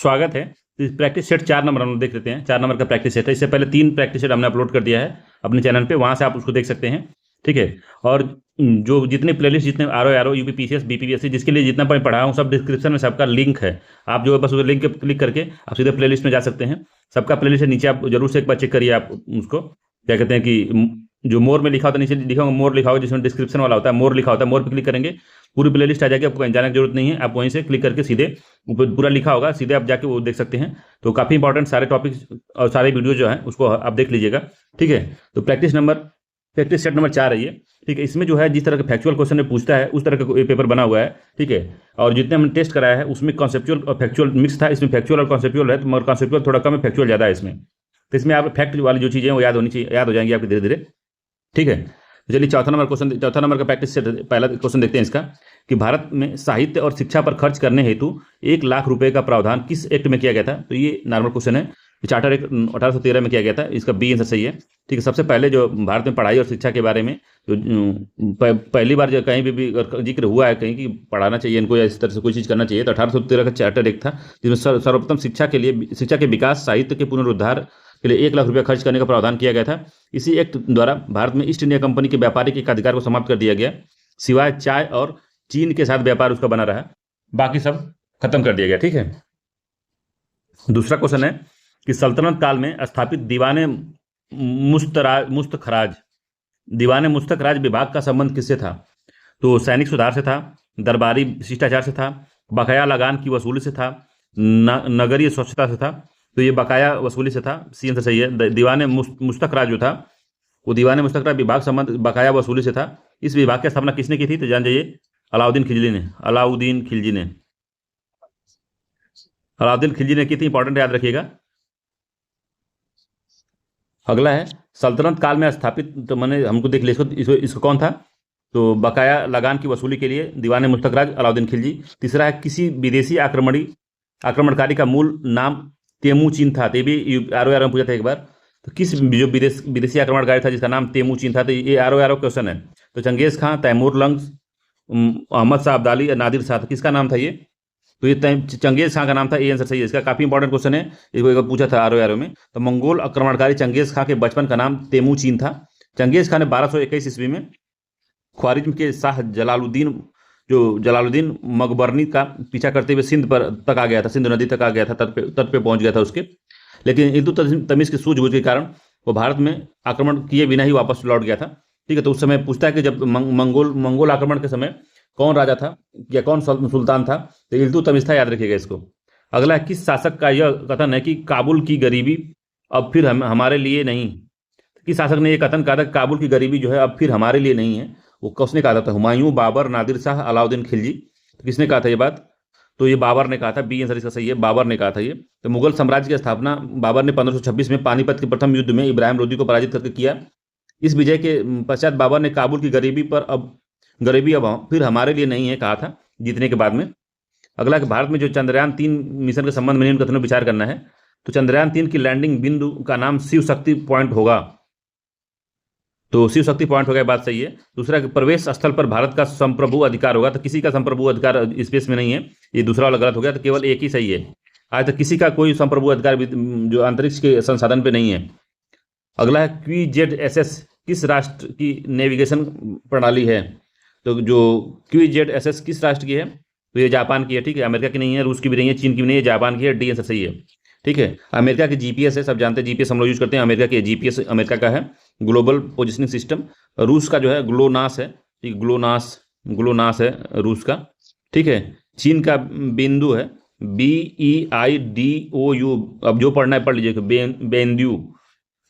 स्वागत है। तो इस प्रैक्टिस सेट 4 नंबर हम लोग देख लेते हैं। 4 नंबर का प्रैक्टिस सेट है। इससे पहले 3 प्रैक्टिस सेट हमने अपलोड कर दिया है अपने चैनल पे, वहाँ से आप उसको देख सकते हैं। ठीक है। और जो जितने प्लेलिस्ट, जितने आर यूपीपीसीएस बीपीपीएससी जिसके लिए जितना मैं पढ़ा हूँ, सब डिस्क्रिप्शन में सबका लिंक है। आप जो है बस उस लिंक पे क्लिक करके आप सीधे प्लेलिस्ट में जा सकते हैं। सबका प्लेलिस्ट है नीचे, आप जरूर से एक बार चेक करिए। आप उसको क्या कहते हैं कि जो मोर में लिखा होता है, नीचे लिखा होगा मोर लिखा होगा, जिसमें डिस्क्रिप्शन वाला होता है मोर लिखा होता है। मोर पे क्लिक करेंगे, पूरी प्लेलिस्ट आ जाएगी। आपको कहीं जाने की जरूरत नहीं है, आप वहीं से क्लिक करके सीधे ऊपर पूरा लिखा होगा, सीधे आप जाके वो देख सकते हैं। तो काफ़ी इंपॉर्टेंट सारे टॉपिक्स और सारे वीडियो जो है उसको आप देख लीजिएगा। ठीक है। तो प्रैक्टिस सेट नंबर 4 है ये। ठीक है। इसमें जो है जिस तरह के फैक्चुअल क्वेश्चन में पूछता है उस तरह का ये पेपर बना हुआ है। ठीक है। और जितने हमने टेस्ट कराया है उसमें कॉन्सेप्चुअल और फैक्चुअल मिक्स था। इसमें फैक्चुअल और कॉन्सेप्चुअल है, मगर कॉन्सेप्चुअल थोड़ा कम है, फैक्चुअल ज़्यादा है इसमें। तो इसमें आप फैक्ट वाली जो चीज़ें हैं वो याद होनी चाहिए, याद हो जाएंगी आपकी धीरे धीरे। ठीक है। तो चलिए चौथा नंबर का प्रैक्टिस सेट, पहला क्वेश्चन देखते हैं इसका कि भारत में साहित्य और शिक्षा पर खर्च करने हेतु 1 लाख रुपए का प्रावधान किस एक्ट में किया गया था। तो ये नॉर्मल क्वेश्चन है। चार्टर एक्ट 1813 में किया गया था। इसका बी आंसर सही है। ठीक है। सबसे पहले जो भारत में पढ़ाई और शिक्षा के बारे में जो पहली बार जो कहीं भी जिक्र हुआ है कहीं कि पढ़ाना चाहिए इनको या इस तरह से कोई चीज़ करना चाहिए, तो 1813 का चार्टर एक्ट था, जिसमें सर्वप्रथम शिक्षा के विकास, साहित्य के पुनरुद्धार के लिए 1 लाख रुपया खर्च करने का प्रावधान किया गया था। इसी एक्ट द्वारा भारत में ईस्ट इंडिया कंपनी के व्यापारिक एकाधिकार को समाप्त कर दिया गया, सिवाय चाय और चीन के साथ व्यापार उसका बना रहा, बाकी सब खत्म कर दिया गया। ठीक है। दूसरा क्वेश्चन है कि सल्तनत काल में स्थापित दीवाने मुस्तखराज विभाग का संबंध किससे था। तो सैनिक सुधार से था, दरबारी शिष्टाचार से था, बकाया लगान की वसूली से था, नगरीय स्वच्छता से था। तो ये बकाया वसूली से था, सी आंसर सही है। दीवाने मुस्तखराज जो था वो दीवाने मुस्तखराज विभाग संबंध बकाया वसूली से था। इस विभाग की स्थापना किसने की थी, तो जान जाइए अलाउद्दीन खिलजी ने की थी। इंपॉर्टेंट याद रखिएगा। अगला है सल्तनत काल में स्थापित, तो मैंने हमको देख लिया इसको कौन था। तो बकाया लगान की वसूली के लिए दीवाने मुस्तखराज अलाउद्दीन खिलजी। तीसरा है किसी विदेशी आक्रमणकारी का मूल नाम तेमुचिन था। तो ये भी आर में पूछा था एक बार। तो किस जो विदेशी आक्रमणकारी था जिसका नाम तेमुचिन था। तो ये आर क्वेश्चन है। तो चंगेज खां, तैमूर लंग, अहमद शाह अब्दाली या नादिर शाह, किसका नाम था ये। तो ये चंगेज खां का नाम था, ये आंसर सही है। इसका काफ़ी इंपॉर्टेंट क्वेश्चन है, इसको एक बार पूछा था आर में। तो मंगोल आक्रमणकारी चंगेज खां के बचपन का नाम तेमुचिन था। चंगेज खां ने 1221 ईस्वी में ख्वारिज्म के शाह जलालुद्दीन मकबरनी का पीछा करते हुए सिंध तक आ गया था, सिंध नदी तक आ गया था, तट पे पहुंच गया था उसके। लेकिन इल्तुतमिश की सूझबूझ के कारण वो भारत में आक्रमण किए बिना ही वापस लौट गया था। ठीक है। तो उस समय पूछता है कि जब मंगोल आक्रमण के समय कौन राजा था या कौन सुल्तान था, तो इल्तुतमिश था, याद रखिएगा इसको। अगला है किस शासक का यह कथन है कि काबुल की गरीबी अब फिर हमारे लिए नहीं। किस शासक ने यह कथन कहा था काबुल की गरीबी जो है अब फिर हमारे लिए नहीं है। वो किसने कहा था, हुमायूं, बाबर, नादिर शाह, अलाउद्दीन खिलजी। तो किसने कहा था ये बात, तो ये बाबर ने कहा था। बी आंसर इसका सही है, बाबर ने कहा था ये। तो मुगल साम्राज्य की स्थापना बाबर ने 1526 में पानीपत के प्रथम युद्ध में इब्राहिम लोदी को पराजित करके किया। इस विजय के पश्चात बाबर ने काबुल की गरीबी अब फिर हमारे लिए नहीं है कहा था, जीतने के बाद में। अगला कि भारत में जो चंद्रयान-3 मिशन के संबंध में निम्न कथनों पर विचार करना है। तो चंद्रयान-3 की लैंडिंग बिंदु का नाम शिव शक्ति पॉइंट होगा। तो शिव शक्ति पॉइंट हो गया, बात सही है। दूसरा प्रवेश स्थल पर भारत का संप्रभु अधिकार होगा। तो किसी का संप्रभु अधिकार स्पेस में नहीं है, ये दूसरा वाला गलत हो गया। तो केवल एक ही सही है। आज तक किसी का कोई संप्रभु अधिकार जो अंतरिक्ष के संसाधन पे नहीं है। अगला है QZSS किस राष्ट्र की नेविगेशन प्रणाली है। तो जो QZSS किस राष्ट्र की है, तो ये जापान की है। ठीक है। अमेरिका की नहीं है, रूस की भी नहीं है, चीन की भी नहीं है, जापान की है। डी आंसर सही है। ठीक है। अमेरिका की जीपीएस है, सब जानते हैं जीपीएस हम लोग यूज करते हैं। अमेरिका की जीपीएस अमेरिका का है, ग्लोबल पोजिशनिंग सिस्टम। रूस का जो है ग्लोनास है। ठीक, ग्लोनास है रूस का। ठीक है। चीन का बिंदु है BEIDOU। अब जो पढ़ना है पढ़ लीजिए, बेंदु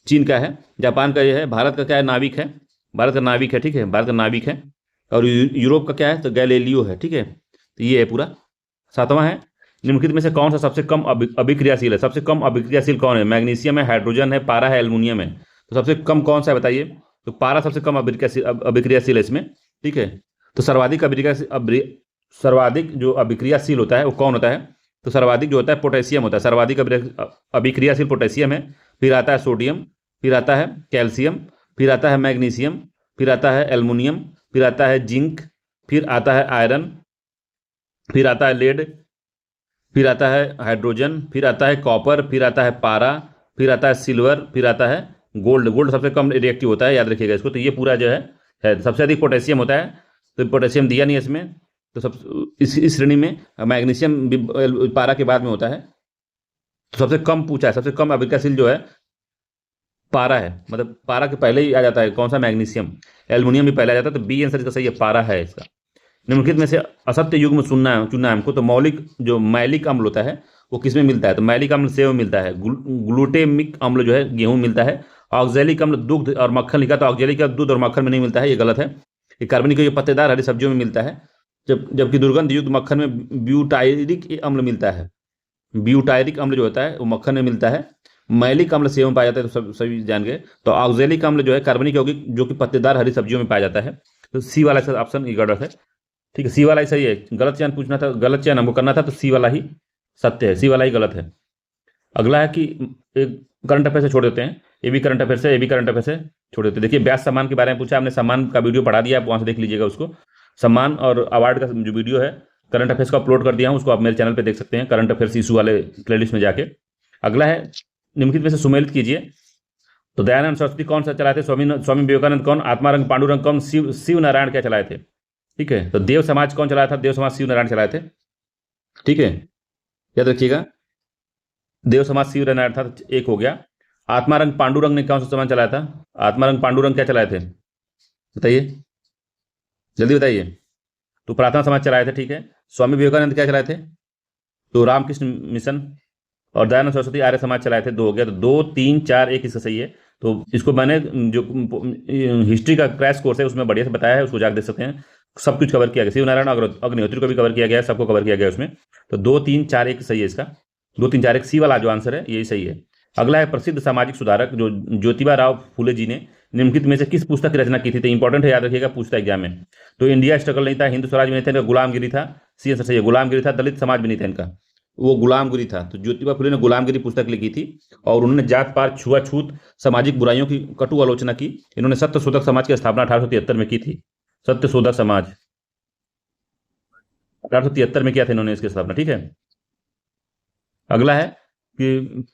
चीन का है। जापान का ये है। भारत का क्या है, नाविक है, भारत का नाविक है। ठीक है, भारत का नाविक है। और यूरोप का क्या है, तो गैलीलियो है। ठीक है। तो ये है पूरा। 7वां है निम्नलिखित में से कौन सा सबसे कम अभिक्रियाशील है। सबसे कम अभिक्रियाशील कौन है, मैग्नीशियम है, हाइड्रोजन है, पारा है, एल्युमिनियम है। तो सबसे कम कौन सा है बताइए। तो पारा सबसे कम अभिक्रियाशील है इसमें। ठीक है। तो सर्वाधिक जो अभिक्रियाशील होता है वो कौन होता है, तो सर्वाधिक जो होता है पोटेशियम होता है। सर्वाधिक अभिक्रियाशील पोटेशियम है, फिर आता है सोडियम, फिर आता है कैल्शियम, फिर आता है मैग्नीशियम, फिर आता है एल्युमिनियम, फिर आता है जिंक, फिर आता है आयरन, फिर आता है लेड, फिर आता है हाइड्रोजन, फिर आता है कॉपर, फिर आता है पारा, फिर आता है सिल्वर, फिर आता है गोल्ड। गोल्ड सबसे कम रिएक्टिव होता है, याद रखिएगा इसको। तो ये पूरा जो है सबसे अधिक पोटेशियम होता है, तो पोटेशियम दिया नहीं है इसमें। तो सब इस श्रेणी में मैग्नीशियम पारा के बाद में होता है। तो सबसे कम पूछा है, सबसे कम अभिक्रियाशील जो है पारा है, मतलब पारा के पहले ही आ जाता है कौन सा, मैग्नीशियम। एल्युमिनियम भी पहले आ जाता है, तो बी आंसर इसका सही है, पारा है इसका। निम्नलिखित में से असत्य युग्म चुनना है हमको। तो मौलिक जो मैलिक अम्ल होता है वो किसमें मिलता है? तो मैलिक अम्ल सेव में मिलता है। ग्लूटेमिक अम्ल जो है गेहूं में मिलता है। ऑक्जेलिक अम्ल दुग्ध और मक्खन लिखा, तो ऑक्जेलिक का दूध और मक्खन में नहीं मिलता है, ये गलत है। ये कार्बनिक ये पत्तेदार हरी सब्जियों में मिलता है, जबकि दुर्गंध युक्त मक्खन में ब्यूटायरिक अम्ल मिलता है। ब्यूटायरिक अम्ल जो होता है वो मक्खन में मिलता है। मैलिक अम्ल सेव में पाया जाता है, तो सभी जान गए। तो ऑक्जेलिक अम्ल जो है कार्बनिक यौगिक जो कि पत्तेदार हरी सब्जियों में पाया जाता है। तो सी वाला ऑप्शन ये गलत है। ठीक है, सी वाला ही सही है। गलत चयन पूछना था, गलत चयन हमको करना था, तो सी वाला ही सत्य है, सी वाला ही गलत है। अगला है कि एक करंट अफेयर से छोड़ देते हैं, ये भी करंट अफेयर से, ये भी करंट अफेयर से छोड़ देते हैं। देखिए ब्याज सम्मान के बारे में पूछा, हमने सम्मान का वीडियो पढ़ा दिया, आप वहां से देख लीजिएगा उसको। सम्मान और अवार्ड का जो वीडियो है करंट अफेयर्स को अपलोड कर दिया हूँ, उसको आप मेरे चैनल पर देख सकते हैं, करंट अफेयर्स इशू वाले प्लेलिस्ट में जाके। अगला है निम्नलिखित में से सुमेलित कीजिए। तो दयानंद सरस्वती कौन सा चलाए थे? स्वामी विवेकानंद कौन? आत्मारंग पांडुरंग कौन? शिव नारायण क्या चलाए थे? ठीक है, तो देव समाज कौन चलाया था? देव समाज शिव नारायण चलाए थे। ठीक है, याद रखिएगा, देव समाज शिव नारायण था, तो एक हो गया। आत्मारंग पांडुरंग ने कौन सा समाज चलाया था? आत्मारंग पांडुरंग क्या चलाए थे, बताइए, जल्दी बताइए। तो प्रार्थना समाज चलाए थे। ठीक है, स्वामी विवेकानंद क्या चलाए थे? तो रामकृष्ण मिशन। और दयानंद सरस्वती आर्य समाज चलाए थे। दो हो गया, तो 2 3 4 1 इसका सही है। तो इसको मैंने जो हिस्ट्री का क्रैश कोर्स है उसमें बढ़िया से बताया है, उसको जाकर देख सकते हैं, सब कुछ कवर किया गया। शिव नारायण अग्निहोत्री को भी कवर किया गया है, सबको कवर किया गया है उसमें। तो 2 3 4 1 सही है इसका, 2 3 4 1 सी वाला जो आंसर है यही सही है। अगला है प्रसिद्ध सामाजिक सुधारक जो ज्योतिबा राव फूले जी ने निम्नलिखित में से किस पुस्तक की रचना की थी? तो इंपॉर्टेंट है, याद रखिएगा, पूछता एग्जाम में। तो इंडिया स्ट्रगल नहीं था, हिंदू स्वराज भी नहीं था, इनका गुलामगिरी था। सी आंसर सही है, गुलामगिरी था। दलित समाज भी नहीं था इनका, वो गुलामगिरी था। तो ज्योतिबा फुले ने गुलामगिरी पुस्तक लिखी थी, और उन्होंने जात पात छुआछूत सामाजिक बुराइयों की कटु आलोचना की। इन्होंने सत्यशोधक समाज की स्थापना 1873 में की थी। सत्यशोधक समाज 1873 में किया था इन्होंने इसकी स्थापना। ठीक है, अगला है कि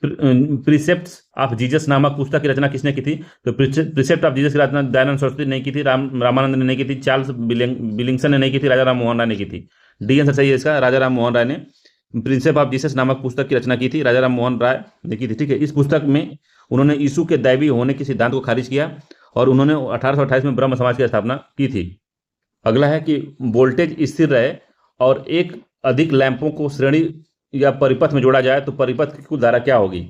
प्रिसेप्ट्स ऑफ जीसस नामक पुस्तक की रचना किसने की थी? तो प्रिसेप्ट ऑफ जीसस की रचना दयानंद सरस्वती ने नहीं की थी, रामानंद ने नहीं की थी, चार्ल्स बिलिंगसन ने नहीं की थी, राजा राम मोहन राय ने की थी। डी आंसर सही है इसका, राजा राम मोहन राय ने प्रिंसिप ऑफ जीसस नामक पुस्तक की रचना की थी, राजा राम मोहन राय ने की थी। ठीक है, इस पुस्तक में उन्होंने यीशु के दैवी होने के सिद्धांत को खारिज किया, और उन्होंने 1828 में ब्रह्म समाज की स्थापना की थी। अगला है कि वोल्टेज स्थिर रहे और एक अधिक लैंपों को श्रेणी या परिपथ में जोड़ा जाए तो परिपथ की कुल धारा क्या होगी?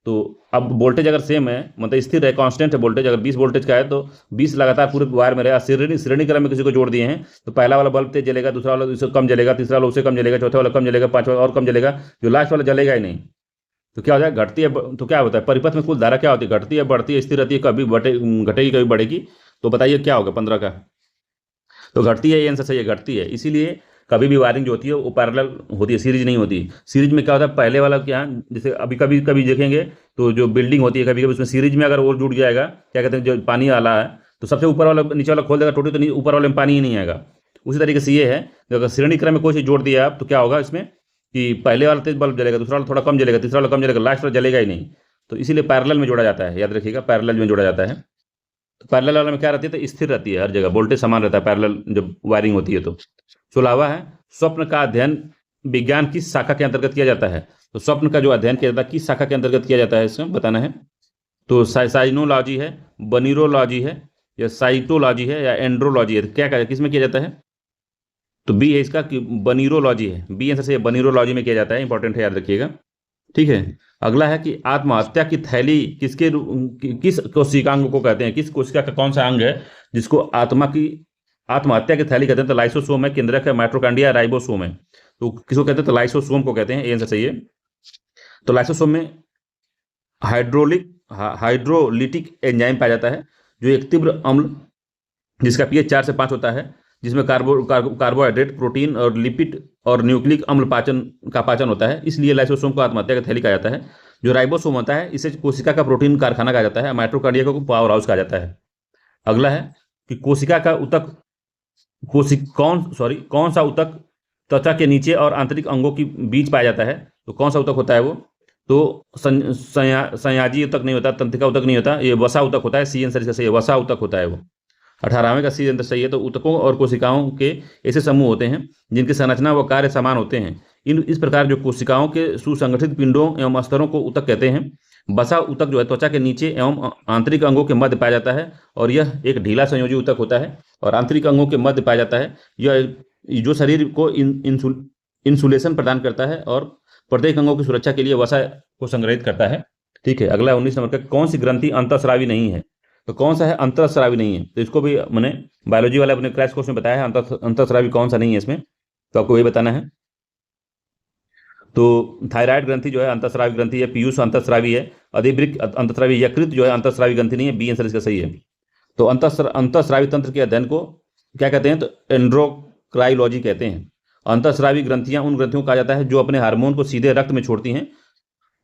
तो अब वोल्टेज अगर सेम है, मतलब स्थिर है, कांस्टेंट है वोल्टेज, अगर 20 वोल्टेज का है तो 20 लगातार पूरे वायर में रहेगा। श्रेणी क्रम में किसी को जोड़ दिए हैं, तो पहला वाला बल्ब तेज जलेगा, दूसरा वाला उससे कम जलेगा, तीसरा वाला उससे कम जलेगा, चौथा वाला कम जलेगा, पांचवा और कम जलेगा, जो लास्ट वाला जलेगा ही नहीं। तो क्या हो जाएगा? घटती है। तो क्या होता है परिपथ में कुल धारा क्या होती है? घटती है, बढ़ती है, स्थिर रहती है, कभी घटेगी कभी बढ़ेगी। तो बताइए क्या होगा 15 का? तो घटती है, ये आंसर सही है, घटती है। इसीलिए कभी भी वायरिंग जो होती है वो पैरेलल होती है, सीरीज नहीं होती। सीरीज में क्या होता है, पहले वाला क्या, जैसे अभी कभी कभी देखेंगे तो जो बिल्डिंग होती है कभी कभी उसमें सीरीज में अगर वो जुड़ जाएगा, क्या कहते हैं, जो पानी वाला है तो सबसे ऊपर वाला नीचे वाला खोल देगा टोटी, तो ऊपर वाले में पानी ही नहीं आएगा। उसी तरीके से ये है, अगर श्रेणी क्रम में कोई चीज़ जोड़ दिया आप तो क्या होगा इसमें कि पहले वाला तेज बल्ब जलेगा, दूसरा वाला थोड़ा कम जलेगा, तीसरा वाला कम जलेगा, लास्ट वाला जलेगा ही नहीं। तो इसीलिए पैरेलल में जोड़ा जाता है, याद रखिएगा, पैरेलल में जोड़ा जाता है। तो पैरेलल वाले में क्या रहती है, तो स्थिर रहती है, हर जगह वोल्टेज समान रहता है पैरेलल जब वायरिंग होती है। तो 16वां है स्वप्न का अध्ययन विज्ञान किस शाखा के अंतर्गत किया जाता है? तो स्वप्न का जो अध्ययन किया जाता है किस शाखा के अंतर्गत किया जाता है, इसमें बताना है। तो साइनोलॉजी है, बनीरोलॉजी है, या साइटोलॉजी है, या एंड्रोलॉजी है, क्या किस में किया जाता है? तो बी है इसका कि बनीरोलॉजी है, बी आंसर से बनीरोलॉजी में किया जाता है, इंपॉर्टेंट है, याद रखिएगा। ठीक है, अगला है कि आत्महत्या की थैली किस कोशिकांग को कहते हैं? किस कोशिका का कौन सा अंग है जिसको आत्महत्या की थैली कहते हैं? तो लाइसोसोम है, केंद्रक है, माइटोकॉन्ड्रिया, राइबोसोम है। तो किसको कहते हैं? तो लाइसोसोम को कहते हैं, ये आंसर सही है। तो लाइसोसोम में हाइड्रोलिटिक एंजाइम पाया जाता है, जो एक तीव्र अम्ल जिसका पीएच 4 से 5 होता है, जिसमें कार्बोहाइड्रेट, प्रोटीन और लिपिड और न्यूक्लिक अम्ल पाचन होता है, इसलिए लाइसोसोम को आत्महत्या की थैली कहा जाता है। जो राइबोसोम होता है इसे कोशिका का प्रोटीन कारखाना कहा जाता है, माइटोकॉन्ड्रिया को पावर हाउस कहा जाता है। अगला है कि कोशिका का ऊतक कौन सा ऊतक त्वचा के नीचे और आंतरिक अंगों के बीच पाया जाता है? तो कौन सा ऊतक होता है वो? तो संयाजी ऊतक नहीं होता, तंत्रिका ऊतक नहीं होता, ये वसा ऊतक होता है। सी आंसर इसका सही है, वसा ऊतक होता है वो। 18वें का सी आंसर सही है। तो ऊतकों और कोशिकाओं के ऐसे समूह होते हैं जिनकी संरचना व कार्य समान होते हैं। इस प्रकार जो कोशिकाओं के सुसंगठित पिंडों एवं स्तरों को ऊतक कहते हैं। वसा ऊतक जो है त्वचा के नीचे एवं आंतरिक अंगों के मध्य पाया जाता है, और यह एक ढीला संयोजी ऊतक होता है और आंतरिक अंगों के मध्य पाया जाता है। यह जो शरीर को इंसुलेशन प्रदान करता है और प्रत्येक अंगों की सुरक्षा के लिए वसा को संग्रहित करता है। ठीक है, अगला 19 नंबर का, कौन सी ग्रंथि अंतःस्रावी नहीं है? तो कौन सा है अंतःस्रावी नहीं है? तो इसको भी मैंने बायोलॉजी वाला अपने क्रैश कोर्स में बताया है, अंतःस्रावी कौन सा नहीं है इसमें, तो आपको वही बताना है। तो थायराइड ग्रंथि जो है अंतःस्रावी ग्रंथि है, पीयूष अंतःस्रावी है, अधिवृक्क अंतःस्रावी, यकृत जो है अंतःस्रावी ग्रंथि नहीं है। बी आंसर इसका सही है। तो अंतःस्रावी तंत्र के अध्ययन को क्या कहते हैं? तो एंड्रोक्राइलॉजी कहते हैं। अंतःस्रावी ग्रंथियां उन ग्रंथियों को कहा जाता है जो अपने हार्मोन को सीधे रक्त में छोड़ती हैं,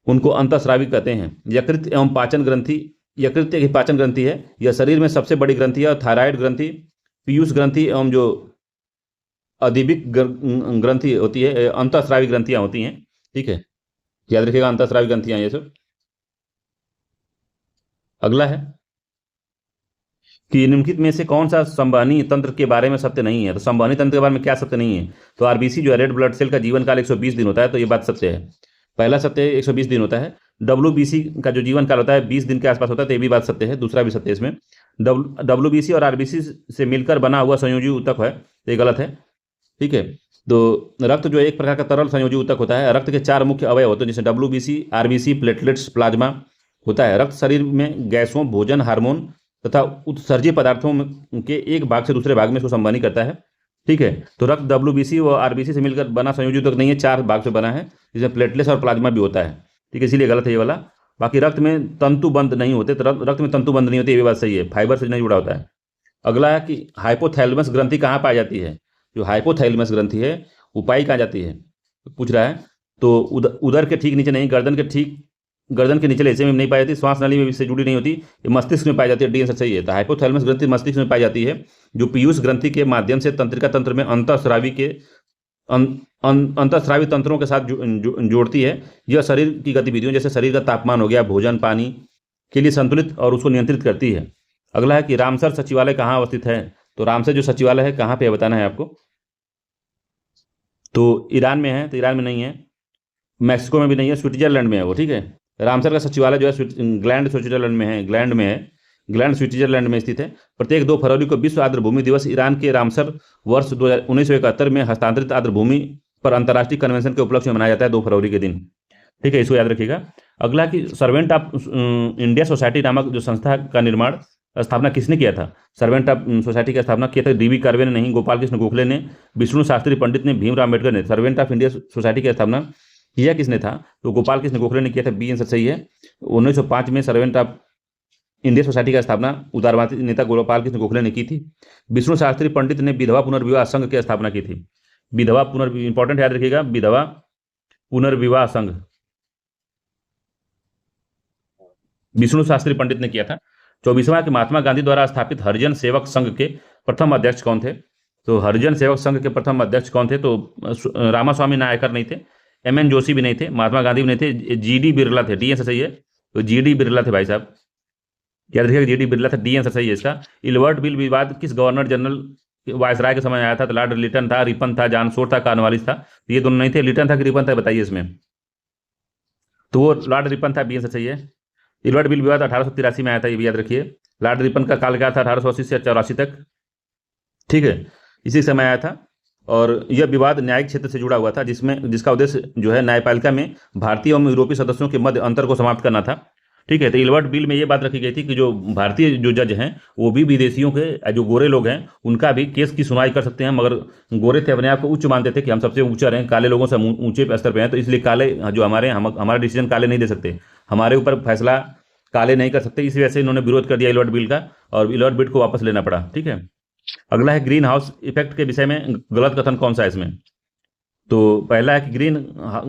उनको अंतःस्रावी कहते हैं। यकृत एवं पाचन ग्रंथि, यकृत एक पाचन ग्रंथि है, यह शरीर में सबसे बड़ी ग्रंथि है। और थायराइड ग्रंथि, पीयूष ग्रंथि एवं जो अधिवृक्क ग्रंथि होती है, अंतःस्रावी ग्रंथियां होती हैं। ठीक है, याद रखिएगा अंतःस्रावी ग्रंथियां ये सब। अगला है कि निम्नलिखित में से कौन सा संवहनी तंत्र के बारे में सत्य नहीं है? तो संवहनी तंत्र के बारे में क्या सत्य नहीं है? तो आरबीसी जो है रेड ब्लड सेल का जीवन काल 120 दिन होता है, तो ये बात सत्य है। पहला सत्य है 120 दिन होता है। डब्ल्यूबीसी का जो जीवन काल होता है 20 दिन के आसपास होता है, तो ये भी बात सत्य है। दूसरा भी सत्य है इसमें, डब्ल्यूबीसी और आरबीसी से मिलकर बना हुआ संयोजी ऊतक है, तो ये गलत है। ठीक है, तो रक्त जो एक प्रकार का तरल संयोजी ऊतक होता है। रक्त के 4 मुख्य अवयव होते हैं, जैसे डब्ल्यूबीसी, आरबीसी, प्लेटलेट्स, प्लाज्मा होता है। रक्त शरीर में गैसों, भोजन, हार्मोन तथा उत्सर्जीय पदार्थों के एक भाग से दूसरे भाग में इसको संवहनी करता है। ठीक है, तो रक्त डब्ल्यूबीसी व आरबीसी से मिलकर बना संयोजी ऊतक नहीं है, 4 भाग से बना है, जिसमें प्लेटलेट्स और प्लाज्मा भी होता है। ठीक है, इसीलिए गलत है ये वाला। बाकी रक्त में तंतुबंध नहीं होते, तो रक्त में तंतुबंध नहीं होते, ये भी बात सही है, फाइबर से नहीं जुड़ा होता है। अगला है कि हाइपोथैलेमस ग्रंथि कहाँ पाई जाती है? जो हाइपोथैलेमस ग्रंथि है वो पाई कहाँ जाती है, पूछ रहा है। तो उदर के ठीक नीचे नहीं, गर्दन के निचले हिस्से में नहीं पाई जाती, श्वास नली में इससे जुड़ी नहीं होती, ये मस्तिष्क में पाई जाती है। डी आंसर सही है। तो हाइपोथैलेमस ग्रंथि मस्तिष्क में पाई जाती है, जो पीयूष ग्रंथि के माध्यम से तंत्रिका तंत्र में अंतःस्रावी तंत्रों के साथ जोड़ती है। यह शरीर की गतिविधियों जैसे शरीर का तापमान हो गया, भोजन, पानी के लिए संतुलित और उसको नियंत्रित करती है। अगला है कि रामसर सचिवालय कहाँ अवस्थित है? तो रामसर जो सचिवालय है कहाँ पे बताना है आपको। तो ईरान में है, तो ईरान में नहीं है, मैक्सिको में भी नहीं है, स्विट्जरलैंड में है वो। ठीक है, रामसर का सचिवालय जो है ग्लैंड स्विट्जरलैंड में है, ग्लैंड स्विट्जरलैंड में स्थित है। प्रत्येक 2 फरवरी को विश्व आर्द्र भूमि दिवस ईरान के रामसर वर्ष 1971 में हस्तांतरित आर्द्र भूमि पर अंतर्राष्ट्रीय कन्वेंशन के उपलक्ष्य में मनाया जाता है 2 फरवरी के दिन। ठीक है, इसको याद रखिएगा। अगला कि सर्वेंट ऑफ इंडिया सोसाइटी नामक जो संस्था का निर्माण स्थापना किसने किया था? सर्वेंट ऑफ सोसाइटी की स्थापना किया था डीवी कर्वे ने नहीं, गोपाल कृष्ण गोखले ने, विष्णु शास्त्री पंडित ने, भीमराव अम्बेडकर ने। सर्वेंट ऑफ इंडिया सोसाइटी की स्थापना किया किसने था? तो गोपाल कृष्ण गोखले ने किया था। बी आंसर सही है। 1905 में सर्वेंट ऑफ इंडिया सोसाइटी का स्थापना उदारवादी नेता गोपाल कृष्ण गोखले ने की थी। विष्णु शास्त्री पंडित ने विधवा पुनर्विवाह संघ की स्थापना की थी। विधवा इंपॉर्टेंट याद रखिएगा, विधवा पुनर्विवाह संघ विष्णु शास्त्री पंडित ने किया था। 24वां कि महात्मा गांधी द्वारा स्थापित हरिजन सेवक संघ के प्रथम अध्यक्ष कौन थे? तो हरिजन सेवक संघ के प्रथम अध्यक्ष कौन थे? तो रामास्वामी नायकर नहीं थे, एमएन जोशी भी नहीं थे, महात्मा गांधी भी नहीं थे, जीडी बिरला थे। डी आंसर सही है। तो जीडी बिरला थे भाई साहब, याद रखिएगा, जीडी बिरला था। डी आंसर सही है इसका। इलवर्ट बिल विवाद किस गवर्नर जनरल वायसराय के समय आया था? तो लॉर्ड लिटन था, रिपन था, जानसोर था, कॉर्नवालिस था। ये दोनों नहीं थे, लिटन था कि रिपन था, बताइए इसमें। तो वो लॉर्ड रिपन था। बी आंसर सही है। इलवर्ट बिल विवाद 1883 में आया था, ये भी याद रखिए। लॉर्ड रिपन का काल क्या था? 1880 से 84 तक। ठीक है, इसी समय आया था। और यह विवाद न्यायिक क्षेत्र से जुड़ा हुआ था, जिसका उद्देश्य जो है न्यायपालिका में भारतीय और यूरोपीय सदस्यों के मध्य अंतर को समाप्त करना था। ठीक है, तो इलवर्ट बिल में ये बात रखी गई थी कि जो भारतीय जो जज हैं वो भी विदेशियों के जो गोरे लोग हैं उनका भी केस की सुनवाई कर सकते हैं, मगर गोरे थे अपने आप को उच्च मानते थे कि हम सबसे ऊंचा हैं, काले लोगों से ऊंचे स्तर पर हैं, तो इसलिए काले जो हमारा डिसीजन काले नहीं दे सकते, हमारे ऊपर फैसला काले नहीं कर सकते। इसी वजह से इन्होंने विरोध कर दिया इलवर्ट बिल का, और इलवर्ट बिल को वापस लेना पड़ा। ठीक है, अगला है ग्रीन हाउस इफेक्ट के विषय में गलत कथन कौन सा है इसमें? तो पहला है कि ग्रीन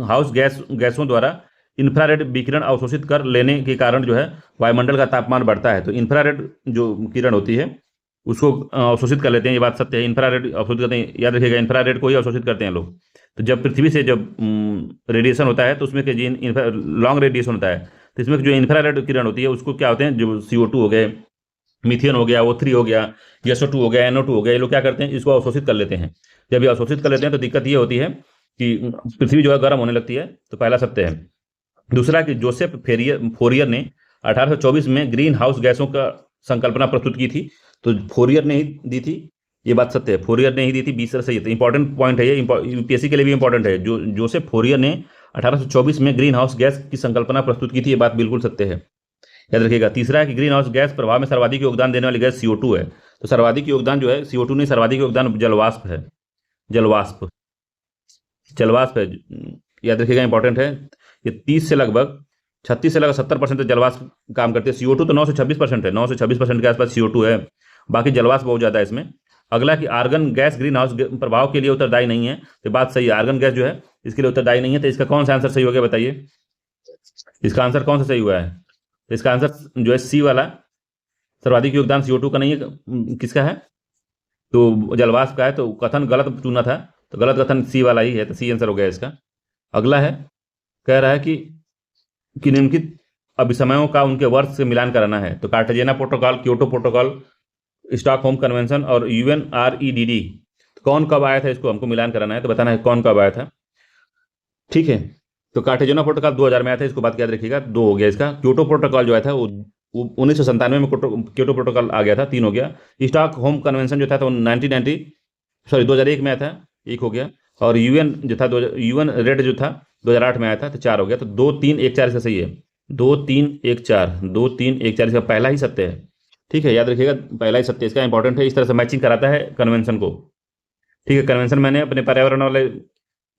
हाउस गैसों द्वारा इंफ्रारेड विकिरण अवशोषित कर लेने के कारण जो है वायुमंडल का तापमान बढ़ता है। तो इंफ्रारेड जो किरण होती है उसको अवशोषित कर लेते हैं, ये बात सत्य है। इंफ्रारेड अवशोषित करते हैं, याद रखिएगा, इंफ्रारेड को ही अवशोषित करते हैं लोग। तो जब पृथ्वी से जब रेडिएशन होता है तो उसमें के जो लॉन्ग रेडिएशन होता है, तो इसमें जो इंफ्रारेड किरण होती है उसको क्या होते हैं, जो CO2 हो गए, मीथेन हो गया, O3 हो गया, SO2 हो गया, NO2 हो गया, ये लोग क्या करते हैं, इसको अवशोषित कर लेते हैं। जब ये अवशोषित कर लेते हैं तो दिक्कत ये होती है कि पृथ्वी जो है गर्म होने लगती है। तो पहला सत्य है। दूसरा कि जोसेफ फोरियर ने 1824 में ग्रीन हाउस गैसों का संकल्पना प्रस्तुत की थी। तो फोरियर ने ही दी थी, ये बात सत्य है, फोरियर ने ही दी थी। 20 सही है, तो इंपॉर्टेंट पॉइंट है ये, यूपीएससी के लिए भी इंपॉर्टेंट है। जो जोसेफ फोरियर ने 1824 में ग्रीन हाउस गैस की संकल्पना प्रस्तुत की थी, ये बात बिल्कुल सत्य है, याद रखिएगा। तीसरा है कि ग्रीन हाउस गैस प्रभाव में सर्वाधिक योगदान देने वाली गैस CO2 है। तो सर्वाधिक योगदान जो है CO2 नहीं, सर्वाधिक योगदान जलवाष्प है, जलवाष्प जलवाष्प है, याद रखिएगा, इंपॉर्टेंट है। ये 30 से लगभग 36 से लगभग 70% जलवाष्प काम करते हैं। CO2 तो 9 से 26% है, 9 से 26% के आसपास CO2 है, बाकी जलवाष्प बहुत ज़्यादा है इसमें। अगला कि आर्गन गैस ग्रीन हाउस प्रभाव के लिए उत्तरदायी नहीं है, तो बात सही है, आर्गन गैस जो है इसके लिए उत्तरदायी नहीं है। तो इसका कौन सा आंसर सही हो गया बताइए, इसका आंसर कौन सा सही हुआ है? तो इसका आंसर जो है सी वाला, सर्वाधिक योगदान CO2 का नहीं है, किसका है? तो जलवाष्प का है। तो कथन गलत चुना था, तो गलत कथन सी वाला ही है, तो सी आंसर हो गया इसका। अगला है, कह रहा है कि निम्नलिखित अभिसमयों का उनके वर्ष से मिलान कराना है। तो Cartagena protocol, Kyoto protocol, Stockholm convention और UNREDD, तो कौन कब आया था, इसको हमको मिलान कराना है, तो बताना है कौन कब आया था। ठीक है, तो कार्टेजेना प्रोटोकॉल 2000 में आया था, इसको बात याद रखिएगा, 2 हो गया इसका। क्योटो प्रोटोकॉल जो आया था वो 1997 में क्योटो प्रोटोकॉल आ गया था, 3 हो गया। स्टॉकहोम कन्वेंशन जो था तो 2001 में आया था, 1 हो गया। और UN जो था, UN रेड जो था 2008 में आया था, तो 4 हो गया। तो 2 3 1 4 इसका सही है, 2 3 1 4, 2 3 1 4 इसका पहला ही सत्य है। ठीक है, याद रखिएगा, पहला ही सत्य इसका, इंपॉर्टेंट है। इस तरह से मैचिंग कराता है कन्वेंशन को। ठीक है, कन्वेंशन मैंने अपने पर्यावरण वाले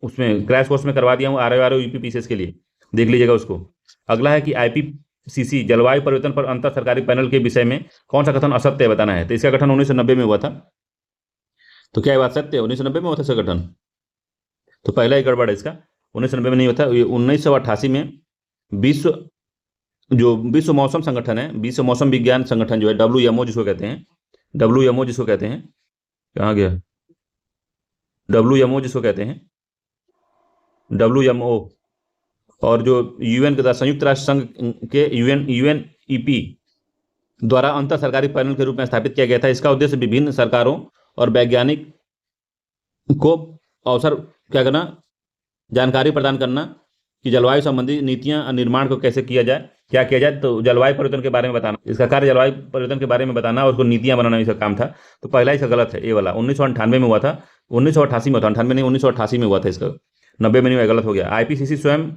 उसमें क्रैश कोर्स में करवा दिया हूँ, RO UPPCS के लिए, देख लीजिएगा उसको। अगला है कि IPCC जलवायु परिवर्तन पर अंतर सरकारी पैनल के विषय में कौन सा कथन असत्य है, बताना है। तो इसका गठन 1990 में हुआ था, तो क्या ये बात सत्य है? 1990 में हुआ था इसका गठन, तो पहला ही गड़बड़ है इसका, 1990 में नहीं होता। 1988 में विश्व मौसम संगठन है, विश्व मौसम विज्ञान संगठन जो है, WMO जिसको कहते हैं, WMO जिसको कहते हैं, कहाँ गया, WMO जिसको कहते हैं, WMO, और जो UN के संयुक्त राष्ट्र संघ के UNEP द्वारा अंतर सरकारी पैनल के रूप में स्थापित किया गया था। इसका उद्देश्य विभिन्न सरकारों और वैज्ञानिक को अवसर क्या करना, जानकारी प्रदान करना कि जलवायु संबंधी नीतियां निर्माण को कैसे किया जाए, क्या किया जाए। तो जलवायु परिवर्तन के बारे में बताना, इसका कार्य जलवायु परिवर्तन के बारे में बताना और उसको नीतियां बनाना इसका काम था। तो पहला इसका गलत है, ये वाला 1998 में हुआ था, 1988 में हुआ था, 98 नहीं 1988 में हुआ था इसका, 90 में नहीं हुआ, गलत हो गया। IPCC स्वयं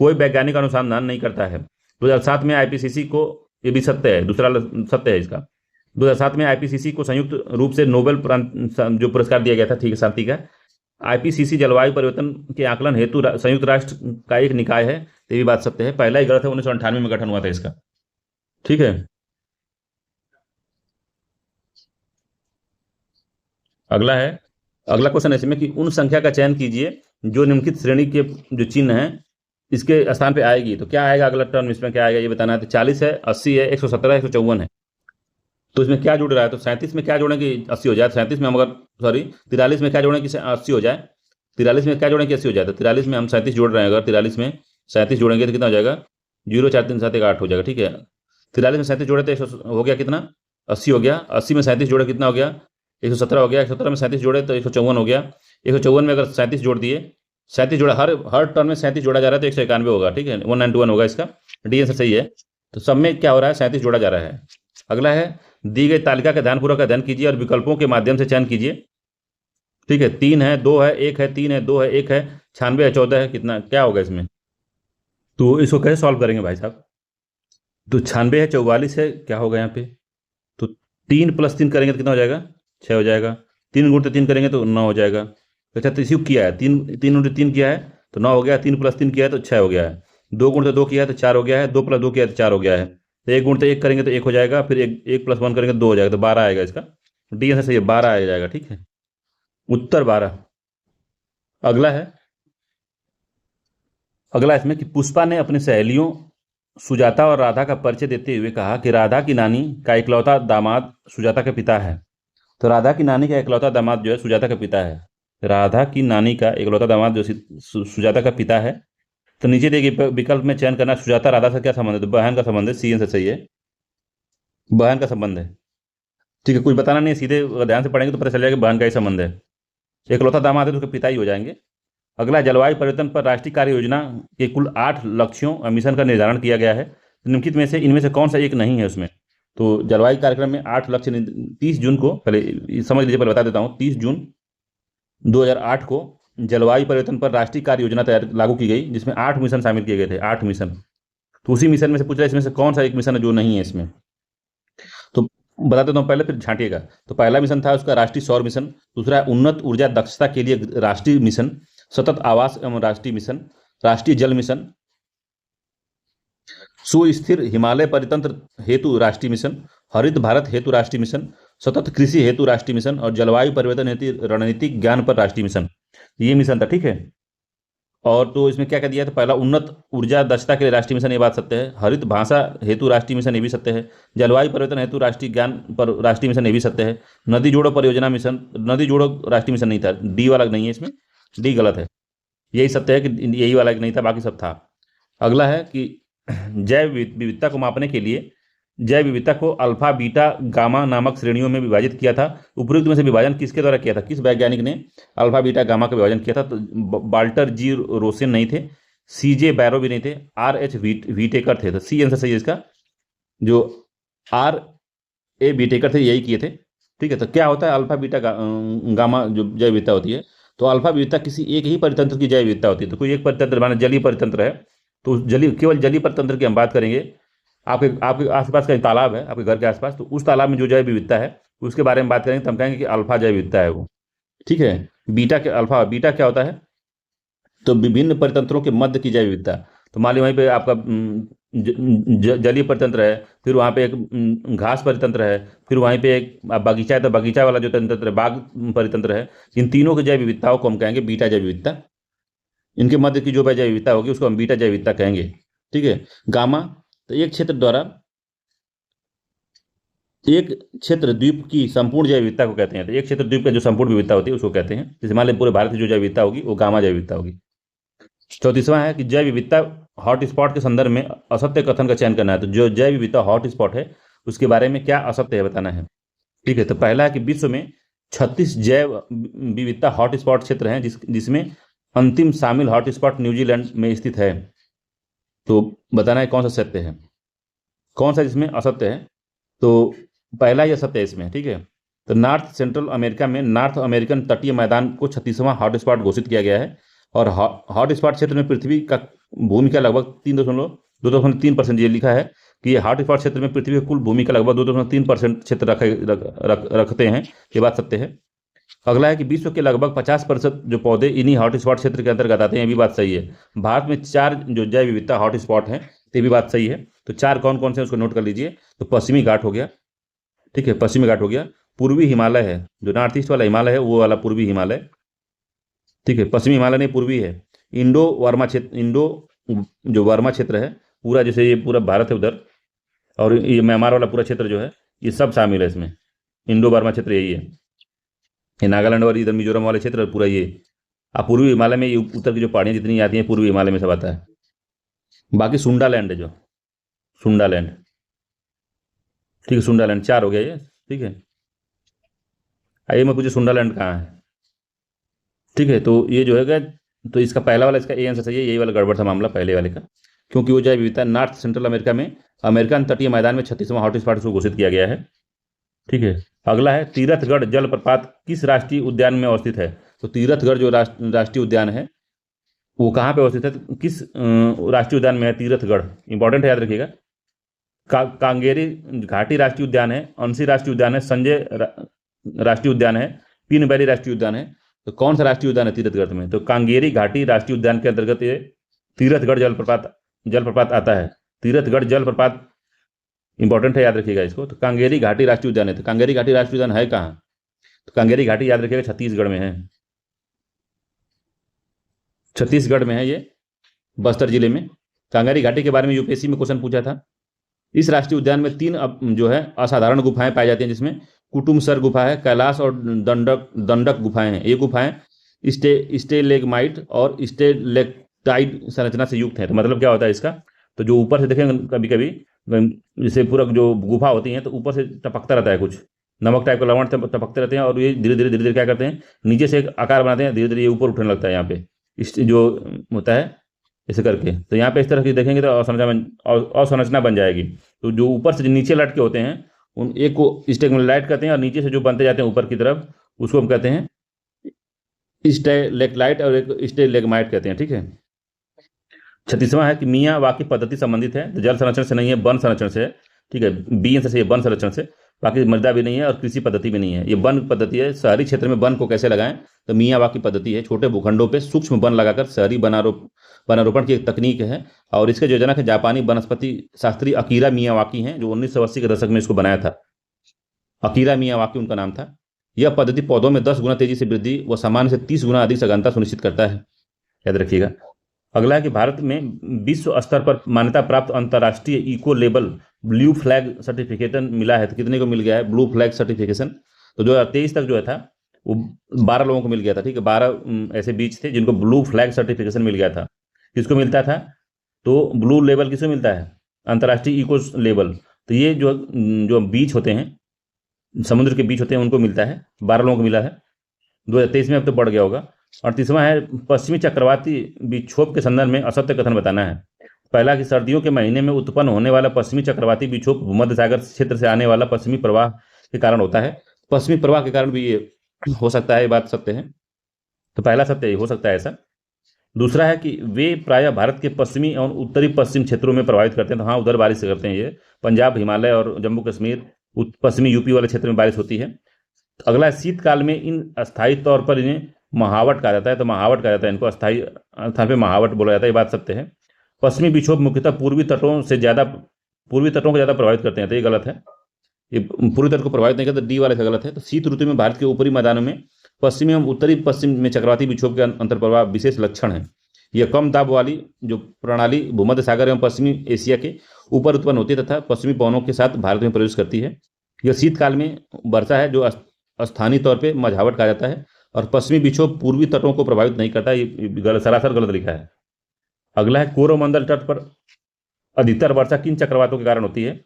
कोई वैज्ञानिक अनुसंधान नहीं करता है। 2007 में IPCC को, ये भी सत्य है, दूसरा सत्य है इसका, 2007 में IPCC को संयुक्त रूप से नोबेल जो पुरस्कार दिया गया था, ठीक है, शांति का। IPCC जलवायु परिवर्तन के आकलन हेतु संयुक्त राष्ट्र का एक निकाय है, तो ये भी बात सत्य है, पहला ही गलत है, 1998 में गठन हुआ था इसका। ठीक है, अगला है, अगला क्वेश्चन है इसमें कि उन संख्या का चयन कीजिए जो निम्नलिखित श्रेणी के जो चिन्ह है इसके स्थान पे आएगी। तो क्या आएगा अगला टर्म, इसमें क्या आएगा ये बताना है। तो 40 है, 80 है, 117, 154 है। तो इसमें क्या जुड़ रहा है, तो 37 में क्या जोड़ें कि 80 हो जाए, 37 में हम अगर 43 में क्या जोड़ें कि 80 हो जाए, 43 में क्या जोड़ें कि 80 हो जाए। तो 43 में हम 37 जोड़ रहे हैं, अगर 43 में 37 जोड़ेंगे तो कितना हो जाएगा, 0 4 3 7 1 8 हो जाएगा। ठीक है, 43 में 37 जोड़े तो 100 हो गया, कितना 80 हो गया। 80 में 37 जोड़े कितना हो गया, 117 हो गया। 117 में 37 जोड़े तो 154 हो गया। 154 में अगर 37 जोड़ दिए, 37 जोड़ा, हर टर्म में 37 जोड़ा जा रहा है तो 191 होगा। ठीक है, 191 होगा इसका, डी आंसर सही है। तो सब में क्या हो रहा है, 37 जोड़ा जा रहा है। अगला है, दी गई तालिका का ध्यानपूर्वक अध्ययन कीजिए और विकल्पों के माध्यम से चयन कीजिए। ठीक है, 3 है, 2 है, 1 है, 3 है, 2 है, 1 है, 96 है, 14 है, कितना क्या होगा इसमें। तो इसको कैसे सॉल्व करेंगे भाई साहब। तो 96 है, 44 है, क्या होगा यहाँ पे। तो 3 + 3 करेंगे तो कितना हो जाएगा, 6 हो जाएगा। 3 × 3 करेंगे तो 9 हो जाएगा। अच्छा, तो इसी को किया है, 3 × 3 किया है तो 9 हो गया, 3 + 3 किया है तो 6 हो गया है। 2 × 2 किया है तो 4 हो गया है, 2 + 2 किया है तो 4 हो गया है। तो 1 × 1 करेंगे तो 1 हो जाएगा, फिर 1 + 1 करेंगे तो 2 हो जाएगा, तो 12 आएगा इसका, डी आंसर सही है, 12 आ जाएगा। ठीक है, उत्तर 12। अगला है, अगला इसमें कि पुष्पा ने अपनी सहेलियों सुजाता और राधा का परिचय देते हुए कहा कि राधा की नानी का इकलौता दामाद सुजाता का पिता है। तो राधा की नानी का इकलौता दामाद जो है सुजाता का पिता है। राधा की नानी का इकलौता दामाद जो सुजाता का पिता है। तो नीचे दिए गए विकल्प में चयन करना, सुजाता राधा से क्या संबंध है? तो बहन का संबंध है, सी आंसर सही है, बहन का संबंध है। ठीक है, कुछ बताना नहीं है, सीधे अगर ध्यान से पढ़ेंगे तो पता चल जाएगा कि बहन का ही संबंध है। इकलौता दामाद है तो उसके पिता ही हो जाएंगे। अगला, जलवायु परिवर्तन पर राष्ट्रीय कार्य योजना के कुल 8 लक्ष्यों और मिशन का निर्धारण किया गया है। निम्नलिखित में से इनमें से कौन सा एक नहीं है उसमें? तो जलवायु कार्यक्रम में 8 लक्ष्य 30 जून को, पहले समझ लीजिए, पहले बता देता हूँ, 30 जून 2008 को जलवायु परिवर्तन पर राष्ट्रीय कार्य योजना तैयार लागू की गई, जिसमें 8 मिशन शामिल किए गए थे, 8 मिशन। तो उसी मिशन में से पूछ रहा है इसमें से कौन सा एक मिशन है जो नहीं है इसमें। तो बता देता हूँ पहले, फिर झांटिएगा। तो पहला मिशन था उसका राष्ट्रीय सौर मिशन, दूसरा है उन्नत ऊर्जा दक्षता के लिए राष्ट्रीय मिशन, सतत आवास एवं राष्ट्रीय मिशन, राष्ट्रीय जल मिशन, सुस्थिर हिमालय परितंत्र हेतु राष्ट्रीय मिशन, हरित भारत हेतु राष्ट्रीय मिशन, सतत कृषि हेतु राष्ट्रीय मिशन और जलवायु परिवर्तन हेतु रणनीतिक ज्ञान पर राष्ट्रीय मिशन। ये मिशन था, ठीक है। और तो इसमें क्या कह दिया? तो पहला उन्नत ऊर्जा दक्षता के लिए राष्ट्रीय मिशन, ये बात सत्य है। हरित भाषा हेतु राष्ट्रीय मिशन, ये भी सत्य है। जलवायु परिवर्तन हेतु राष्ट्रीय ज्ञान पर राष्ट्रीय मिशन, ये भी सत्य है। नदी जोड़ो परियोजना मिशन, नदी जोड़ो राष्ट्रीय मिशन नहीं था, डी वाला नहीं है इसमें, डी गलत है। यही सत्य है कि यही वाला नहीं था, बाकी सब था। अगला है कि जैव विविधता को मापने के लिए जैव विविधता को अल्फा बीटा गामा नामक श्रेणियों में विभाजित किया था। उपरोक्त में से विभाजन किसके द्वारा किया था? किस वैज्ञानिक ने अल्फा बीटा गामा का विभाजन किया था? तो वाल्टर जी रोसेन नहीं थे, सी जे बैरो भी नहीं थे, आर एच वीटेकर थे। तो सी आंसर सही है इसका, जो आर ए वीटेकर थे यही किए थे, ठीक है। तो क्या होता है अल्फा बीटा गामा जो जैव विविधता होती है? तो अल्फा विविधता किसी एक ही परितंत्र की जैव विविधता होती है। तो कोई एक परितंत्र, माना जलीय परितंत्र है, तो जलीय, केवल जलीय परितंत्र की हम बात करेंगे। आपके आपके आसपास का एक तालाब है, आपके घर के आसपास, तो उस तालाब में जो जैव विविधता है उसके बारे में बात करेंगे, तो हम कहेंगे कि अल्फा जैव विविधता है वो, ठीक है। बीटा के अल्फा बीटा क्या होता है? तो विभिन्न परितंत्रों के मध्य की जैव विविधता। तो मान ली वहीं पे आपका जलीय परितंत्र है, फिर वहाँ पे एक घास परितंत्र है, फिर वहीं पे एक बगीचा है, तो बगीचा वाला जो तंत्र है बाग परितंत्र है। इन तीनों की जैव विविधताओं को हम कहेंगे बीटा जैव विविधता। इनके मध्य की जो जैव विविधता होगी उसको हम बीटा जैव विविधता कहेंगे, ठीक है। गामा, तो एक क्षेत्र द्वारा एक क्षेत्र द्वीप की संपूर्ण जैव विविधता को कहते हैं। तो एक क्षेत्र द्वीप का जो संपूर्ण विविधता होती है उसको कहते हैं। जैसे मान लें पूरे भारत की जो जैव विविधता होगी वो गामा जैव विविधता होगी। 34वां है कि जैव विविधता हॉट स्पॉट के संदर्भ में असत्य कथन का चयन करना है। तो जो जैव विविधता हॉट स्पॉट है उसके बारे में क्या असत्य है बताना है, ठीक है। तो पहला है कि विश्व में 36 जैव विविधता हॉट स्पॉट क्षेत्र हैं, जिसमें अंतिम शामिल हॉट स्पॉट न्यूजीलैंड में स्थित है। तो बताना है कौन सा सत्य है, कौन सा जिसमें असत्य है। तो पहला ही असत्य है इसमें, ठीक है। तो नॉर्थ सेंट्रल अमेरिका में नॉर्थ अमेरिकन तटीय मैदान को 36वां हॉट स्पॉट घोषित किया गया है। और हॉट स्पॉट क्षेत्र में पृथ्वी का भूमि का लगभग 2.3% ये लिखा है कि ये हॉट स्पॉट क्षेत्र में पृथ्वी की कुल भूमि का लगभग 2.3% क्षेत्र रखते हैं। ये बात सत्य है। अगला है कि विश्व के लगभग 50% जो पौधे इन्हीं हॉट स्पॉट क्षेत्र के अंतर्गत आते हैं, ये भी बात सही है। भारत में 4 जो जैव विविधता हॉट स्पॉट हैं, ये भी बात सही है। तो 4 कौन कौन से उसको नोट कर लीजिए। तो पश्चिमी घाट हो गया, ठीक है, पश्चिमी घाट हो गया। पूर्वी हिमालय है, जो नॉर्थ ईस्ट वाला हिमालय है वो वाला पूर्वी हिमालय, ठीक है। पश्चिमी हिमालय नहीं, पूर्वी है। इंडो वर्मा क्षेत्र, इंडो जो वर्मा क्षेत्र है पूरा, जैसे ये पूरा भारत है उधर, और ये म्यांमार वाला पूरा क्षेत्र जो है ये सब शामिल है इसमें। इंडो वर्मा क्षेत्र यही है, ये नागालैंड और इधर मिजोरम वाले क्षेत्र पूरा ये। अब पूर्वी हिमालय में ये उत्तर की जो पहाड़ियाँ जितनी आती हैं पूर्वी हिमालय में सब आता है। बाकी सुंडालैंड है, जो सुंडालैंड, ठीक है, सुंडालैंड 4 हो गया ये, ठीक है। आइए मैं पूछे सुंडालैंड कहाँ है, ठीक है। तो ये जो है, तो इसका पहला वाला, इसका ए आंसर सही है। यही वाला गड़बड़ था मामला पहले वाले का, क्योंकि वो जैव विविधता नॉर्थ सेंट्रल अमेरिका में अमेरिकन तटीय मैदान में 36वां हॉट स्पॉट को घोषित किया गया है, ठीक है। अगला है तीरथगढ़ जलप्रपात किस राष्ट्रीय उद्यान में अवस्थित है? तो तीरथगढ़ जो राष्ट्रीय उद्यान है वो कहाँ पे अवस्थित है? तो किस राष्ट्रीय उद्यान में है तीरथगढ़? इंपॉर्टेंट है, याद रखिएगा। कांगेरी घाटी राष्ट्रीय उद्यान है, अंशी राष्ट्रीय उद्यान है, संजय राष्ट्रीय उद्यान है, पीन वैली राष्ट्रीय उद्यान है। तो कौन सा राष्ट्रीय उद्यान है तीरथगढ़ में? तो कांगेरी घाटी राष्ट्रीय उद्यान के अंतर्गत ये तीरथगढ़ जलप्रपात आता है। तीरथगढ़ जलप्रपात इंपॉर्टेंट है, याद रखिएगा इसको। तो कांगेरी घाटी राष्ट्रीय उद्यान है। तो कांगेरी घाटी राष्ट्रीय उद्यान है कहाँ? तो कांगेरी घाटी याद रखिएगा छत्तीसगढ़ में है, छत्तीसगढ़ में है ये, बस्तर जिले में। कांगेरी घाटी के बारे में यूपीएससी में क्वेश्चन पूछा था। इस राष्ट्रीय उद्यान में 3 जो है असाधारण गुफाएं पाई जाती हैं, जिसमें कुटुमसर गुफा है, कैलाश और दंडक गुफाएं हैं। ये गुफाएं स्टेलेग्माइट और स्टेलेक्टाइट संरचना से युक्त है। तो मतलब क्या होता है इसका, तो जो ऊपर से देखेंगे कभी कभी जैसे पूरा जो गुफा होती है तो ऊपर से टपकता रहता है, कुछ नमक टाइप का लवण टपकते रहते हैं, और ये धीरे धीरे क्या करते हैं, नीचे से एक आकार बनाते हैं, धीरे धीरे ये ऊपर उठने लगता है। यहाँ पे इस जो होता है ऐसे करके, तो यहाँ पे इस तरह की देखेंगे तो अवसंरचना बन जाएगी। तो जो ऊपर से नीचे लटके होते हैं उन एक को स्टेगमेलाइट कहते हैं, और नीचे से जो बनते जाते हैं ऊपर की तरफ उसको हम कहते हैं स्टेलेक्टाइट और एक स्टेलेग्माइट कहते हैं। ठीक है। 36वां है कि मियावाकी पद्धति संबंधित है, तो जल संरक्षण से नहीं है, वन संरक्षण से है। ठीक है, बी आंसर से वन संरक्षण से, बाकी मृदा भी नहीं है और कृषि पद्धति भी नहीं है। ये वन पद्धति है। शहरी क्षेत्र में वन को कैसे लगाएं, तो मियावाकी पद्धति है। छोटे भूखंडों पे सूक्ष्म वन लगाकर शहरी वनारोपण की एक तकनीक है, और इसके जो जनक है जापानी वनस्पति शास्त्री अकीरा मियावाकी हैं, जो 1980 के दशक में इसको बनाया था। अकीरा मियावाकी उनका नाम था। यह पद्धति पौधों में 10 गुना तेजी से वृद्धि व सामान्य से 30 गुना अधिक सघनता सुनिश्चित करता है, याद रखिएगा। अगला है कि भारत में विश्व स्तर पर मान्यता प्राप्त अंतर्राष्ट्रीय eco label blue flag certification मिला है। तो कितने को मिल गया है ब्लू फ्लैग सर्टिफिकेशन? तो 2023 तक जो है था वो 12 लोगों को मिल गया था। ठीक है, 12 ऐसे बीच थे जिनको ब्लू फ्लैग सर्टिफिकेशन मिल गया था। किसको मिलता था? तो ब्लू लेबल किसको मिलता है? अंतर्राष्ट्रीय इको लेबल। तो ये जो बीच होते हैं, समुद्र के बीच होते हैं, उनको मिलता है। 12 लोगों को मिला है 2023 में, अब तो बढ़ गया होगा। और तीसरा है पश्चिमी चक्रवाती विक्षोभ के संदर्भ में असत्य कथन बताना है। पहला कि सर्दियों के महीने में उत्पन्न होने वाला पश्चिमी चक्रवाती विक्षोभ भूमध्य सागर क्षेत्र से आने वाला पश्चिमी प्रवाह के कारण होता है। पश्चिमी प्रवाह के कारण भी ये हो सकता है, ये बात सत्य है। तो पहला सत्य हो सकता है ऐसा। दूसरा है कि वे प्रायः भारत के पश्चिमी और उत्तरी पश्चिम क्षेत्रों में प्रभावित करते हैं। तो हाँ, उधर बारिश करते हैं ये। पंजाब, हिमालय और जम्मू कश्मीर, पश्चिमी यूपी वाले क्षेत्र में बारिश होती है। तो अगला शीतकाल में इन अस्थायी तौर पर इन्हें महावट कहा जाता है। तो महावट कहा जाता है इनको, अस्थायी स्थान पे महावट बोला जाता है, ये बात सत्य है। पश्चिमी विक्षोभ मुख्यतः पूर्वी तटों को ज़्यादा प्रभावित करते हैं, तो ये गलत है। ये पूर्वी तट को प्रभावित नहीं करते, डी वाले का गलत है। तो शीत ऋतु में भारत के ऊपरी मैदानों में पश्चिमी एवं उत्तरी पश्चिम में चक्रवाती विक्षोभ के अंतर्प्रभाव विशेष लक्षण है। यह कम दाब वाली जो प्रणाली भूमध्य सागर एवं पश्चिमी एशिया के ऊपर उत्पन्न होती है तथा पश्चिमी पवनों के साथ भारत में प्रवेश करती है। यह शीतकाल में वर्षा है जो स्थानीय तौर पर मझावट कहा जाता है, और पश्चिमी विक्षोभ पूर्वी तटों को प्रभावित नहीं करता। ये सरासर गलत लिखा है। अगला है कोरोमंडल तट पर अधिकतर वर्षा किन चक्रवातों के कारण होती है?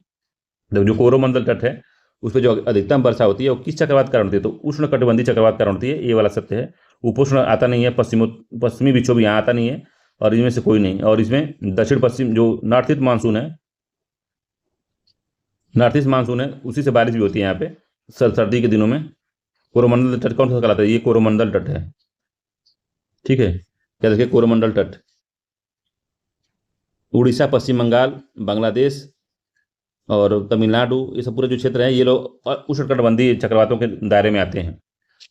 जो कोरोमंडल तट है उस पर जो अधिकतम वर्षा होती है वो किस चक्रवात के कारण होती है? तो उष्ण कटिबंधीय चक्रवात कारण होती है, ये वाला सत्य है। उपोष्ण आता नहीं है, पश्चिमी विक्षोभ यहाँ आता नहीं है, और इनमें से कोई नहीं। और इसमें दक्षिण पश्चिम जो नॉर्थ ईस्ट मानसून है उसी से बारिश भी होती है यहाँ पे सर्दी के दिनों में। कोरोमंडल तट कौन सा कहलाता है? ये कोरोमंडल तट है। ठीक है, क्या देखिए कोरोमंडल तट उड़ीसा, पश्चिम बंगाल, बांग्लादेश और तमिलनाडु, ये सब पूरे जो क्षेत्र हैं ये लोग उष्णकटिबंधीय चक्रवातों के दायरे में आते हैं।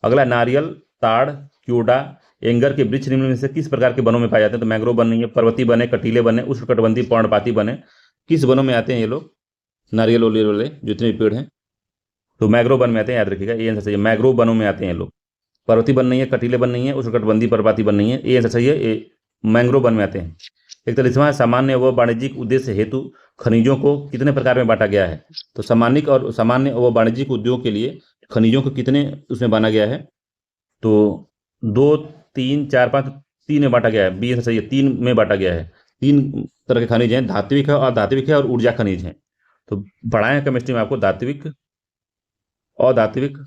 अगला नारियल, ताड़, क्योडा, एंगर के वृक्ष निम्न में से किस प्रकार के वनों में पाए जाते हैं? तो मैंग्रोव वन नहीं है, पर्वतीय वन है, कटीले वन है, उष्णकटिबंधीय पर्णपाती वन है। किस वनों में आते हैं ये लोग? नारियल वाले जितने भी पेड़ हैं तो मैंग्रोव वन में आते हैं, याद रखिएगा। ये आंसर सही है, मैंग्रोव वनों में आते हैं लोग। पर्वतीय वन नहीं है, कटीले वन नहीं है, उष्णकटिबंधीय पर्णपाती वन नहीं है, ये आंसर सही है, ये मैंग्रोव वन में आते हैं। 41वां सामान्य व वाणिज्यिक उद्देश्य हेतु खनिजों को कितने प्रकार में बांटा गया है? तो सामान्य व वाणिज्यिक उद्योग के लिए खनिजों को कितने उसमें बांटा गया है? तो 2, 3, 4, 5, 3 में बांटा गया है। बी आंसर सही है, 3 में बांटा गया है। 3 तरह के खनिज हैं, धात्विक है, अधात्विक है और ऊर्जा खनिज हैं। तो पढ़ाए हैं केमिस्ट्री में आपको, धात्विक, अधात्विक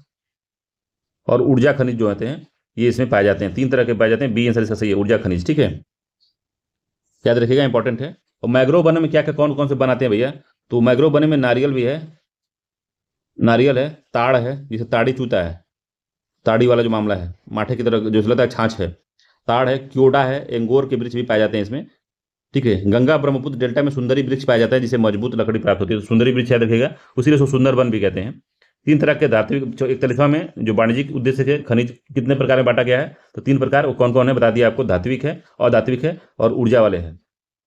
और ऊर्जा खनिज जो होते हैं ये इसमें पाए जाते हैं। 3 तरह के पाए जाते हैं। बी आंसर इसका सही है, ऊर्जा खनिज। ठीक है, याद रखिएगा, इंपॉर्टेंट है। और मैंग्रोव वन में क्या क्या कौन कौन से बनाते हैं भैया? तो मैंग्रोव वन में नारियल भी है, नारियल है, ताड़ है, जिसे ताड़ी चूता है, ताड़ी वाला जो मामला है, माठे की तरह जो लगता है छाछ है, ताड़ है, क्योडा है, एंगोर के वृक्ष भी पाए जाते हैं इसमें। ठीक है, गंगा ब्रह्मपुत्र डेल्टा में सुंदरी वृक्ष पाया जाता है जिसे मजबूत लकड़ी प्राप्त होती है। तो सुंदरी वृक्ष याद रखिएगा, उसी को सुंदर वन भी कहते हैं। 3 तरह के धात्विक 41वां में जो वाणिज्यिक उद्देश्य के खनिज कितने प्रकार में बांटा गया है? तो 3 प्रकार, वो कौन कौन है बता दिया आपको, धात्विक है, अधात्विक है और ऊर्जा वाले हैं।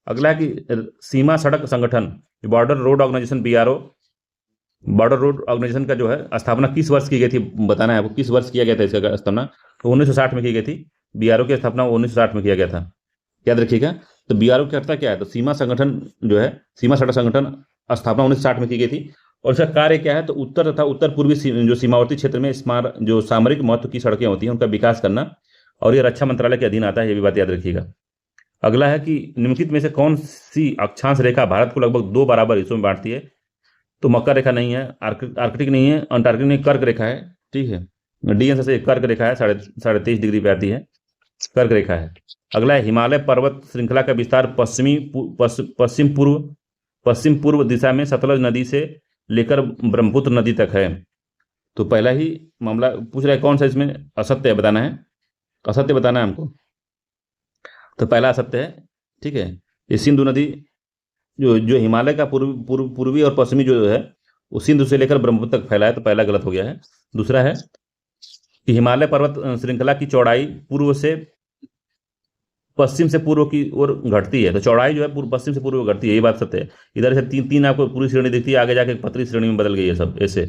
अगला है कि सीमा सड़क संगठन border road organisation BRO, border road organisation का जो है स्थापना किस वर्ष की गई थी बताना है आपको। किस वर्ष किया गया था इसका स्थापना? तो 1960 में की गई थी। BRO की स्थापना 1960 में किया गया था, याद रखिएगा। तो BRO करता क्या है? तो सीमा संगठन जो है, सीमा सड़क संगठन स्थापना 1960 में की गई थी। और इसका कार्य क्या है? तो उत्तर तथा उत्तर पूर्वी जो सीमावर्ती क्षेत्र में जो सामरिक महत्व की सड़कें होती हैं उनका विकास करना, और ये रक्षा मंत्रालय के अधीन आता है, ये भी बात याद रखिएगा। अगला है कि निम्नलिखित में से कौन सी अक्षांश रेखा भारत को लगभग 2 बराबर हिस्सों में बांटती है? तो मकर रेखा नहीं है, आर्कटिक नहीं है, अंटार्कटिक नहीं, कर्क रेखा है। ठीक है, डी आंसर से कर्क रेखा है, 23.5 डिग्री पे आती है, कर्क रेखा है। अगला है हिमालय पर्वत श्रृंखला का विस्तार पश्चिम पूर्व दिशा में सतलज नदी से लेकर ब्रह्मपुत्र नदी तक है। तो पहला ही मामला पूछ रहा है कौन सा इसमें असत्य है, बताना है, असत्य बताना है हमको। तो पहला असत्य है, ठीक है, ये सिंधु नदी जो हिमालय का पूर्वी और पश्चिमी जो है वो सिंधु से लेकर ब्रह्मपुत्र तक फैला है, तो पहला गलत हो गया है। दूसरा है कि हिमालय पर्वत श्रृंखला की चौड़ाई पूर्व से पश्चिम से पूर्व की ओर घटती है, तो चौड़ाई जो है पश्चिम से पूर्व घटती है, ये बात सत्य है। इधर से तीन आपको पूरी श्रेणी दिखती है, आगे जाके एक पतली श्रेणी में बदल गई है सब ऐसे,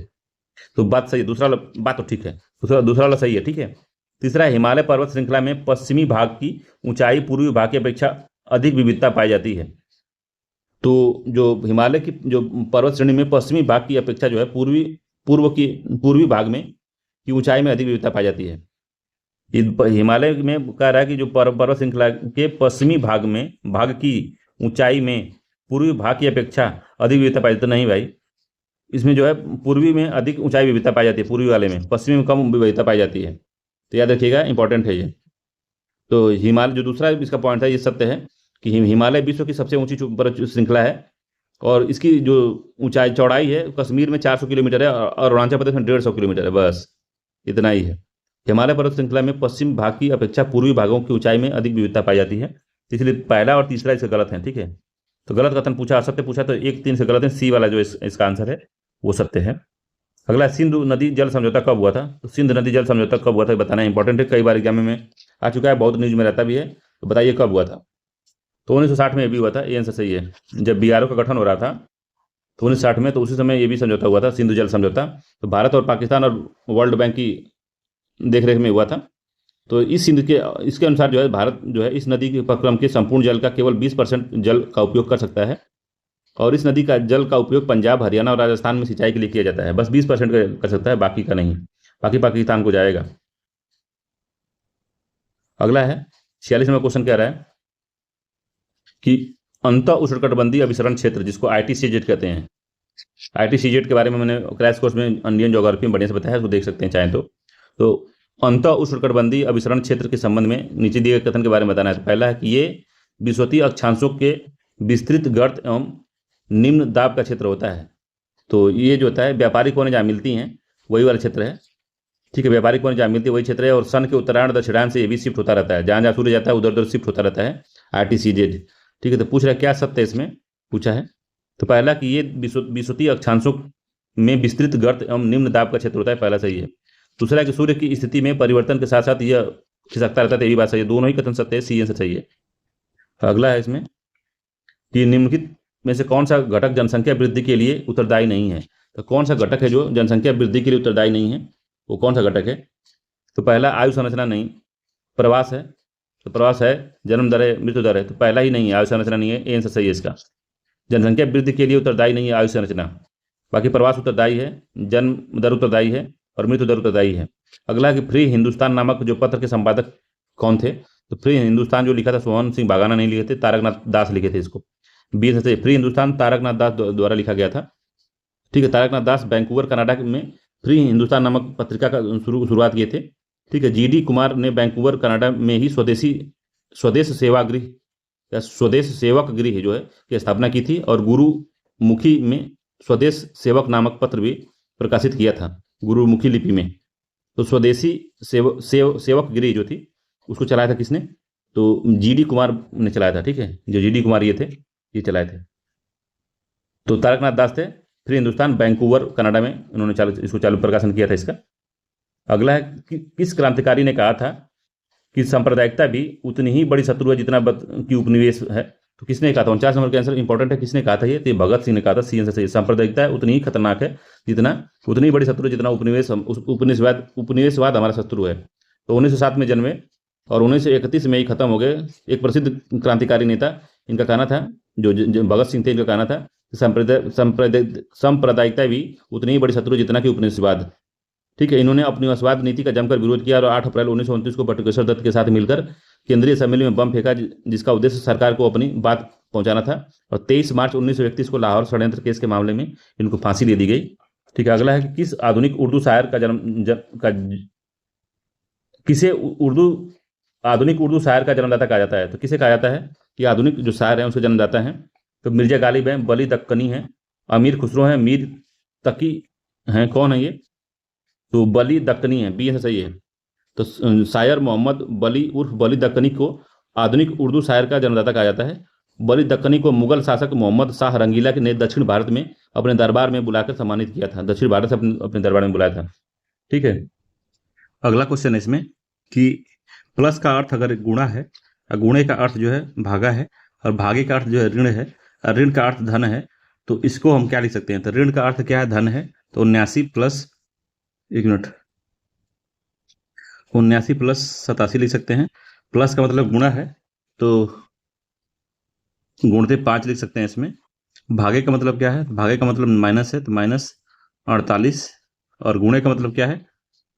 तो बात सही है। दूसरा बात तो ठीक है, दूसरा वाला सही है, ठीक है। तीसरा, हिमालय पर्वत श्रृंखला में पश्चिमी भाग की ऊंचाई पूर्वी भाग की अपेक्षा अधिक विविधता पाई जाती है। तो जो हिमालय की जो पर्वत श्रेणी में पश्चिमी भाग की अपेक्षा जो है पूर्वी भाग में की ऊंचाई में अधिक विविधता पाई जाती है। हिमालय में कह रहा है कि जो पर्वत श्रृंखला के पश्चिमी भाग की ऊंचाई में पूर्वी भाग की अपेक्षा अधिक विविधता पाई जाती है। नहीं भाई, इसमें जो है पूर्वी में अधिक ऊंचाई विविधता पाई जाती है, पूर्वी वाले में, पश्चिमी में कम विविधता पाई जाती है। तो याद रखिएगा, इंपॉर्टेंट है ये। तो हिमालय जो दूसरा इसका पॉइंट है, ये सत्य है कि हिमालय विश्व की सबसे ऊंची पर्वत श्रृंखला है, और इसकी जो ऊंचाई चौड़ाई है कश्मीर में 400 किलोमीटर है और अरुणाचल प्रदेश में 150 किलोमीटर है, बस इतना ही है। हिमालय पर्वत श्रृंखला में पश्चिम भाग की अपेक्षा पूर्वी भागों की ऊंचाई में अधिक विविधता पाई जाती है, इसलिए पहला और तीसरा इससे गलत है, ठीक है। तो गलत कथन पूछा, असत्य पूछा, तो 1-3 से गलत है, सी वाला जो इसका आंसर है वो सत्य है। अगला, सिंधु नदी जल समझौता कब हुआ था? तो सिंधु नदी जल समझौता कब हुआ था बताना इंपॉर्टेंट है, कई बार एग्जाम में आ चुका है, बहुत न्यूज में रहता भी है, तो बताइए कब हुआ था। तो 1960 में ये भी हुआ था, ये आंसर सही है। जब बीआरओ का गठन हो रहा था तो 1960 में, तो उसी समय ये भी समझौता हुआ था, सिंधु जल समझौता। तो भारत और पाकिस्तान और वर्ल्ड बैंक की देखरेख में हुआ था। तो इसके अनुसार जो है भारत जो है इस नदी के उपक्रम के संपूर्ण जल का केवल 20% जल का उपयोग कर सकता है, और इस नदी का जल का उपयोग पंजाब, हरियाणा और राजस्थान में सिंचाई के लिए किया जाता है। बस 20% कर सकता है, बाकी का नहीं, बाकी पाकिस्तान को जाएगा। अगला है 46 नंबर क्वेश्चन, कह रहा है कि अंतः उष्णकटिबंधीय अभिसरण क्षेत्र, जिसको ITCZ कहते हैं, ITCZ के बारे में मैंने क्रैश कोर्स में इंडियन ज्योग्राफी में बढ़िया से बताया है, उसको देख सकते हैं चाहें तो अंतः उष्णकटिबंधीय अभिसरण क्षेत्र के संबंध में नीचे दिए गए कथन के बारे में बताना है। तो पहला है कि ये विषुवतीय अक्षांशों के विस्तृत गर्त एवं निम्न दाब का क्षेत्र होता है। तो ये जो होता है व्यापारिक कोने जहाँ मिलती हैं वही वाला क्षेत्र है, ठीक है, व्यापारिक कोने जहाँ मिलती है वही क्षेत्र है, और सन के उत्तरायण दक्षिणायन से ये भी शिफ्ट होता रहता है, जहाँ जहाँ सूर्य जाता है उधर उधर शिफ्ट होता रहता है ITCZ, ठीक है। तो पूछ रहा है क्या सत्य इसमें पूछा है। तो पहला कि ये विषुवतीय अक्षांशों में विस्तृत गर्त एवं निम्न दाब का क्षेत्र होता है, पहला सही है। दूसरा कि सूर्य की स्थिति में परिवर्तन के साथ साथ यह खिसकता रहता है, ये भी बात सही है, दोनों ही कथन सत्य है, सी आंसर सही है। अगला है इसमें कि निम्नलिखित में से कौन सा घटक जनसंख्या वृद्धि के लिए उत्तरदायी नहीं है? तो कौन सा घटक है जो जनसंख्या वृद्धि के लिए उत्तरदायी नहीं है, वो कौन सा घटक है? तो पहला आयु संरचना नहीं, प्रवास है, तो प्रवास है, जन्म दर है, मृत्यु दर है, तो पहला ही नहीं है, आयु संरचना नहीं है, ये आंसर सही है इसका। जनसंख्या वृद्धि के लिए उत्तरदायी नहीं है आयु संरचना, बाकी प्रवास उत्तरदायी है, जन्म दर उत्तरदायी है और मृत्यु दर उत्तरदायी है। अगला कि फ्री हिंदुस्तान नामक जो पत्र के संपादक कौन थे? तो फ्री हिंदुस्तान जो लिखा था सोहन सिंह बागाना नहीं लिखे थे, तारकनाथ दास लिखे थे इसको। 20 से फ्री हिंदुस्तान तारकनाथ दास द्वारा लिखा गया था, ठीक है। तारकनाथ दास वैंकूवर कनाडा में फ्री हिंदुस्तान नामक पत्रिका का शुरुआत किए थे, ठीक है। GD कुमार ने वैंकूवर कनाडा में ही स्वदेश सेवागृह या स्वदेश सेवक गृह जो है की स्थापना की थी, और गुरुमुखी में स्वदेश सेवक नामक पत्र भी प्रकाशित किया था गुरुमुखी लिपि में। तो स्वदेशी सेवक गृह जो थी उसको चलाया था किसने? तो GD कुमार ने चलाया था, ठीक है, जो GD कुमार ये थे, ये चलाए थे। तो तारकनाथ दास थे, फ्री हिंदुस्तान वैंकूवर कनाडा में उन्होंने इसको चालू प्रकाशन किया था इसका। अगला है कि किस क्रांतिकारी ने कहा था कि सांप्रदायिकता भी उतनी ही बड़ी शत्रु है जितना की उपनिवेश है? तो किसने कहा था? 49 नंबर का आंसर इंपॉर्टेंट है, किसने कहा था ये? तो भगत सिंह ने कहा था, सी आंसर सही। सांप्रदायिकता उतनी ही खतरनाक है उतनी ही बड़ी शत्रु है जितना उपनिवेशवाद हमारा शत्रु है। तो 1907 में जन्मे और 1931 में ही खत्म हो गए, एक प्रसिद्ध क्रांतिकारी नेता, इनका कहना था, जो भगत सिंह थे, इनका कहना था सांप्रदायिकता भी उतनी ही बड़ी शत्रु जितना कि उपनिवेशवाद। ठीक है। इन्होंने अपनी वशवाद नीति का जमकर विरोध किया और 8 अप्रैल 1929 को बटुकेश्वर दत्त के साथ मिलकर केंद्रीय असेंबली में बम फेंका, जिसका उद्देश्य सरकार को अपनी बात पहुंचाना था। और 23 मार्च 1931 को लाहौर षड्यंत्र केस के मामले में इनको फांसी दे दी गई। ठीक है। अगला है कि किस आधुनिक उर्दू शायर का किसे आधुनिक उर्दू शायर का जन्मदाता कहा जाता है? तो किसे कहा जाता है कि आधुनिक जो शायर है उसके जन्मदाता है? तो मिर्जा गालिब हैं, बली दक्कनी है, अमीर खुसरो हैं, मीर तकी हैं। कौन है ये? तो बली दक्कनी है, बी है सही है। तो शायर मोहम्मद बली उर्फ बली दक्कनी को आधुनिक उर्दू शायर का जन्मदाता कहा जाता है। बली दक्कनी को मुगल शासक मोहम्मद शाह रंगीला ने दक्षिण भारत में अपने दरबार में बुलाकर सम्मानित किया था। दक्षिण भारत से अपने दरबार में बुलाया था। ठीक है। अगला क्वेश्चन है इसमें कि प्लस का अर्थ अगर गुणा है, गुणे का अर्थ जो है भागा है, और भागे का अर्थ जो है ऋण है, और ऋण का अर्थ धन है, तो इसको हम क्या लिख सकते हैं? तो ऋण का अर्थ क्या है? धन है। तो 79 प्लस 87 लिख सकते हैं। प्लस का मतलब गुणा है, तो गुणते 5 लिख सकते हैं इसमें। भागे का मतलब क्या है? भागे का मतलब माइनस है, तो माइनस 48। और गुणे का मतलब क्या है?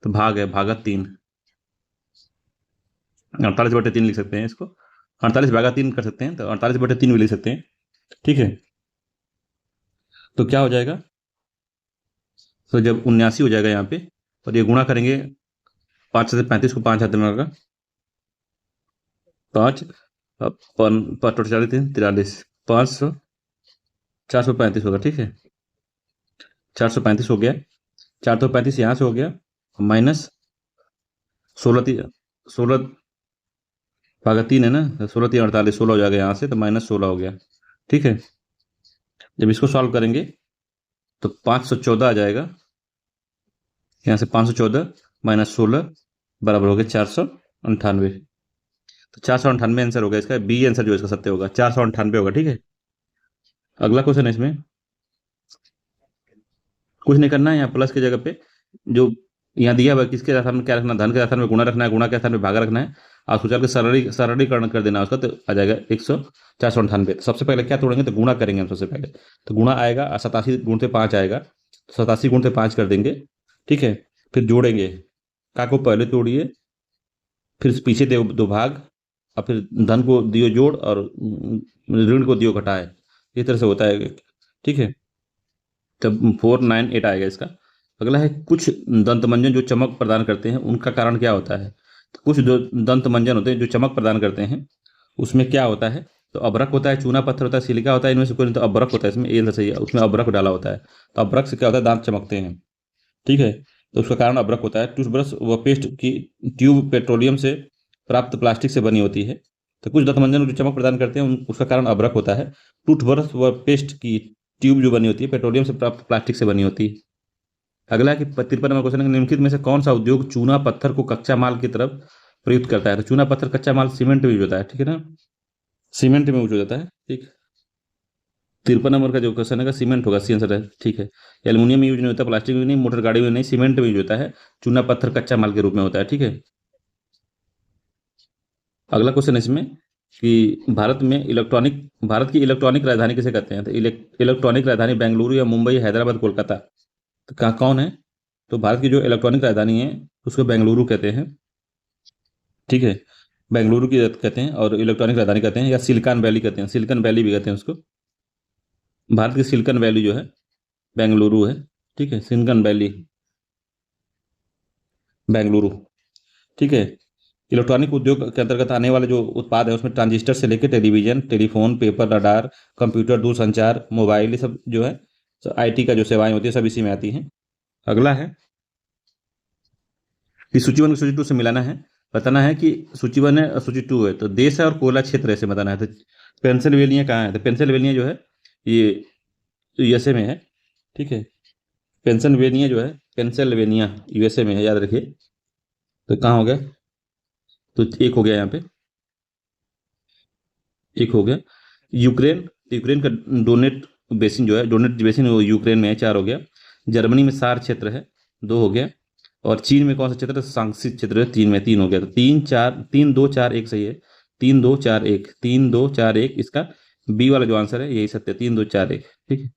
तो भाग है, भागा 3, 48/3 लिख सकते हैं इसको। 48/3 कर सकते हैं, तो 48/3 भी लिख सकते हैं। ठीक है। तो क्या हो जाएगा? तो जब 79 हो जाएगा यहाँ पे, और ये गुणा करेंगे 5 से 35 को, 5 हाथ में होगा 5, 43, 500, 435 होगा। ठीक है। 435 हो गया। 435 यहाँ से हो गया, माइनस 16/3 है ना, 16×3 = 48, 16 हो जाएगा यहाँ से, तो -16 हो गया। ठीक है। जब इसको सॉल्व करेंगे तो 514 आ जाएगा। यहाँ से 514 -16 बराबर हो गया 498। तो 498 आंसर होगा इसका, बी आंसर जो इसका सत्य होगा, 498 होगा। ठीक है। अगला क्वेश्चन है इसमें, कुछ नहीं करना है। यहाँ प्लस की जगह पे जो यहाँ दिया हुआ किसके स्थान में क्या रखना? धन के स्थान में गुणा रखना है, गुणा के स्थान में भागा रखना है। आप सोचा के सरलीकरण कर देना उसका, तो आ जाएगा 498। सबसे पहले क्या तोड़ेंगे? तो गुणा करेंगे हम सबसे पहले। तो गुणा आएगा 87 गुणते 5 आएगा, 87 गुणते 5 कर देंगे। ठीक है। फिर जोड़ेंगे, का को पहले तोड़िए, फिर पीछे दो भाग, और फिर धन को दियो जोड़, और ऋण को दियो घटाए। इस तरह से होता है। ठीक है। तब 498 आएगा इसका। अगला है कुछ दंतमंजन जो चमक प्रदान करते हैं उनका कारण क्या होता है? तो कुछ जो दंतमंजन होते हैं जो चमक प्रदान करते हैं उसमें क्या होता है? तो अभ्रक होता है, चूना पत्थर होता है, सिलिका होता है, इनमें से कोई नहीं। तो अभ्रक होता है इसमें, ए सही है, उसमें अभ्रक डाला होता है। तो अभ्रक से क्या होता है? दांत चमकते हैं। ठीक है। तो उसका कारण अभ्रक होता है। टूथब्रश व पेस्ट की ट्यूब पेट्रोलियम से प्राप्त प्लास्टिक से बनी होती है। तो कुछ दंतमंजन जो चमक प्रदान करते हैं उसका कारण अभ्रक होता है। टूथब्रश व पेस्ट की ट्यूब जो बनी होती है पेट्रोलियम से प्राप्त प्लास्टिक से बनी होती है। अगला कि 53 नंबर क्वेश्चन है, निम्नलिखित में से कौन सा उद्योग चूना पत्थर को कच्चा माल की तरफ प्रयुक्त करता है? तो चूना पत्थर कच्चा माल सीमेंट में यूज होता है। ठीक है ना, सीमेंट में यूज हो जाता है। ठीक। 53 नंबर का जो क्वेश्चन है सीमेंट होगा, सी आंसर है। ठीक है। एल्यूमिनियम में यूज नहीं होता, प्लास्टिक में नहीं, मोटर गाड़ी में नहीं, सीमेंट में यूज होता है। चूना पत्थर कच्चा माल के रूप में होता है। ठीक है। अगला क्वेश्चन है इसमें कि भारत की इलेक्ट्रॉनिक राजधानी किसे कहते हैं? तो इलेक्ट्रॉनिक राजधानी बेंगलुरु या मुंबई, हैदराबाद, कोलकाता, तो कहाँ कौन है? तो भारत की जो इलेक्ट्रॉनिक राजधानी है उसको बेंगलुरु कहते हैं। ठीक है। बेंगलुरु की कहते हैं, और इलेक्ट्रॉनिक राजधानी कहते हैं, या सिलिकॉन वैली कहते हैं, सिलिकॉन वैली भी कहते हैं उसको। भारत की सिलिकॉन वैली जो है बेंगलुरु है। ठीक है। Silicon valley Bengaluru. ठीक है। इलेक्ट्रॉनिक उद्योग के अंतर्गत आने वाले जो उत्पाद है उसमें ट्रांजिस्टर से लेकर television, telephone, paper, radar, computer, दूरसंचार, मोबाइल, ये सब जो है आईटी का जो सेवाएं होती है सब इसी में आती हैं। अगला है कि सूची 1 को सूची 2 से मिलाना है। बताना है कि सूची 1 है और सूची 2 है, तो देश है और कोयला क्षेत्र ऐसे बताना है। तो पेंसिल्वेनिया कहाँ है? तो पेंसिल्वेनिया जो है ये यूएसए में है। ठीक है। पेंसिल्वेनिया जो है, पेंसिल्वेनिया यूएसए में है, याद रखिए। तो कहाँ हो गया? तो एक हो गया यहाँ पे, एक हो गया। यूक्रेन का डोनेट बेसिन जो है, डोनेट बेसिन वो यूक्रेन में है, 4 हो गया। जर्मनी में सार क्षेत्र है, 2 हो गया। और चीन में कौन सा क्षेत्र है? सांक्सी क्षेत्र है, 3 में, 3 हो गया। तो 3 2 4 1 सही है। 3 2 4 1, 3 2 4 1 इसका बी वाला जो आंसर है यही सत्य है, 3 2 4 1। ठीक है।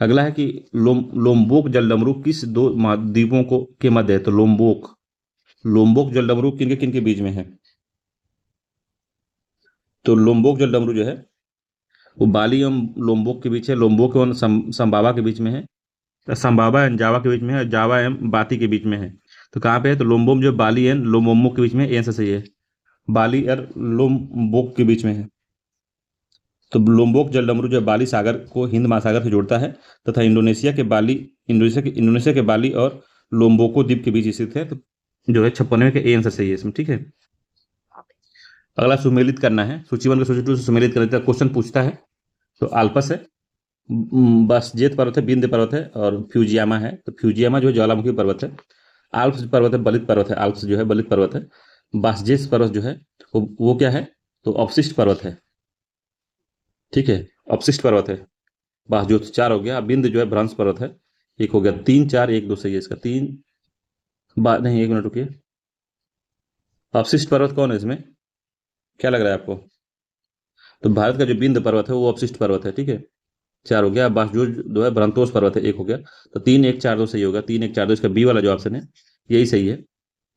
अगला है कि लोम्बोक जलडमरू किस दो महाद्वीपों को के मध्य है? तो लोम्बोक जलडमरू किनके किनके बीच में है? तो लोम्बोक जलडमरू जो है वो बाली एवं लोम्बोक के बीच है, लोम्बोक एवं संबावा के बीच में है, संबावा एवं जावा के बीच में है, जावा एवं बाती के बीच में है। तो कहाँ पे है? तो लोम्बोक जो बाली एवं लोमोमो के बीच में, आंसर सही है, बाली और लोम्बोक के बीच में है। तो लोम्बोक जलडमरू जो है बाली सागर को हिंद महासागर से जोड़ता है तथा इंडोनेशिया के बाली और लोम्बोको द्वीप के बीच स्थित है। तो जो है 56वें के आंसर सही है इसमें, ठीक है। अगला सुमेलित करना है, सूची 1 को सूची 2 से सुमेलित करने का क्वेश्चन पूछता है। तो आल्पस है, बसजेत पर्वत है, विंध्य पर्वत है और फ्यूजियामा है। तो फ्यूजियामा जो है ज्वालामुखी पर्वत है, आल्प्स पर्वत है बलित पर्वत है, आल्प्स जो है बलित पर्वत है, बासजेस पर्वत जो है वो क्या है? तो अवशिष्ट पर्वत है, ठीक है, अवशिष्ट पर्वत है। बासजोत 4 हो गया। बिंद जो है भ्रंश पर्वत है, 1 हो गया। 3 4 1 2 सही है इसका। नहीं, 1 मिनट रुकिए, अवशिष्ट पर्वत कौन है इसमें, क्या लग रहा है आपको? तो भारत का जो बिंद पर्वत है वो अवशिष्ट पर्वत है, ठीक है, 4 हो गया। बासजोत जो है भ्रांतोस पर्वत है, 1 हो गया। तो 3 1 4 2 सही होगा, 3 1 4 2 इसका बी वाला जो ऑप्शन है यही सही है,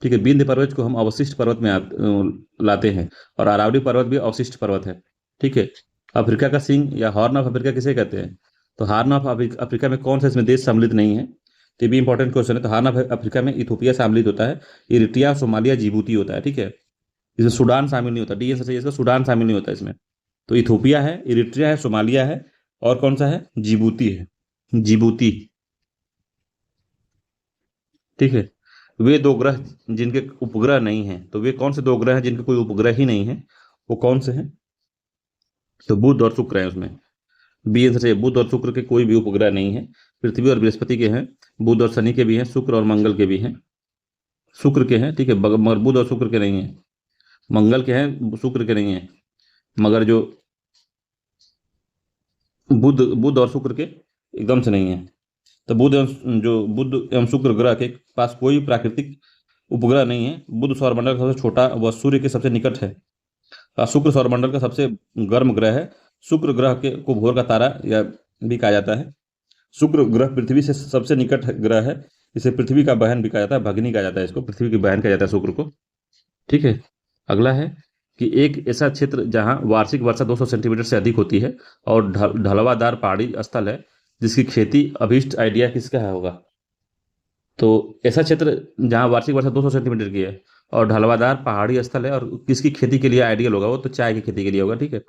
ठीक है। बिंद पर्वत को हम अवशिष्ट पर्वत में लाते हैं और अरावली पर्वत भी अवशिष्ट पर्वत है, ठीक है। अफ्रीका का सिंह या हॉर्न ऑफ अफ्रीका किसे कहते हैं? तो हॉर्न ऑफ अफ्रीका में कौन सा इसमें देश सम्मिलित नहीं है? तो ये भी इंपॉर्टेंट क्वेश्चन है। तो हॉर्न ऑफ अफ्रीका में इथोपिया सम्मिलित होता है, इरिट्रिया, सोमालिया, जिबूती होता है, ठीक है। इसमें सूडान शामिल नहीं होता, डी आंसर सही है इसका, सूडान शामिल नहीं होता इसमें। तो इथोपिया है, इरिट्रिया है, सोमालिया है और कौन सा है? जिबूती है, जिबूती, ठीक है। वे 2 ग्रह जिनके उपग्रह नहीं हैं, तो वे कौन से 2 ग्रह हैं जिनके कोई उपग्रह ही नहीं है? वो कौन से हैं? तो बुध और शुक्र है उसमें, बी आंसर है। बुध और शुक्र के कोई भी उपग्रह नहीं है, पृथ्वी और बृहस्पति के हैं, बुध और शनि के भी हैं, शुक्र और मंगल के भी हैं, शुक्र के हैं, ठीक है, मगर बुध और शुक्र के नहीं है। मंगल के हैं, शुक्र के नहीं है, मगर जो बुध बुध और शुक्र के एकदम से नहीं है। तो बुध एवं शुक्र ग्रह के पास कोई प्राकृतिक उपग्रह नहीं है। बुध सौरमंडल का सबसे छोटा व सूर्य के सबसे निकट है। शुक्र सौरमंडल का सबसे गर्म ग्रह है। शुक्र ग्रह के को भोर का तारा या भी कहा जाता है। शुक्र ग्रह पृथ्वी से सबसे निकट ग्रह है, इसे पृथ्वी का बहन भी कहा जाता है, भगनी कहा जाता है इसको, पृथ्वी की बहन कहा जाता है शुक्र को, ठीक है। अगला है कि एक ऐसा क्षेत्र जहां वार्षिक वर्षा 200 सेंटीमीटर से अधिक होती है और ढलवादार पहाड़ी स्थल है, जिसकी खेती अभीष्ट आइडिया किसका है होगा? तो ऐसा क्षेत्र जहां वार्षिक वर्षा 200 सेंटीमीटर की है और ढलवादार पहाड़ी स्थल है और किसकी खेती के लिए आइडियल होगा? वो तो चाय की खेती के लिए होगा, ठीक है।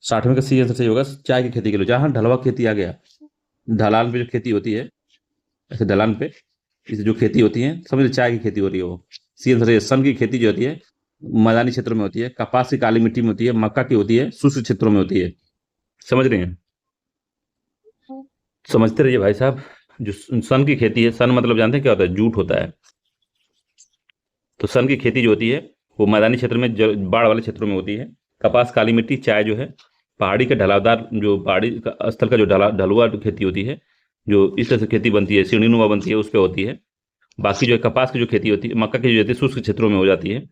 60वें का सी आंसर सही होगा, चाय की खेती के लिए। जहां ढलवा खेती आ गया, ढलान पे जो खेती होती है, ऐसे ढलान पे इसे जो खेती होती है, समझ लो चाय की खेती हो रही है वो। सी आंसर है। सन की खेती जो होती है मैदानी क्षेत्रों में होती है, कपास की काली मिट्टी में होती है, मक्का की होती है शुष्क क्षेत्रों में होती है। समझ रहे हैं? समझते रहिए भाई साहब। जो सन की खेती है, सन मतलब जानते हैं क्या होता है? जूट होता है। तो सन की खेती जो होती है वो मैदानी क्षेत्र में, बाढ़ वाले क्षेत्रों में होती है। कपास, काली मिट्टी, चाय जो है पहाड़ी के ढलावदार, जो पहाड़ी का स्थल का जो ढलुआ खेती होती है, जो इस तरह से खेती बनती है, सीढ़ीनुमा बनती है, उस पर होती है। बाकी जो है कपास की जो खेती होती है, मक्का की जो होती है शुष्क क्षेत्रों में हो जाती है,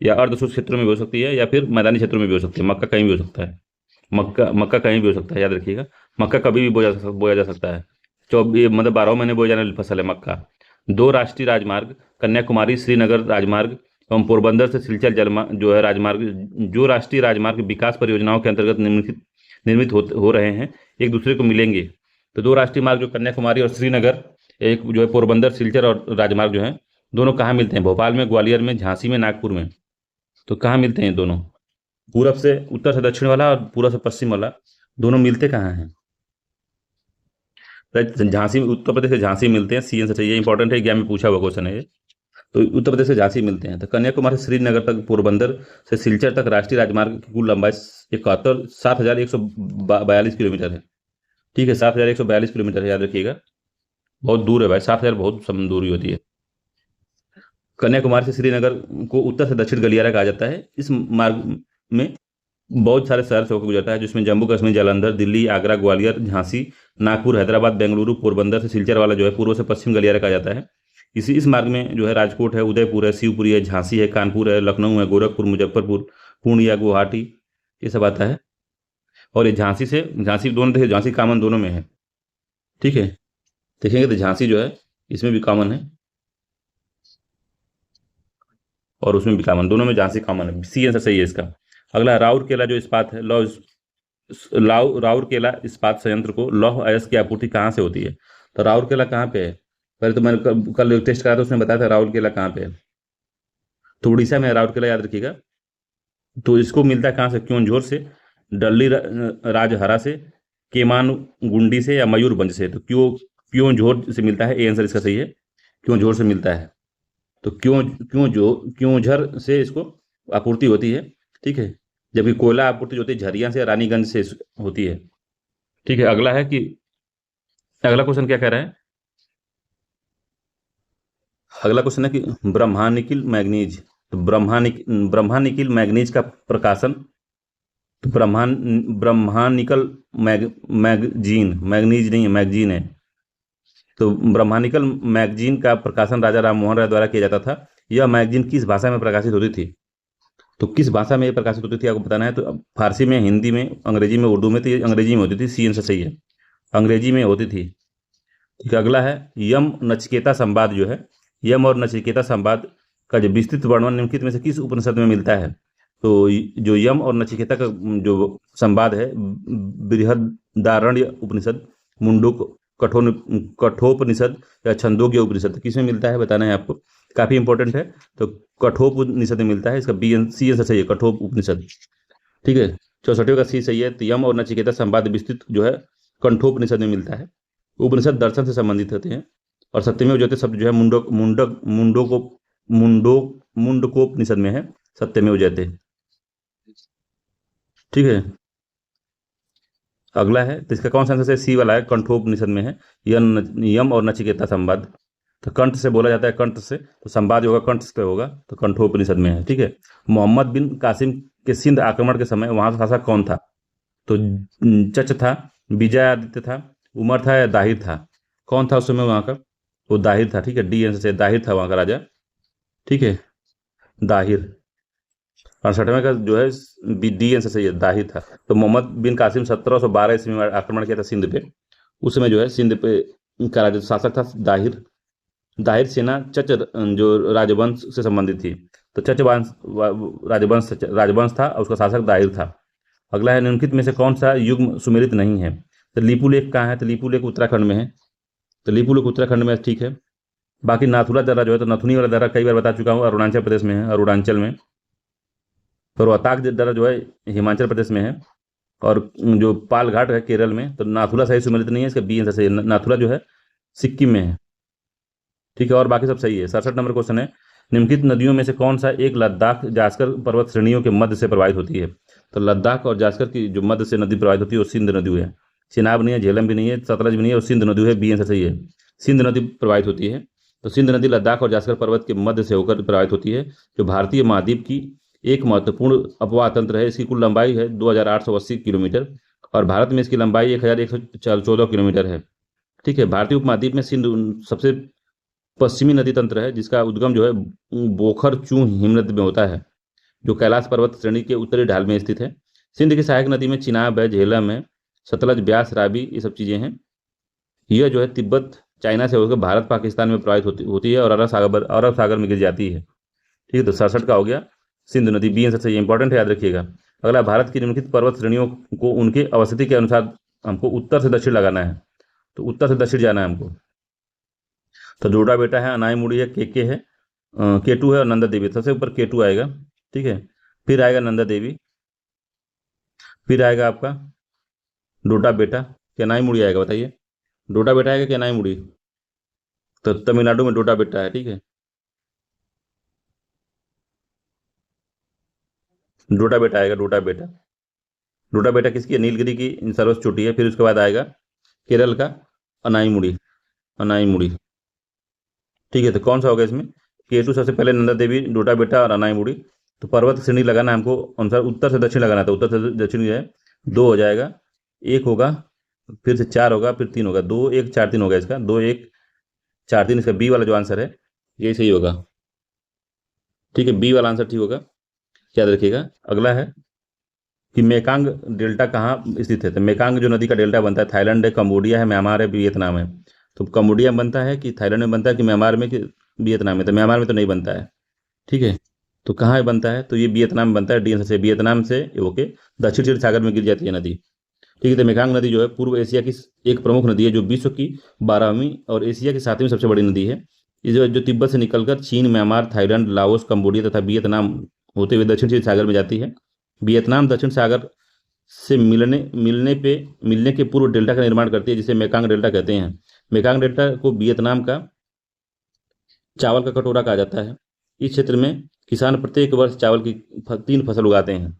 या अर्ध शुष्क क्षेत्रों में भी हो सकती है, या फिर मैदानी क्षेत्रों में भी हो सकती है। मक्का कहीं भी हो सकता है, मक्का कहीं भी हो सकता है, याद रखिएगा। मक्का कभी भी बोया जा सकता है। मतलब 12 महीने बोए जाने वाली फसल है मक्का। 2 राष्ट्रीय राजमार्ग, कन्याकुमारी श्रीनगर राजमार्ग एवं पोरबंदर से सिलचर जो है राजमार्ग, जो राष्ट्रीय राजमार्ग विकास परियोजनाओं के अंतर्गत निर्मित हो रहे हैं, एक दूसरे को मिलेंगे। तो 2 राष्ट्रीय मार्ग जो कन्याकुमारी और श्रीनगर, एक जो है पोरबंदर सिलचर और राजमार्ग जो है, दोनों कहाँ मिलते हैं? भोपाल में, ग्वालियर में, झांसी में, नागपुर में। तो कहाँ मिलते हैं दोनों? पूरब से उत्तर से दक्षिण वाला और पूर्व से पश्चिम वाला, दोनों मिलते कहाँ हैं? झांसी में, उत्तर प्रदेश से झांसी मिलते हैं। सी आंसर सही है, इंपॉर्टेंट है, एग्जाम में पूछा हुआ क्वेश्चन है ये। तो उत्तर प्रदेश से झांसी मिलते हैं। तो कन्याकुमारी से श्रीनगर तक, पोरबंदर से सिलचर तक राष्ट्रीय राजमार्ग की कुल लंबाई 7,142 किलोमीटर है, ठीक है, 7,142 किलोमीटर है, याद रखिएगा। बहुत दूर है भाई, 7,000 बहुत दूरी होती है। कन्याकुमारी से श्रीनगर को उत्तर से दक्षिण गलियारा कहा जाता है। इस मार्ग में बहुत सारे शहर से होकर गुजरता है, जिसमें जम्मू कश्मीर, जालंधर, दिल्ली, आगरा, ग्वालियर, झांसी, नागपुर, हैदराबाद, बेंगलुरु, पोरबंदर से सिलचर वाला जो है पूर्व से पश्चिम गलियारा कहा जाता है। इस मार्ग में जो है राजकोट है, उदयपुर है, शिवपुरी है, झांसी है, कानपुर है, लखनऊ है, गोरखपुर, मुजफ्फरपुर, पूर्णिया, गुवाहाटी, ये सब आता है। और ये झांसी दोनों देखिए, झांसी कामन दोनों में है। ठीक है, देखेंगे तो झांसी जो है इसमें भी कॉमन है और उसमें भी कॉमन, दोनों में झांसी कॉमन है, सी आंसर सही है इसका। अगला, राउरकेला जो इस्पात है, राउरकेला इस्पात संयंत्र को लौह अयस्क की आपूर्ति कहाँ से होती है? तो राउरकेला कहाँ पे है? पहले तो मैंने कल टेस्ट करा था, उसमें बताया था राउरकेला कहाँ पे है। तो उड़ीसा में है राउरकेला, याद रखिएगा। तो इसको मिलता है कहाँ से? क्योंझोर से, डल्ली राजहरा से, केमानगुंडी से या मयूरभंज से। तो क्योंझोर से मिलता है, ए आंसर इसका सही है, क्योंझोर से मिलता है। तो क्योंझर से इसको आपूर्ति होती है, ठीक है। जबकि कोयला आपूर्ति जो होती है झरिया से, रानीगंज से होती है, ठीक है। अगला है कि अगला क्वेश्चन क्या कह रहा है? अगला क्वेश्चन है कि ब्रह्मानिकल मैग्नीज, तो ब्रह्मानिकल मैग्नीज का प्रकाशन, तो ब्रह्मानिकल मैगजीन, मैग्नीज नहीं है, मैगजीन है। तो ब्रह्मानिकल मैगजीन का प्रकाशन राजा राम मोहन राय द्वारा किया जाता था। यह मैगजीन किस भाषा में प्रकाशित होती थी? तो किस भाषा में ये प्रकाशित होती थी आपको बताना है। तो अब फारसी में, हिंदी में, अंग्रेजी में, उर्दू में। तो ये अंग्रेजी में होती थी, सी आंसर सही है, अंग्रेजी में होती थी, ठीक है। अगला है यम नचिकेता संवाद जो है, यम और नचिकेता संवाद का जो विस्तृत वर्णन निम्नलिखित में से किस उपनिषद में मिलता है? तो जो यम और नचिकेता का जो संवाद है, बृहदारण्य उपनिषद, मुंडक कठोपनिषद या छंदोग्य उपनिषद, किसमें मिलता है बताना है आपको, काफी इंपॉर्टेंट है। तो कठोपनिषद में मिलता है, इसका बी सी आंसर सही है, कठोप उपनिषद, ठीक है। 64वें का सी सही है। तो यम और नचिकेता संवाद विस्तृत जो है कंठोपनिषद में मिलता है। उपनिषद दर्शन से संबंधित होते हैं। और सत्यमेव जयते शब्द जो है मुंडकोपनिषद में है, सत्यमेव जयते, ठीक है। अगला है, तो इसका कौन सा आंसर है? सी वाला है, कंठोपनिषद में है यम और नचिकेता संवाद। तो कंठ से बोला जाता है, कंठ से, तो संवाद होगा कंठ से होगा, तो कंठोपनिषद में है, ठीक है। मोहम्मद बिन कासिम के सिंध आक्रमण के समय वहां का शासक कौन था? तो चच था, विजयादित्य था, उमर था या दाहिर था? कौन था उस समय वहां का? वो दाहिर था, ठीक है, डी आंसर से दाहिर था वहां का राजा, ठीक है, दाहिर। 68वें का जो है डी आंसर सही है, दाहिर था। तो मोहम्मद बिन कासिम 1712 ईस्वी में आक्रमण किया था सिंध पे। उस समय जो है सिंध पे का राजा शासक था दाहिर। दाहिर सेना चच जो राजवंश से संबंधित थी। तो चच वंश राजवंश था और उसका शासक दाहिर था। अगला है, निम्नलिखित में से कौन सा युग्म सुमेलित नहीं है? तो लिपुलेख कहाँ है? तो लिपुलेख उत्तराखंड में है, तो लिपुलेख उत्तराखंड में है, ठीक है। बाकी नाथुला दर्रा जो है, तो नथुनी वाला दर्रा कई बार बता चुका हूँ, अरुणाचल प्रदेश में है, अरुणाचल में। तो रोहताक दर्रा जो है हिमाचल प्रदेश में है। और जो पाल घाट है केरल में। तो नाथुला सही सुमेलित नहीं है, इसका बी आंसर सही है, नाथुला जो है सिक्किम में है, ठीक है। और बाकी सब सही है। 67 नंबर क्वेश्चन है, निम्नलिखित नदियों में से कौन सा एक लद्दाख जास्कर पर्वत श्रेणियों के मध्य से प्रवाहित होती है? तो लद्दाख और जास्कर की जो मध्य से नदी प्रवाहित होती है वो सिंध नदी है। चिनाब नहीं है, झेलम भी नहीं है, सतलज भी नहीं है, और सिंध नदी है, बी आंसर सही है, सिंध नदी प्रवाहित होती है। तो सिंध नदी लद्दाख और जास्कर पर्वत के मध्य से होकर प्रवाहित होती है, जो भारतीय महाद्वीप की एक महत्वपूर्ण अपवाह तंत्र है। इसकी कुल लंबाई है 2880 किलोमीटर, और भारत में इसकी लंबाई 1114 किलोमीटर है, ठीक है। भारतीय उपमहाद्वीप में सिंध सबसे पश्चिमी नदी तंत्र है, जिसका उद्गम जो है बोखर चू हिमनद में होता है, जो कैलाश पर्वत श्रेणी के उत्तरी ढाल में स्थित है। सिंध की सहायक नदी में चिनाब है, झेलम है, सतलज, ब्यास, रावी, ये सब चीजें हैं। यह जो है तिब्बत चाइना से होकर भारत पाकिस्तान में प्रवाहित होती है और अरब सागर में गिर जाती है, ठीक है। तो 67 का हो गया सिंधु नदी, बी आंसर सही, इंपॉर्टेंट है, याद रखिएगा। अगला, भारत की निम्नलिखित पर्वत श्रेणियों को उनके अवस्थिति के अनुसार हमको उत्तर से दक्षिण लगाना है। तो उत्तर से दक्षिण जाना है हमको। तो जोड़ा बेटा है, अनाईमुड़ी है, के है, केटू है और नंदा देवी। सबसे ऊपर केटू आएगा, ठीक है। फिर आएगा नंदा देवी, फिर आएगा आपका डोडा बेटा, क्या नाईमुड़ी आएगा बताइए? डोडा बेटा आएगा क्या नाईमुड़ी? तो तमिलनाडु में डोडा बेटा है, ठीक है, डोडा बेटा आएगा, डोडा बेटा। डोडा बेटा किसकी है? नीलगिरी की सर्वोच्च चोटी है। फिर उसके बाद आएगा केरल का अनाईमुड़ी, अनाईमुड़ी, ठीक है। तो कौन सा होगा इसमें? केटू सबसे पहले, नंदा देवी, डोडा बेटा और अनाईमुड़ी। तो पर्वत श्रेणी लगाना है हमको अनुसार उत्तर से दक्षिण लगाना है। तो उत्तर से दक्षिण जो है 2 हो जाएगा, 1 होगा, फिर से 4 होगा, फिर 3 होगा, 2 1 4 3 होगा इसका, 2 1 4 3। इसका बी वाला जो आंसर है यही सही होगा, ठीक है, बी वाला आंसर ठीक होगा, याद रखिएगा। अगला है कि मेकांग डेल्टा कहाँ स्थित है। तो मेकांग जो नदी का डेल्टा बनता है, थाईलैंड है, कंबोडिया है, म्यांमार है, वियतनाम है। तो कंबोडिया में बनता है कि थाईलैंड में बनता है कि म्यांमार में कि वियतनाम में? तो म्यांमार में तो नहीं बनता है, ठीक है। तो कहाँ बनता है? तो ये वियतनाम में बनता है, डीएन से वियतनाम से होके दक्षिण चीन सागर में गिर जाती है नदी, ठीक है। तो मेकांग नदी जो है पूर्व एशिया की एक प्रमुख नदी है, जो विश्व की 12वीं और एशिया की 7वीं सबसे बड़ी नदी है। ये जो तिब्बत से निकलकर चीन, म्यांमार, थाईलैंड, लाओस, कंबोडिया तथा वियतनाम होते हुए दक्षिण चीन सागर में जाती है। वियतनाम दक्षिण सागर से मिलने के पूर्व डेल्टा का निर्माण करती है, जिसे मेकांग डेल्टा कहते हैं। मेकांग डेल्टा को वियतनाम का चावल का कटोरा कहा जाता है। इस क्षेत्र में किसान प्रत्येक वर्ष चावल की 3 फसल उगाते हैं।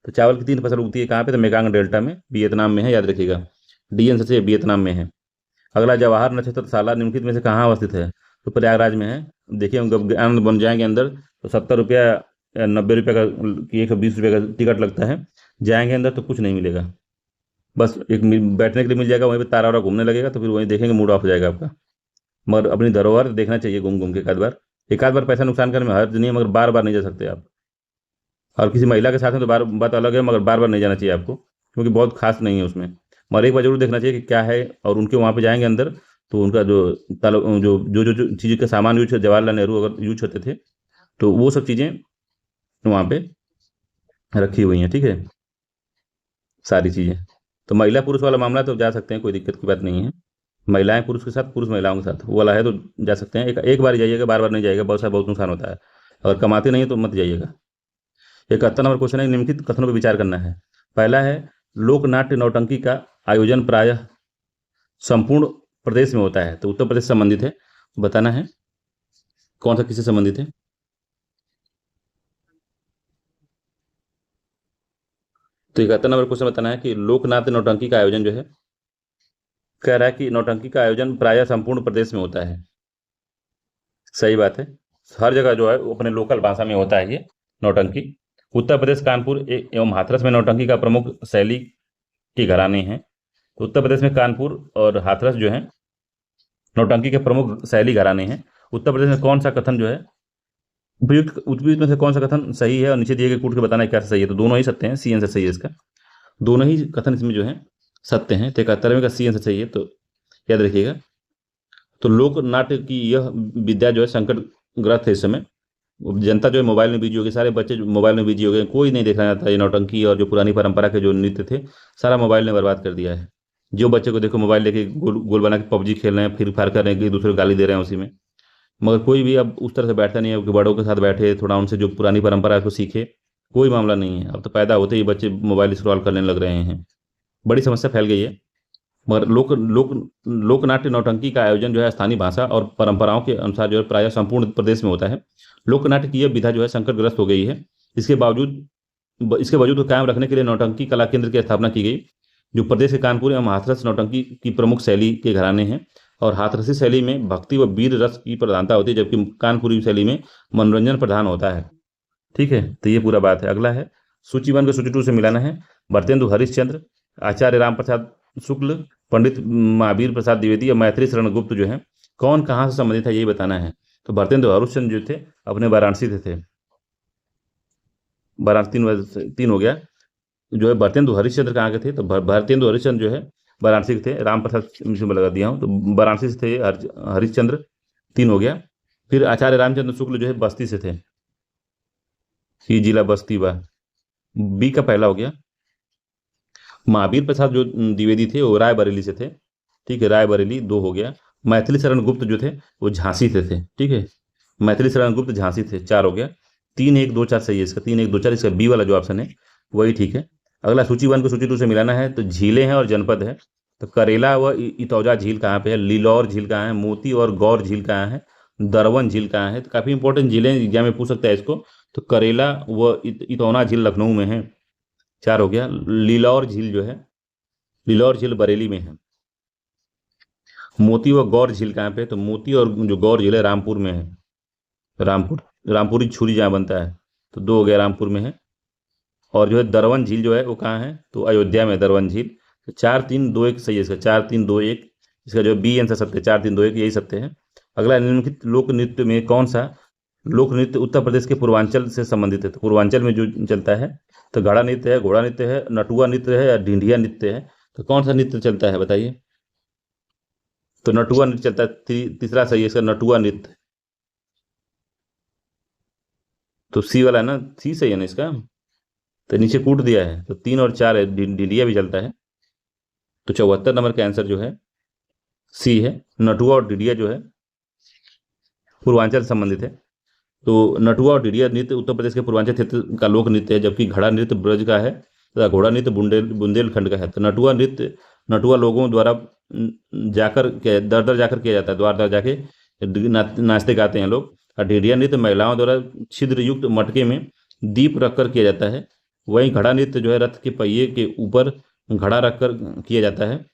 तो चावल की 3 फसल उगती है कहाँ पे? तो मेकांग डेल्टा में, वियतनाम में है, याद रखिएगा। डीएन से वियतनाम में है। अगला, जवाहर नक्षत्रशाला निम्नलिखित में से कहाँ अवस्थित है? तो प्रयागराज में है। देखिए, हम जब आनंद बन जाएंगे अंदर तो 70 रुपया या 90 रुपये का कि 120 रुपये का टिकट लगता है। जाएंगे अंदर तो कुछ नहीं मिलेगा, बस एक बैठने के लिए मिल जाएगा, वहीं पे तारा वारा घूमने लगेगा, तो फिर वहीं देखेंगे, मूड ऑफ हो जाएगा आपका। मगर अपनी धरोहर देखना चाहिए घूम घूम के एक आध बार पैसा नुकसान करने में हर्ज नहीं है, मगर बार बार नहीं जा सकते आप। और किसी महिला के साथ में तो बार बात अलग है, मगर बार बार नहीं जाना चाहिए आपको, क्योंकि बहुत खास नहीं है उसमें। मगर एक बार जरूर देखना चाहिए कि क्या है। और उनके वहाँ पे जाएंगे अंदर तो उनका जो जो चीज़ का सामान यूज जवाहरलाल नेहरू अगर यूज होते थे, तो वो सब चीज़ें वहाँ पे रखी हुई हैं, ठीक है, सारी चीज़ें। तो महिला पुरुष वाला मामला तो जा सकते हैं, कोई दिक्कत की बात नहीं है। महिलाएं पुरुष के साथ, पुरुष महिलाओं के साथ वो वाला है तो जा सकते हैं। एक बार ही जाइएगा, बार बार नहीं जाइएगा, बहुत नुकसान होता है। अगर कमाते नहीं है तो मत जाइएगा। 71 नंबर क्वेश्चन है, निम्नलिखित कथनों पर विचार करना है। पहला है, लोक नाट्य नौटंकी का आयोजन प्रायः संपूर्ण प्रदेश में होता है। तो उत्तर प्रदेश से संबंधित है, बताना है कौन सा किससे संबंधित है। तो 71 नंबर क्वेश्चन बताना है कि लोक नाट्य नौटंकी का आयोजन जो है, कह रहा है कि नौटंकी का आयोजन प्रायः संपूर्ण प्रदेश में होता है। सही बात है, हर जगह जो है वो अपने लोकल भाषा में होता है ये नौटंकी। उत्तर प्रदेश कानपुर एवं हाथरस में नौटंकी का प्रमुख शैली की घराने हैं। तो उत्तर प्रदेश में कानपुर और हाथरस जो है नौटंकी के प्रमुख शैली घराने हैं। उत्तर प्रदेश में कौन सा कथन जो है उपयुक्त में से कौन सा कथन सही है, और नीचे दिए गए कूट के बताना है क्या सही है। तो दोनों ही सत्य हैं, सी आंसर सही है इसका। दोनों ही कथन इसमें जो है सत्य हैं। तो 71वें का सी आंसर सही है, तो याद रखिएगा। तो लोक नाट्य की यह विद्या जो है संकट ग्रस्त है इस समय। जनता जो है मोबाइल में बिजी हो गई, सारे बच्चे मोबाइल में बिजी हो गए, कोई नहीं देखना चाहता ये नौटंकी और जो पुरानी परंपरा के जो नृत्य थे, सारा मोबाइल ने बर्बाद कर दिया है। जो बच्चे को देखो मोबाइल लेके गोल गोल बना के पबजी खेल रहे हैं, फ्री फायर कर रहे हैं, एक दूसरे को गाली दे रहे हैं उसी में। मगर कोई भी अब उस तरह से बैठता नहीं है कि बड़ों के साथ बैठे, थोड़ा उनसे जो पुरानी परंपरा है उसको सीखे। कोई मामला नहीं है। अब तो पैदा होते ही बच्चे मोबाइल स्क्रॉल करने लग रहे हैं, बड़ी समस्या फैल गई है। मगर लोक लोक लोकनाट्य नौटंकी का आयोजन जो है स्थानीय भाषा और परंपराओं के अनुसार जो है प्रायः संपूर्ण प्रदेश में होता है। लोकनाट्य की यह विधा जो है संकटग्रस्त हो गई है। इसके वजूद को कायम रखने के लिए नौटंकी कला केंद्र की स्थापना की गई, जो प्रदेश के कानपुर एवं हाथरस नौटंकी की प्रमुख शैली के घराने हैं। और हाथरसी शैली में भक्ति व वीर रस की प्रधानता होती है, जबकि कानपुरी शैली में मनोरंजन प्रधान होता है, ठीक है। तो ये पूरा बात है। अगला है, सूची 1 को सूची 2 से मिलाना है। भारतेंदु हरिश्चंद्र, आचार्य राम प्रसाद शुक्ल, पंडित महावीर प्रसाद द्विवेदी और मैथिली शरण गुप्त जो है कौन कहाँ से संबंधित है, यही बताना है। तो भारतेंदु हरिश्चंद्र जो थे अपने वाराणसी से थे। वाराणसी 3 हो गया। जो है भारतेंदु हरिश्चंद्र कहाँ के थे? तो भारतेंदु हरिश्चंद्र जो है वाराणसी के थे। राम प्रसाद में लगा दिया हूँ, तो वाराणसी से थे हरिश्चंद्र, 3 हो गया। फिर आचार्य रामचंद्र शुक्ल जो है बस्ती से थे, ये जिला बस्ती बा, बी का पहला हो गया। महावीर प्रसाद जो द्विवेदी थे वो रायबरेली से थे, ठीक है, रायबरेली 2 हो गया। मैथिली शरण गुप्त जो थे वो झांसी से थे, ठीक है, मैथिली शरण गुप्त झांसी थे, 4 हो गया। 3 1 2 4 सही है इसका, 3 1 2 4 इसका बी वाला जो ऑप्शन है वही ठीक है। अगला, सूची 1 को सूची 2 से मिलाना है। तो झीलें हैं और जनपद है। तो करेला व इतौजा झील कहाँ पे है, लिलौर झील कहाँ है, मोती और गौर झील कहाँ है, दरवन झील कहाँ है। तो काफ़ी इंपॉर्टेंट झीलें एग्जाम में पूछ सकता है इसको। तो करेला व इतौना झील लखनऊ में है, 4 हो गया। लिलौर झील जो है, लिलौर झील बरेली में है। मोती व गौर झील कहाँ पे? तो मोती और जो गौर झील है रामपुर में है, रामपुरी छुरी जहाँ बनता है। तो 2 हो गया, रामपुर में है। और जो है दरवन झील जो है वो कहाँ है? तो अयोध्या में दरवन झील। तो 4 3 2 1 सही है इसका, 4 3 2 1 इसका जो बी आंसर सत्य है, 4 3 2 1 यही सत्य है। अगला, निम्नलिखित लोक नृत्य में कौन सा लोक नृत्य उत्तर प्रदेश के पूर्वांचल से संबंधित है, तो पूर्वांचल में जो चलता है तो घड़ा नृत्य है, घोड़ा नृत्य है, नटुआ नृत्य है या ढिंढिया नृत्य है। तो कौन सा नृत्य चलता है बताइए? तो नटुआ नृत्य चलता है। तीसरा सही है इसका, नटुआ नृत्य। तो सी वाला है ना, सी सही है ना इसका। तो नीचे कूट दिया है तो 3 और 4 है, ढिंढिया भी चलता है। तो 74 नंबर का आंसर जो है सी है, नटुआ और ढिंढिया जो है पूर्वांचल से संबंधित है। तो नटुआ और ढिंढिया नृत्य उत्तर प्रदेश के पूर्वांचल क्षेत्र का लोक नृत्य है, जबकि घड़ा नृत्य ब्रज का है तथा घोड़ा नृत्य बुंदेलखंड का है। तो नटुआ नृत्य नटुआ लोगों द्वारा जाकर दर दर जाकर किया जाता है, द्वार द्वार जाके नाचते गाते हैं लोग। और ढिंढिया नृत्य महिलाओं द्वारा छिद्र युक्त मटके में दीप रखकर किया जाता है। वहीं घड़ा नृत्य जो है रथ के पहिए के ऊपर घड़ा रखकर किया जाता है,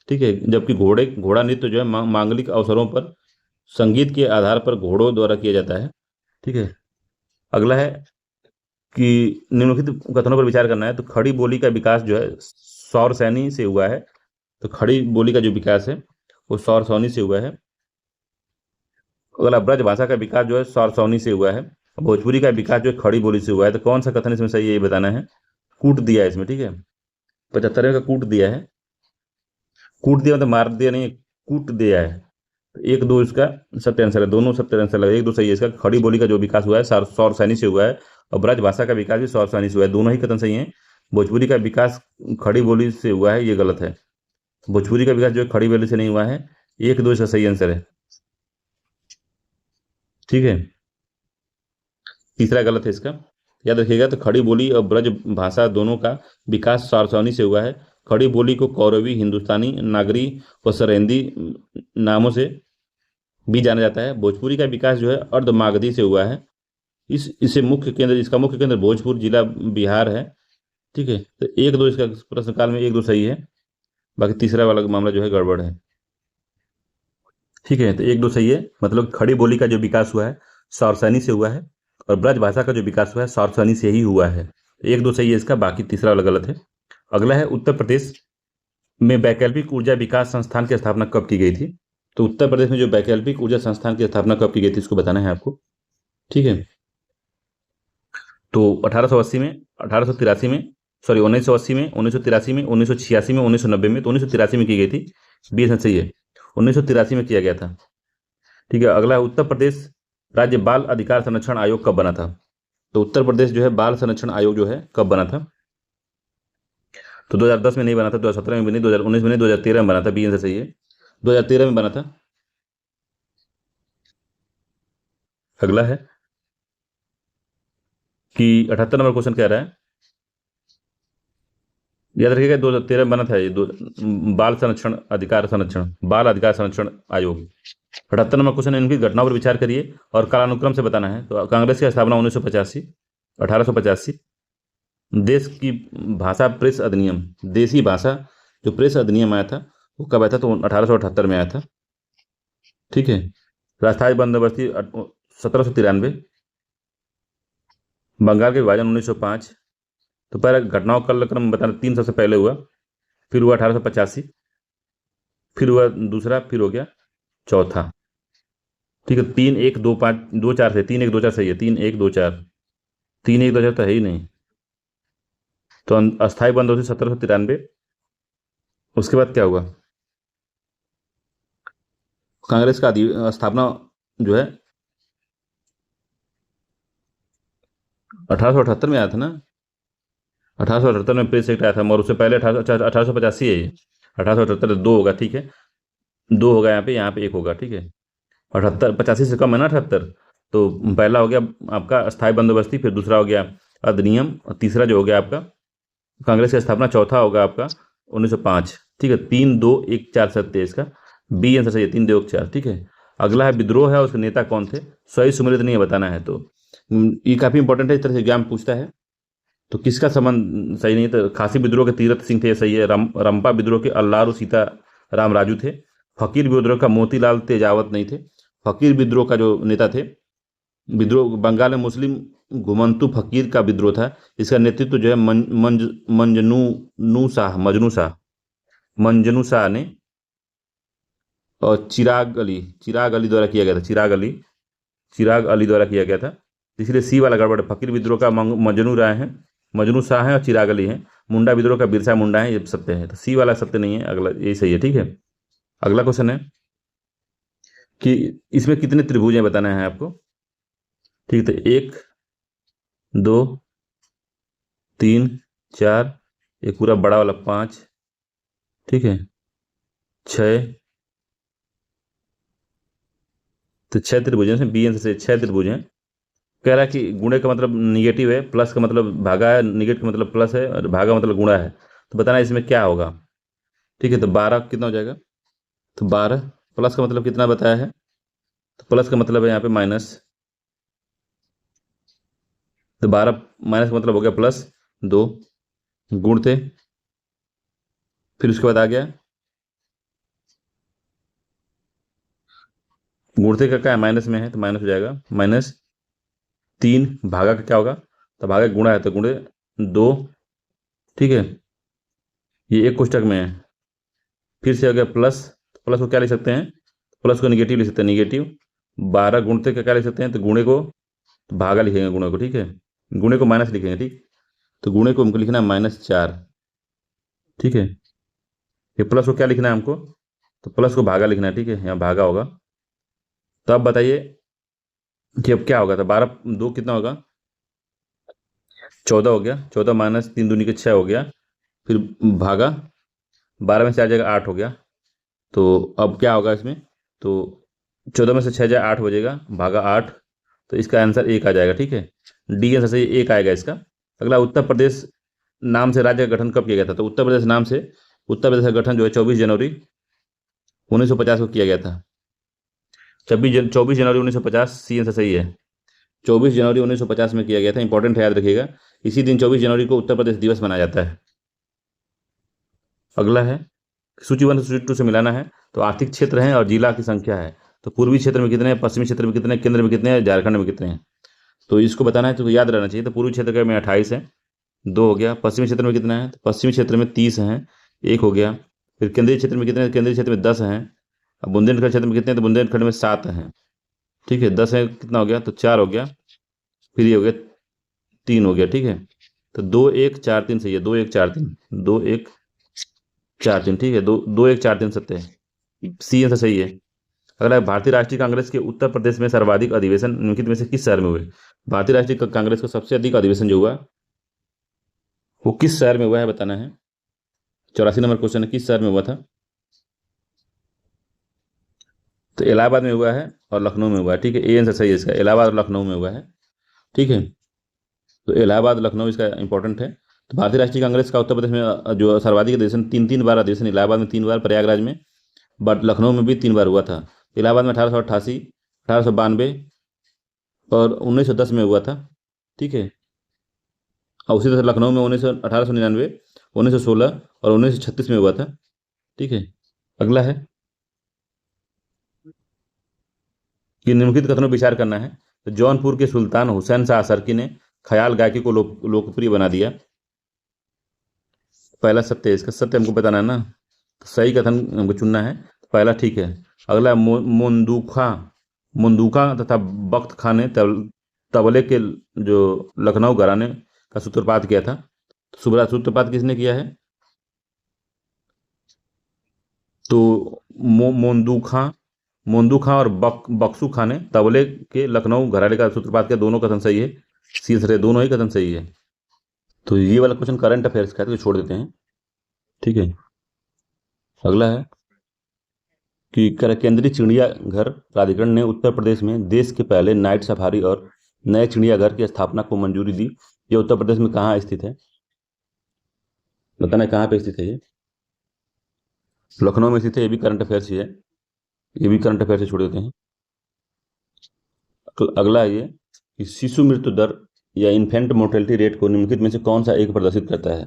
ठीक है। जबकि घोड़ा नृत्य जो है मांगलिक अवसरों पर संगीत के आधार पर घोड़ों द्वारा किया जाता है, ठीक है। अगला है कि निम्नलिखित कथनों पर विचार करना है। तो खड़ी बोली का विकास जो है सौर सैनी से हुआ है। तो खड़ी बोली का जो विकास है वो सौर सौनी से हुआ है। अगला, ब्रज भाषा का विकास जो है सौर सौनी से हुआ है। भोजपुरी का विकास जो है खड़ी बोली से हुआ है। तो कौन सा कथन इसमें सही है ये बताना है। कूट दिया है इसमें, ठीक है। 75वें का कूट दिया है। कूट दिया मतलब मार दिया नहीं, कूट दिया है। तो 1 2 इसका सत्य आंसर है, दोनों सत्य आंसर लगे, 1 2 सही है इसका। खड़ी बोली का जो विकास हुआ है सौर सैनी से हुआ है और ब्रज भाषा का विकास भी सौर सैनी से हुआ है, दोनों ही कथन सही हैं। भोजपुरी का विकास खड़ी बोली से हुआ है, ये गलत है। भोजपुरी का विकास जो है खड़ी बोली से नहीं हुआ है। 1 2 इसका सही आंसर है, ठीक है। तीसरा गलत है इसका, याद रखिएगा। तो खड़ी बोली और ब्रज भाषा दोनों का विकास सौर सैनी से हुआ है। खड़ी बोली को कौरवी, हिंदुस्तानी, नागरी व सरेंदी नामों से भी जाना जाता है। भोजपुरी का विकास जो है अर्धमागधी से हुआ है। इसका मुख्य केंद्र भोजपुर जिला बिहार है, ठीक है। तो 1 2 इसका प्रश्न काल में 1 2 सही है, बाकी तीसरा वाला मामला जो है गड़बड़ है, ठीक है। तो 1 2 सही है, मतलब खड़ी बोली का जो विकास हुआ है सौर सैनी से हुआ है और ब्रज भाषा का जो विकास हुआ है सौर सैनी से ही हुआ है। 1 2 सही है इसका, बाकी तीसरा वाला गलत है। अगला है, उत्तर प्रदेश में वैकल्पिक ऊर्जा विकास संस्थान की स्थापना कब की गई थी। तो उत्तर प्रदेश में जो वैकल्पिक ऊर्जा संस्थान की स्थापना कब की गई थी इसको बताना है आपको, ठीक है। तो 1880 में, 1883 में, सॉरी 1980 में, 1983 में, 1986 में, 1990 में। तो 1983 में की गई थी, बी आंसर सही है, 1983 में किया गया था, ठीक है। अगला है, उत्तर प्रदेश राज्य बाल अधिकार संरक्षण आयोग कब बना था। तो उत्तर प्रदेश जो है बाल संरक्षण आयोग जो है कब बना था। तो 2010 में नहीं बना था, 2017 में भी नहीं, 2019 में नहीं, 2013 में बना था, बी आंसर सही है, 2013 में बना था। अगला है कि 78 नंबर क्वेश्चन कह रहा है, याद रखिएगा 2013 में बना था ये बाल अधिकार संरक्षण आयोग। 78 नंबर क्वेश्चन, इनकी घटनाओं पर विचार करिए और कालानुक्रम से बताना है। तो कांग्रेस की स्थापना 1985, 1885। देश की भाषा प्रेस अधिनियम, देसी भाषा जो प्रेस अधिनियम आया था वो कब आया था। तो 1878 में आया था, ठीक है। राष्ट्रीय बंदोबस्ती 1793। बंगाल के विभाजन 1905। तो पहले घटनाओं का क्रम बताना, 3 सबसे पहले हुआ, फिर हुआ 1885, फिर हुआ दूसरा, फिर हो गया चौथा, ठीक है। 3 1 2 5 2 4 से 3 1 2 4 सही है, 3 1 2 4, 3 1 2 4 तो है ही नहीं। तो अस्थायी बंदोबस्ती 1793। उसके बाद क्या हुआ, कांग्रेस का स्थापना जो है 1878 में आया था ना, 1878 में प्रेस एक्ट आया था, और उससे पहले 1885 है ये, 1878 2 होगा, ठीक है, 2 होगा यहाँ पे 1 होगा, ठीक है। 78 85 से कम है ना 78। तो पहला हो गया आपका अस्थायी बंदोबस्ती, फिर दूसरा हो गया अधिनियम, और तीसरा जो हो गया आपका कांग्रेस की स्थापना, चौथा होगा आपका 1905, ठीक है। 3 2 1 4 सत्य इसका, बी आंसर सही है, 3 2 1 4, ठीक है। अगला है, विद्रोह है उसके नेता कौन थे। सही सुमेलित नहीं बताना है। तो ये काफी इंपॉर्टेंट है, इस तरह से एग्जाम पूछता है। तो किसका संबंध सही नहीं, तो खासी विद्रोह के तीरथ सिंह थे, सही है। रंपा विद्रोह के अल्लारू सीता राम राजू थे। फकीर विद्रोह का मोतीलाल तेजावत नहीं थे। फकीर विद्रोह का जो नेता थे, विद्रोह बंगाल में मुस्लिम घुमंतु फकीर का विद्रोह था। इसका नेतृत्व जो है मंजनू शाह ने और चिराग अली द्वारा किया गया था। चिराग अली चिराग अली द्वारा किया गया था। इसलिए सी वाला गड़बड़ है। फकीर विद्रोह का मजनू राय है, मजनू शाह है और चिराग अली है। मुंडा विद्रोह का बिरसा मुंडा है, ये सत्य है। तो सी वाला सत्य नहीं है, अगला यही सही है। ठीक है, अगला क्वेश्चन है कि इसमें कितने त्रिभुज हैं बताना है आपको। ठीक है, तो 1 2 3 4, एक पूरा बड़ा वाला 5, ठीक है, 6, तो 6 त्रिभुज हैं, बी से 6 त्रिभुज हैं। कह रहा है कि गुणे का मतलब निगेटिव है, प्लस का मतलब भागा है, निगेटिव का मतलब प्लस है और भागा मतलब गुणा है। तो बताना है इसमें क्या होगा। ठीक है, तो 12 कितना हो जाएगा, तो 12 प्लस का मतलब कितना बताया है, तो प्लस का मतलब है यहाँ पे माइनस, तो 12 माइनस का मतलब हो गया +2, गुण थे, फिर उसके बाद आ गया गुण थे का क्या है, माइनस में है तो माइनस हो जाएगा, -3 भागा का क्या होगा, तो भागा गुणा है तो गुणे 2, ठीक है, ये एक कोष्टक में है। फिर से हो गया प्लस, तो प्लस को क्या लिख सकते हैं, प्लस को निगेटिव लिख सकते हैं, निगेटिव 12 गुणते का क्या लिख सकते हैं, तो गुणे को तो भागा लिखेंगे, गुणे को, ठीक है, गुणे को माइनस लिखेंगे, ठीक, तो गुणे को हमको लिखना है -4, ठीक है, ये प्लस को क्या लिखना है हमको, तो प्लस को भागा लिखना है, ठीक है, यहाँ भागा होगा। तो अब बताइए कि अब क्या होगा, तो 12 2 कितना होगा, 14 हो गया, 14 माइनस 3 दूनी के 6 हो गया, फिर भागा 12 में से आ जाएगा 8 हो गया। तो अब क्या होगा इसमें, तो 14 में से 6 जाए 8 बजेगा, भागा 8, तो इसका आंसर 1 आ जाएगा, ठीक है, डी आंसर से 1 आएगा इसका। अगला, उत्तर प्रदेश नाम से राज्य का गठन कब किया गया था, तो उत्तर प्रदेश नाम से उत्तर प्रदेश का गठन जो है 24 जनवरी 1950 को किया गया था। 24 जनवरी 1950 सी आंसर सही है, 24 जनवरी 1950 में किया गया था, इंपॉर्टेंट है, याद रखिएगा। इसी दिन 24 जनवरी को उत्तर प्रदेश दिवस मनाया जाता है। अगला है, सूची 1 से सूची 2 से मिलाना है। तो आर्थिक क्षेत्र है और जिला की संख्या है। तो पूर्वी क्षेत्र में कितने हैं, पश्चिमी क्षेत्र में कितने हैं, केंद्र में कितने हैं, झारखंड में कितने हैं। तो इसको बताना है, तो याद रहना चाहिए। तो पूर्वी क्षेत्र का में 28 है, 2 हो गया। पश्चिमी क्षेत्र में कितना है, तो पश्चिमी क्षेत्र में 30 हैं, 1 हो गया। फिर केंद्रीय क्षेत्र में कितने हैं, केंद्रीय क्षेत्र में 10 हैं। अब बुंदेलखंड क्षेत्र में कितने हैं, तो बुंदेलखंड में 7 हैं, ठीक है, 10 है, कितना हो गया, तो 4 हो गया। फिर ये हो गया 3 हो गया, ठीक है, तो 2 1 4 3 सही है, 2 1 4 3, 2 1 4 3, ठीक है, 2 2 1 4 3 सत्य है, सी आंसर सही है। अगला है, भारतीय राष्ट्रीय कांग्रेस के उत्तर प्रदेश में सर्वाधिक अधिवेशन निम्नलिखित में से किस शहर में हुए। भारतीय राष्ट्रीय कांग्रेस का सबसे अधिक अधिवेशन जो हुआ वो किस शहर में हुआ है बताना है। 84 नंबर क्वेश्चन है, किस शहर में हुआ था, तो इलाहाबाद में हुआ है और लखनऊ में हुआ है, ठीक है, ए आंसर सही है इसका, इलाहाबाद और लखनऊ में हुआ है, ठीक है, तो इलाहाबाद लखनऊ इसका इंपॉर्टेंट है। तो भारतीय राष्ट्रीय कांग्रेस का उत्तर प्रदेश में जो सर्वाधिक अधिवेशन 3 बार अधिवेशन, इलाहाबाद में 3 बार, प्रयागराज में, बट लखनऊ में भी 3 बार हुआ था। इलाहाबाद में 1888, 1892 और 1910 में हुआ था, ठीक है, और उसी तरह लखनऊ में 1899, 1916 और 1936 में हुआ था, ठीक है। अगला है कि निम्नलिखित कथनों पर विचार करना है। तो जौनपुर के सुल्तान हुसैन शाह सरकी ने ख्याल गायकी को लोकप्रिय बना दिया। पहला सत्य है, इसका सत्य हमको बताना है ना, तो सही कथन हमको चुनना है, तो पहला ठीक है। अगला, मुंदूखा तथा बख्त खां ने तबले के जो लखनऊ घराने का सूत्रपात किया था। तो सूत्रपात किसने किया है, तो मोंदू खां और बक्सू खां ने तबले के लखनऊ घराने का सूत्रपात किया। दोनों कथन सही है, सी दोनों ही कथन सही है। तो ये वाला क्वेश्चन करंट अफेयर्स का है, तो छोड़ देते हैं, ठीक है। अगला है कि केंद्रीय चिड़ियाघर प्राधिकरण ने उत्तर प्रदेश में देश के पहले नाइट सफारी और नए चिड़ियाघर की स्थापना को मंजूरी दी। ये उत्तर प्रदेश में कहाँ स्थित है, बताना कहाँ पे स्थित है ये, लखनऊ में स्थित है, ये भी करंट अफेयर्स ही है, ये भी करंट अफेयर से छोड़ देते हैं। अगला है ये कि शिशु मृत्यु दर या इन्फेंट मोर्टेलिटी रेट को निम्नलिखित में से कौन सा एक प्रदर्शित करता है।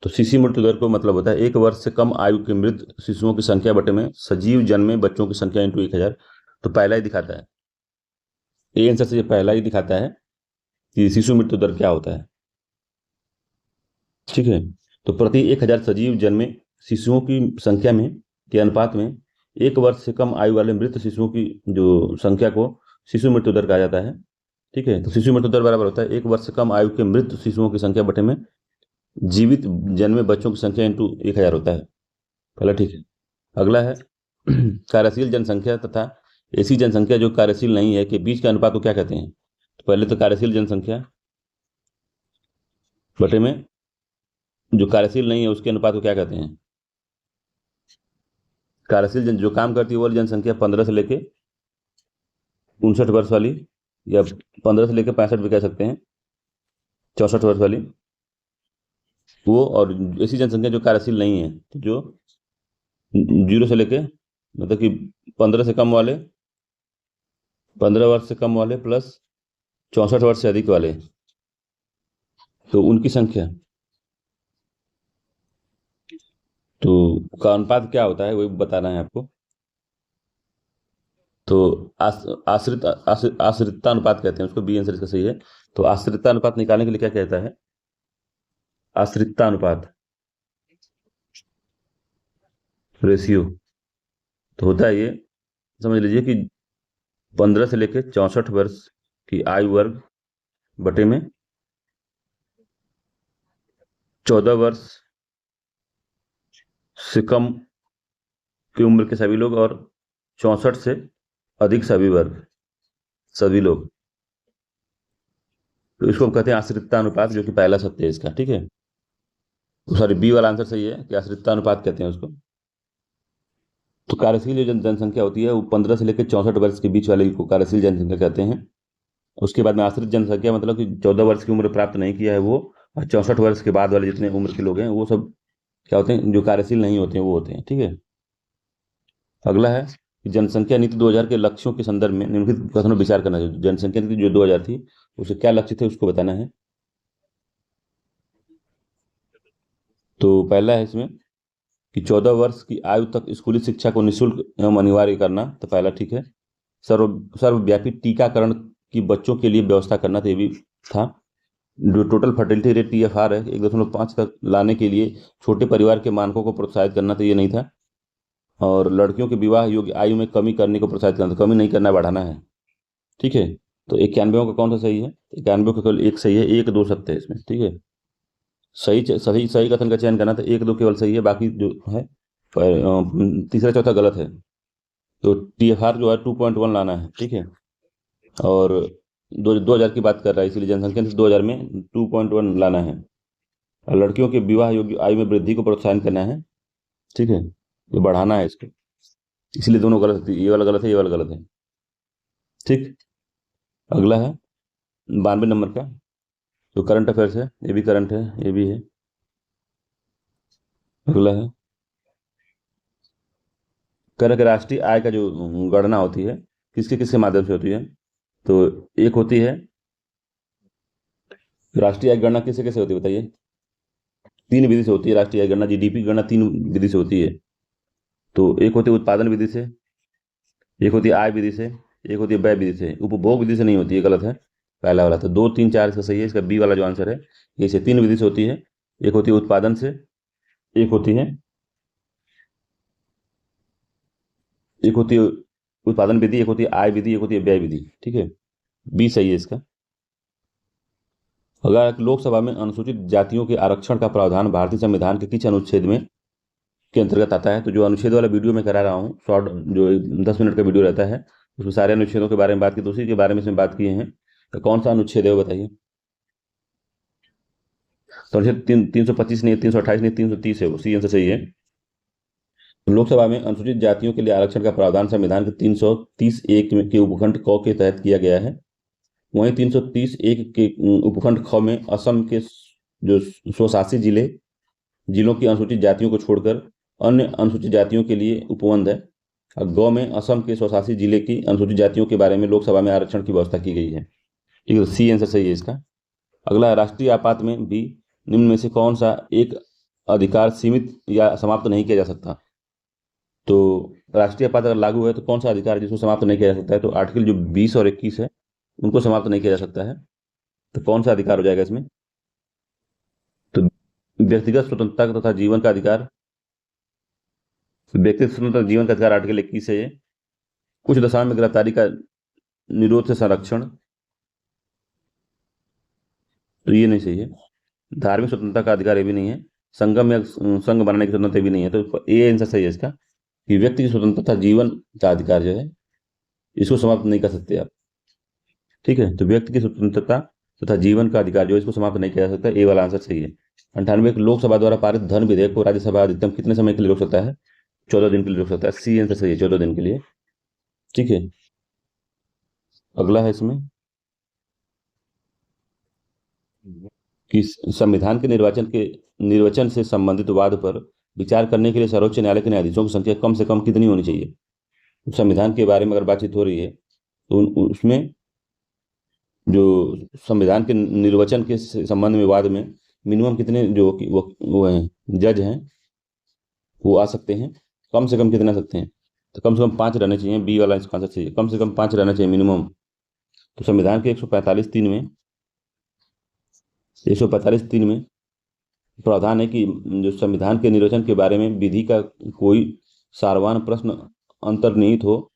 तो शिशु मृत्यु दर को मतलब होता है 1 वर्ष से कम आयु के मृत शिशुओं की संख्या बटे में सजीव जन्मे बच्चों की संख्या इंटू 1000। तो पहला ही दिखाता है, ए आंसर से ये पहला ही दिखाता है कि शिशु मृत्यु दर क्या होता है, ठीक है। तो प्रति 1000 सजीव जन्मे शिशुओं की संख्या में के अनुपात में 1 वर्ष से कम आयु वाले मृत शिशुओं की जो संख्या को शिशु मृत्यु दर कहा जाता है। ठीक है, तो शिशु मृत्यु दर बराबर होता है 1 वर्ष से कम आयु के मृत शिशुओं की संख्या बटे में जीवित जन्मे बच्चों की संख्या इंटू 1000 होता है। पहला ठीक है। अगला है कार्यशील जनसंख्या तथा ऐसी जनसंख्या जो कार्यशील नहीं है के बीच के अनुपात को क्या कहते हैं? तो पहले तो कार्यशील जनसंख्या बटे में जो कार्यशील नहीं है उसके अनुपात को क्या कहते हैं? कार्यशील जो काम करती है वो वाली जनसंख्या 15 से लेके 59 वर्ष वाली, या 15 से लेकर 65 भी कह सकते हैं, 64 वर्ष वाली वो, और ऐसी जनसंख्या जो कार्यशील नहीं है तो जो 0 से लेके मतलब कि 15 से कम वाले, 15 वर्ष से कम वाले प्लस 64 वर्ष से अधिक वाले, तो उनकी संख्या तो का अनुपात क्या होता है वही बताना है आपको। तो आश्रितता अनुपात कहते हैं उसको, बी आंसर इसका सही है। तो आश्रितता अनुपात निकालने के लिए क्या कहता है? आश्रितता अनुपात रेशियो तो होता है ये, समझ लीजिए कि 15 से लेकर 64 वर्ष की आयु वर्ग बटे में 14 वर्ष से कम की उम्र के सभी लोग और 64 से अधिक सभी वर्ग सभी लोग, तो इसको हम कहते हैं आश्रितता अनुपात, जो कि पहला सत्य है इसका। ठीक है, तो सॉरी बी वाला आंसर सही है कि आश्रितता अनुपात कहते हैं उसको। तो कार्यशील जो जनसंख्या होती है वो 15 से लेकर 64 वर्ष के बीच वाले को कार्यशील जनसंख्या कहते हैं। उसके बाद में आश्रित जनसंख्या मतलब कि 14 वर्ष की उम्र प्राप्त नहीं किया है वो, और 64 वर्ष के बाद वाले जितने उम्र के लोग हैं वो सब क्या होते हैं? जो कार्यशील नहीं होते हैं वो होते हैं। ठीक है, अगला है कि जनसंख्या नीति 2000 के लक्ष्यों के संदर्भ में निम्नलिखित कथनों पर विचार करना चाहिए। जनसंख्या नीति जो 2000 थी उसके क्या लक्ष्य थे उसको बताना है। तो पहला है इसमें कि 14 वर्ष की आयु तक स्कूली शिक्षा को निःशुल्क एवं अनिवार्य करना, तो पहला ठीक है। सर्वव्यापी टीकाकरण की बच्चों के लिए व्यवस्था करना, तो ये भी था। जो टोटल फर्टिलिटी रेट TFR है 1.5 तक लाने के लिए छोटे परिवार के मानकों को प्रोत्साहित करना, तो ये नहीं था। और लड़कियों के विवाह योग्य आयु में कमी करने को प्रोत्साहित करना, तो कमी नहीं करना, बढ़ाना है। ठीक है, तो 91 का कौन सा सही है? 91 का केवल एक सही है, 1 2 सत्य है इसमें। ठीक है, सही सही कथन का चयन करना, तो 1 2 केवल सही है, बाकी जो है तीसरा चौथा गलत है। तो TFR जो है 2.1 लाना है। ठीक है, और 2000 की बात कर रहा है इसीलिए जनसंख्या 2000 में 2.1 लाना है। और लड़कियों के विवाह योग्य आयु में वृद्धि को प्रोत्साहन करना है। ठीक है, ये बढ़ाना है इसको, इसलिए दोनों गलत है, ये वाला गलत है, ये वाला गलत है। ठीक, अगला है 92 नंबर का जो करंट अफेयर्स है, ये भी करंट है, ये भी है। अगला है कर के राष्ट्रीय आय का जो गणना होती है किसके किसके माध्यम से होती है? तो एक होती है राष्ट्रीय आय गणना किससे कैसे होती है बताइए? 3 विधि से होती है राष्ट्रीय आय गणना, GDP की गणना 3 विधि से होती है। तो एक होती है उत्पादन विधि से, एक होती है आय विधि से, एक होती है व्यय विधि से। उपभोग विधि से नहीं होती है, गलत है पहला वाला। तो 2 3 4 इसका सही है, इसका बी वाला जो आंसर है ये से 3 विधि से होती है। एक होती है उत्पादन से, एक होती है उत्पादन विधि, एक होती है आय विधि, एक होती है व्यय विधि। ठीक है, बी सही है इसका। अगर लोकसभा में अनुसूचित जातियों के आरक्षण का प्रावधान भारतीय संविधान के किस अनुच्छेद में के अंतर्गत आता है? तो जो अनुच्छेद वाला वीडियो मैं करा रहा हूँ, शॉर्ट जो 10 मिनट का वीडियो रहता है, उसमें सारे अनुच्छेदों के बारे में बात की, तो उसी के बारे में इसमें बात किए हैं। तो कौन सा अनुच्छेद है वो बताइए? तो अनुच्छेद 325 नहीं, 328 नहीं, 330 है, वो सी आंसर सही है। लोकसभा में अनुसूचित जातियों के लिए आरक्षण का प्रावधान संविधान के 330(1) के उपखंड क के तहत किया गया है। वहीं 330(1) के उपखंड ख में असम के जो स्वशासी जिलों की अनुसूचित जातियों को छोड़कर अन्य अनुसूचित जातियों के लिए उपबंध है। और ग में असम के स्वशासी जिले की अनुसूचित जातियों के बारे में लोकसभा में आरक्षण की व्यवस्था की गई है। ठीक है, सी आंसर सही है इसका। अगला, राष्ट्रीय आपात में भी निम्न में से कौन सा एक अधिकार सीमित या समाप्त नहीं किया जा सकता? तो राष्ट्रीय आपात अगर लागू है तो कौन सा अधिकार जिसको समाप्त नहीं किया जा सकता है? तो आर्टिकल जो 20 और 21 है उनको समाप्त नहीं किया जा सकता है। तो कौन सा अधिकार हो जाएगा इसमें? तो व्यक्तिगत स्वतंत्रता तथा जीवन का अधिकार, व्यक्तिगत स्वतंत्रता जीवन का अधिकार आर्टिकल 21 है। कुछ दशाओं में गिरफ्तारी का निरोध से संरक्षण, तो ये नहीं सही है। धार्मिक स्वतंत्रता का अधिकार, ये भी नहीं है। संगम या संघ बनाने की स्वतंत्रता भी नहीं है, तो ये आंसर सही है इसका कि व्यक्ति की स्वतंत्रता जीवन का अधिकार जो है इसको समाप्त नहीं कर सकते आप। ठीक है, तो व्यक्ति की स्वतंत्रता तथा जीवन का अधिकार जो है इसको समाप्त नहीं किया जा सकता, ये वाला आंसर सही है। 98 लोकसभा द्वारा पारित धन विधेयक को राज्यसभा अधिकतम कितने समय के लिए रोक सकता है? 14 दिन के लिए रोक सकता है। सी आंसर सही है, 14 दिन के लिए। ठीक है, अगला है इसमें कि संविधान के निर्वचन से संबंधित वाद पर विचार करने के लिए सर्वोच्च न्यायालय के न्यायाधीशों की संख्या कम से कम कितनी होनी चाहिए? संविधान के बारे में अगर बातचीत हो रही है तो उसमें जो संविधान के निर्वचन के संबंध में वाद में मिनिमम कितने जो वो हैं जज हैं वो आ सकते हैं, कम से कम कितने आ सकते हैं? तो कम से कम 5 रहने चाहिए। बी वाला इसका आंसर चाहिए, कम से कम 5 रहना चाहिए मिनिमम। तो संविधान के 145(3) में प्रावधान है कि जो संविधान के निर्वचन के बारे में विधि का कोई सारवान प्रश्न अंतर्निहित हो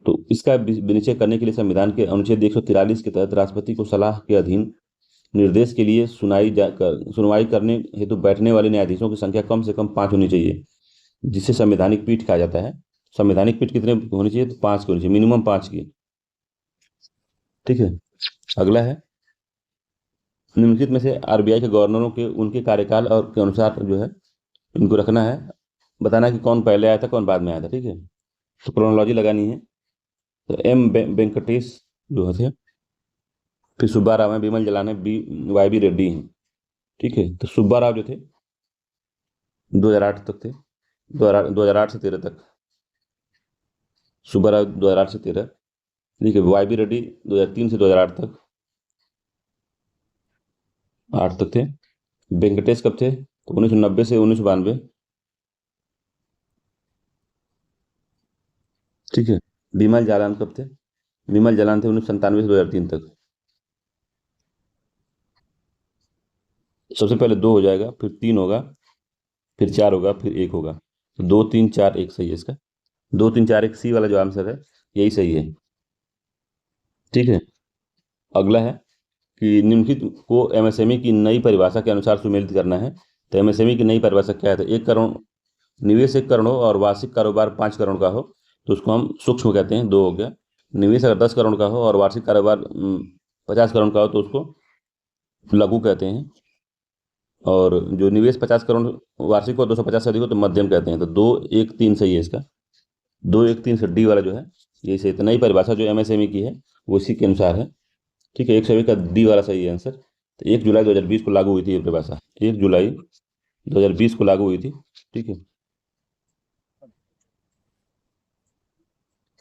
तो इसका विनिश्चय करने के लिए संविधान के अनुच्छेद 143 के तहत राष्ट्रपति को सलाह के अधीन निर्देश के लिए सुनवाई करने हेतु बैठने वाले न्यायाधीशों की संख्या कम से कम 5 होनी चाहिए, जिसे संवैधानिक पीठ कहा जाता है। संवैधानिक पीठ कितने होनी चाहिए? तो 5 की होनी चाहिए, मिनिमम 5 की। ठीक है, अगला है निम्नलिखित में से आरबीआई के गवर्नरों के उनके कार्यकाल और के अनुसार जो है इनको रखना है, बताना है कि कौन पहले आया था कौन बाद में आया था। ठीक है, तो क्रोनोलॉजी लगानी है। तो एम वेंकटेश जो थे, फिर सुब्बा राव है, बिमल जलान है, YB रेड्डी हैं। ठीक है, तो सुब्बा राव जो थे 2008 तक थे, 2008 से 13 तक। सुब्बा राव 2008 से 13। ठीक है, YB रेड्डी 2003 से 2008 तक, 8 तक थे। वेंकटेश कब थे? तो 1990 से 1992। ठीक है, बिमल जालान कब थे? बिमल जालान थे 1997 से 2003 तक। सबसे पहले 2 हो जाएगा, फिर 3 होगा, फिर 4 होगा, फिर 1 होगा। तो 2 3 4 1 सही है इसका। 2 3 4 1 सी वाला जो आंसर है यही सही है। ठीक है, अगला है कि निम्नलिखित को MSME की नई परिभाषा के अनुसार सुमेलित करना है। तो MSME की नई परिभाषा क्या है? तो 1 करोड़ निवेश 1 करोड़ हो और वार्षिक कारोबार 5 करोड़ का हो तो उसको हम सूक्ष्म कहते हैं, 2 हो गया। निवेश अगर 10 करोड़ का हो और वार्षिक कारोबार 50 करोड़ का हो तो उसको लघु कहते हैं। और जो निवेश 50 करोड़ वार्षिक हो, 250 से अधिक हो तो मध्यम कहते हैं। तो 2 1 3 सही है इसका। 2 1 3 से डी वाला जो है ये सही। तो नई परिभाषा जो MSME की है वो इसी के अनुसार है। ठीक है, 120 का डी वाला सही है आंसर। तो 1 जुलाई 2020 को लागू हुई थी ये परिभाषा, 1 जुलाई 2020 को लागू हुई थी। ठीक है,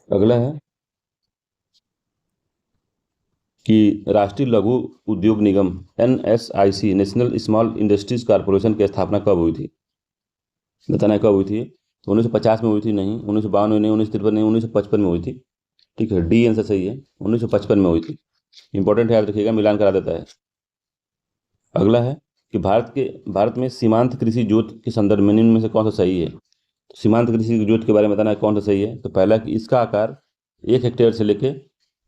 अगला है कि राष्ट्रीय लघु उद्योग निगम NSIC national small industries corporation की स्थापना कब हुई थी? बताना है कब हुई थी। 1950 में हुई थी? नहीं। 1952 में नहीं, 1953 नहीं, 1955 में हुई थी। ठीक है, डी आंसर सही है, 1955 में हुई थी। इंपॉर्टेंट है, याद रखिएगा, मिलान करा देता है। अगला है कि भारत में सीमांत कृषि जोत के संदर्भ में निम्न में से कौन सा सही है? सीमांत कृषि जोत के बारे में बताना है कौन सा सही है। तो पहला कि इसका आकार 1 हेक्टेयर से लेके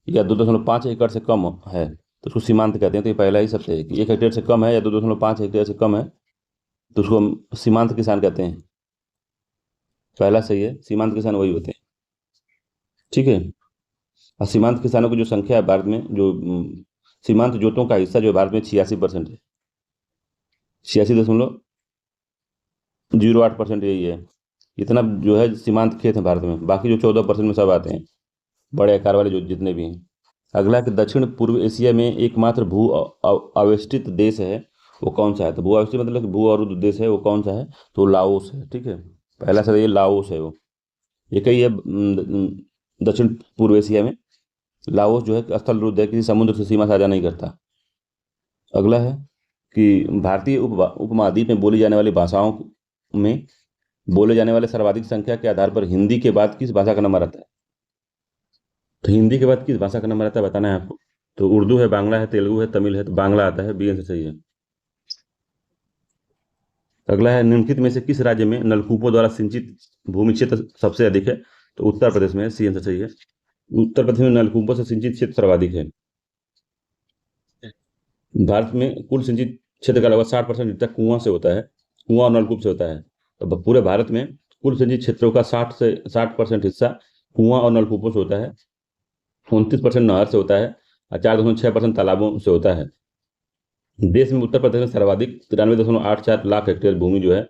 या 2.5 एकड़ से कम है तो उसको सीमांत कहते हैं। तो ये पहला ही सबसे है कि 1 हेक्टेयर से कम है या 2.5 हेक्टेयर से कम है तो उसको हम सीमांत किसान कहते हैं। पहला सही है, सीमांत किसान वही होते हैं। ठीक है, और सीमांत किसानों की जो संख्या है भारत में, जो सीमांत जोतों का हिस्सा जो भारत में 86% है, 86.08% यही है। इतना जो है सीमांत खेत है भारत में, बाकी जो 14% में सब आते हैं बड़े आकार वाले जो जितने भी हैं। अगला कि दक्षिण पूर्व एशिया में एकमात्र भू अवेष्टित देश है वो कौन सा है? तो भू अवेष्टित मतलब कि भू अवरुद्ध देश है वो कौन सा है? तो लाओस है। ठीक है, पहला सर ये लाओस है, वो एक ही है दक्षिण पूर्व एशिया में। लाओस जो है स्थल रुद्ध है, किसी समुद्र से सीमा साझा नहीं करता। अगला है कि भारतीय उपमहाद्वीप में बोली जाने वाली भाषाओं में बोले जाने वाले सर्वाधिक संख्या के आधार पर हिंदी के बाद किस भाषा का नंबर आता है? तो हिंदी के बाद किस भाषा का नंबर आता है बताना है आपको। तो उर्दू है, बांग्ला है, तेलुगु है, तमिल है। तो बांग्ला आता है, बी आंसर सही है। अगला है निम्नलिखित में से किस राज्य में नलकूपों द्वारा सिंचित भूमि क्षेत्र सबसे अधिक है? तो उत्तर प्रदेश में, सी आंसर सही है। उत्तर प्रदेश में नलकूपों से सिंचित क्षेत्र सर्वाधिक है। भारत में कुल सिंचित क्षेत्र का लगभग 60% हिस्सा कुआं से होता है, कुआं और नलकूप से होता है। तो पूरे भारत में कुल सिंचित क्षेत्रों का 60% हिस्सा कुआं और नलकूपों से होता है, 29% नहर से होता है और 4.6% तालाबों से होता है। देश में उत्तर प्रदेश में सर्वाधिक 93.84 लाख हेक्टेयर भूमि जो है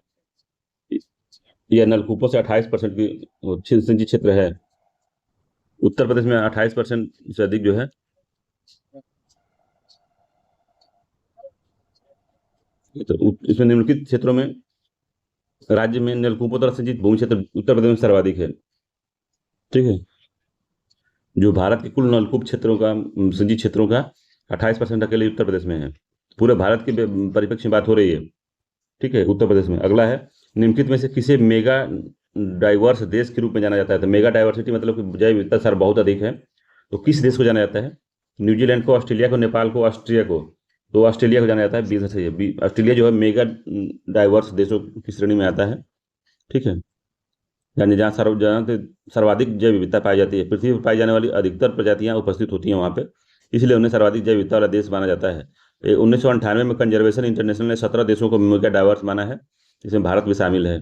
यह नलकूपों से 28% की सिंचित क्षेत्र है। उत्तर प्रदेश में 28% से अधिक जो है तो इसमें निम्नलिखित क्षेत्रों में राज्य में नलकूपों द्वारा सिंचित भूमि क्षेत्र उत्तर प्रदेश में सर्वाधिक है। ठीक है, जो भारत के कुल नलकूप क्षेत्रों का सिंचित क्षेत्रों का 28% अकेले उत्तर प्रदेश में है। पूरे भारत के परिप्रेक्ष्य में बात हो रही है। ठीक है, उत्तर प्रदेश में। अगला है, निम्नलिखित में से किसे मेगा डाइवर्स देश के रूप में जाना जाता है? तो मेगा डाइवर्सिटी मतलब कि जैव विविधता सर बहुत अधिक है। तो किस देश को जाना जाता है? न्यूजीलैंड को, ऑस्ट्रेलिया को, नेपाल को, ऑस्ट्रिया को। तो ऑस्ट्रेलिया को जाना जाता है, 20 सही है। ऑस्ट्रेलिया जो है मेगा डाइवर्स देशों की श्रेणी में आता है। ठीक है, यानी जहाँ सर्वाधिक जैव विविधता पाई जाती है। पृथ्वी पर पाई जाने वाली अधिकतर प्रजातियां उपस्थित होती हैं वहाँ पे, इसलिए उन्हें सर्वाधिक जैव विविधता वाला देश माना जाता है। 1998 में कंजर्वेशन इंटरनेशनल ने 17 देशों को मेगा डाइवर्स माना है, जिसमें भारत भी शामिल है।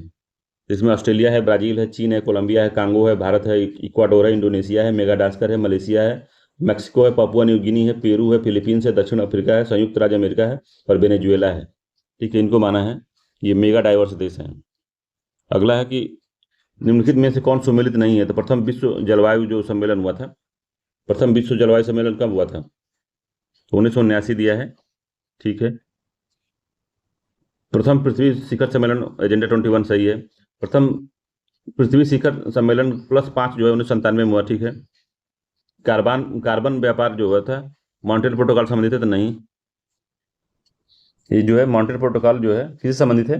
इसमें ऑस्ट्रेलिया है, ब्राजील है, चीन है, कोलंबिया है, कांगो है, भारत है, इक्वाडोर है, इंडोनेशिया है, मेडागास्कर है, मलेशिया है, मैक्सिको है, पापुआ न्यू गिनी है, पेरू है, फिलीपींस है, दक्षिण अफ्रीका है, संयुक्त राज्य अमेरिका है और वेनेजुएला है। ठीक है, इनको माना है ये मेगा डाइवर्स देश हैं। अगला है कि निम्नलिखित में से कौन सम्मिलित नहीं है? तो प्रथम विश्व जलवायु जो सम्मेलन हुआ था, प्रथम विश्व जलवायु सम्मेलन कब हुआ था? तो 1979 दिया है। ठीक है, प्रथम पृथ्वी शिखर सम्मेलन एजेंडा 21 सही है। प्रथम पृथ्वी शिखर सम्मेलन +5 जो है 1997 में हुआ। ठीक है, कार्बन व्यापार जो हुआ था मॉन्ट्रियल प्रोटोकॉल संबंधित है? तो नहीं, ये जो है मॉन्ट्रियल प्रोटोकॉल जो है किससे संबंधित है?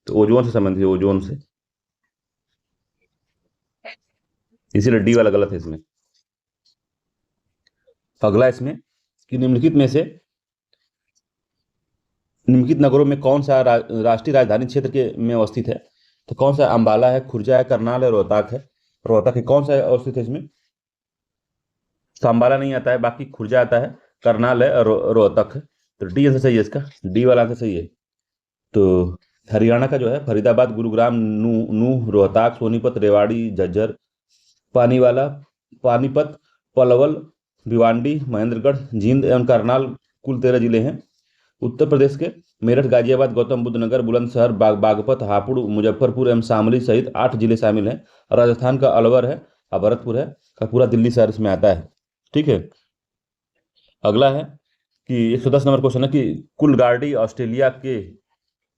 तो ओजोन से संबंधित है, ओजोन से, इसीलिए डी वाला गलत है इसमें। अगला इसमें कि निम्नलिखित नगरों में कौन सा राष्ट्रीय राजधानी क्षेत्र के में अवस्थित है? तो कौन सा? अंबाला है, खुर्जा है, करनाल है, रोहतक है। रोहतक है, कौन सा अवस्थित है इसमें? तो अंबाला नहीं आता है, बाकी खुर्जा आता है, करनाल है और रोहतक है। तो डी आंसर सही है इसका, डी वाला आंसर सही है। तो हरियाणा का जो है फरीदाबाद, गुरुग्राम, नूह, रोहतक, सोनीपत, रेवाड़ी, झज्जर, पानीवाला, पानीपत, पलवल, भिवांडी, महेंद्रगढ़, जींद एवं करनाल कुल 13 जिले हैं। उत्तर प्रदेश के मेरठ, गाजियाबाद, गौतम बुद्ध नगर, बुलंदशहर, बागपत, हापुड़, मुजफ्फरपुर एवं शामली सहित 8 जिले शामिल हैं। राजस्थान का अलवर है और भरतपुर है का पूरा दिल्ली शहर इसमें आता है। ठीक है, अगला है कि 110 नंबर क्वेश्चन है कि कुलगार्डी ऑस्ट्रेलिया के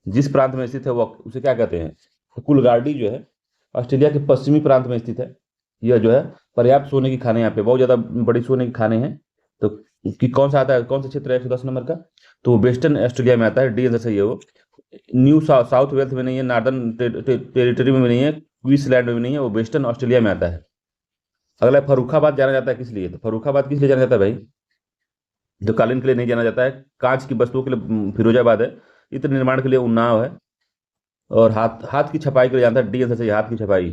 जिस प्रांत में स्थित है वो उसे क्या कहते हैं? तो कुलगार्डी जो है ऑस्ट्रेलिया के पश्चिमी प्रांत में स्थित है। यह जो है पर्याप्त सोने की खाने, यहाँ पे बहुत ज्यादा बड़ी सोने की खाने हैं। तो कि कौन सा आता है, कौन सा क्षेत्र है 110 नंबर का? तो वो वेस्टर्न ऑस्ट्रेलिया में आता है, डी आंसर सही है वो। न्यू साउथ वेल्स में नहीं है, नॉर्दर्न टेरिटरी में नहीं है, क्वींसलैंड में नहीं है, वो वेस्टर्न ऑस्ट्रेलिया में आता है। अगला फर्रुखाबाद जाना जाता है किस लिए? तो फर्रुखाबाद किस लिए जाना जाता है भाई? जो कालीन के लिए नहीं जाना जाता है, कांच की वस्तुओं के लिए फिरोजाबाद है, इत्र निर्माण के लिए उन्नाव है और हाथ की छपाई के लिए जाता है, डी आंसर सही, हाथ की छपाई।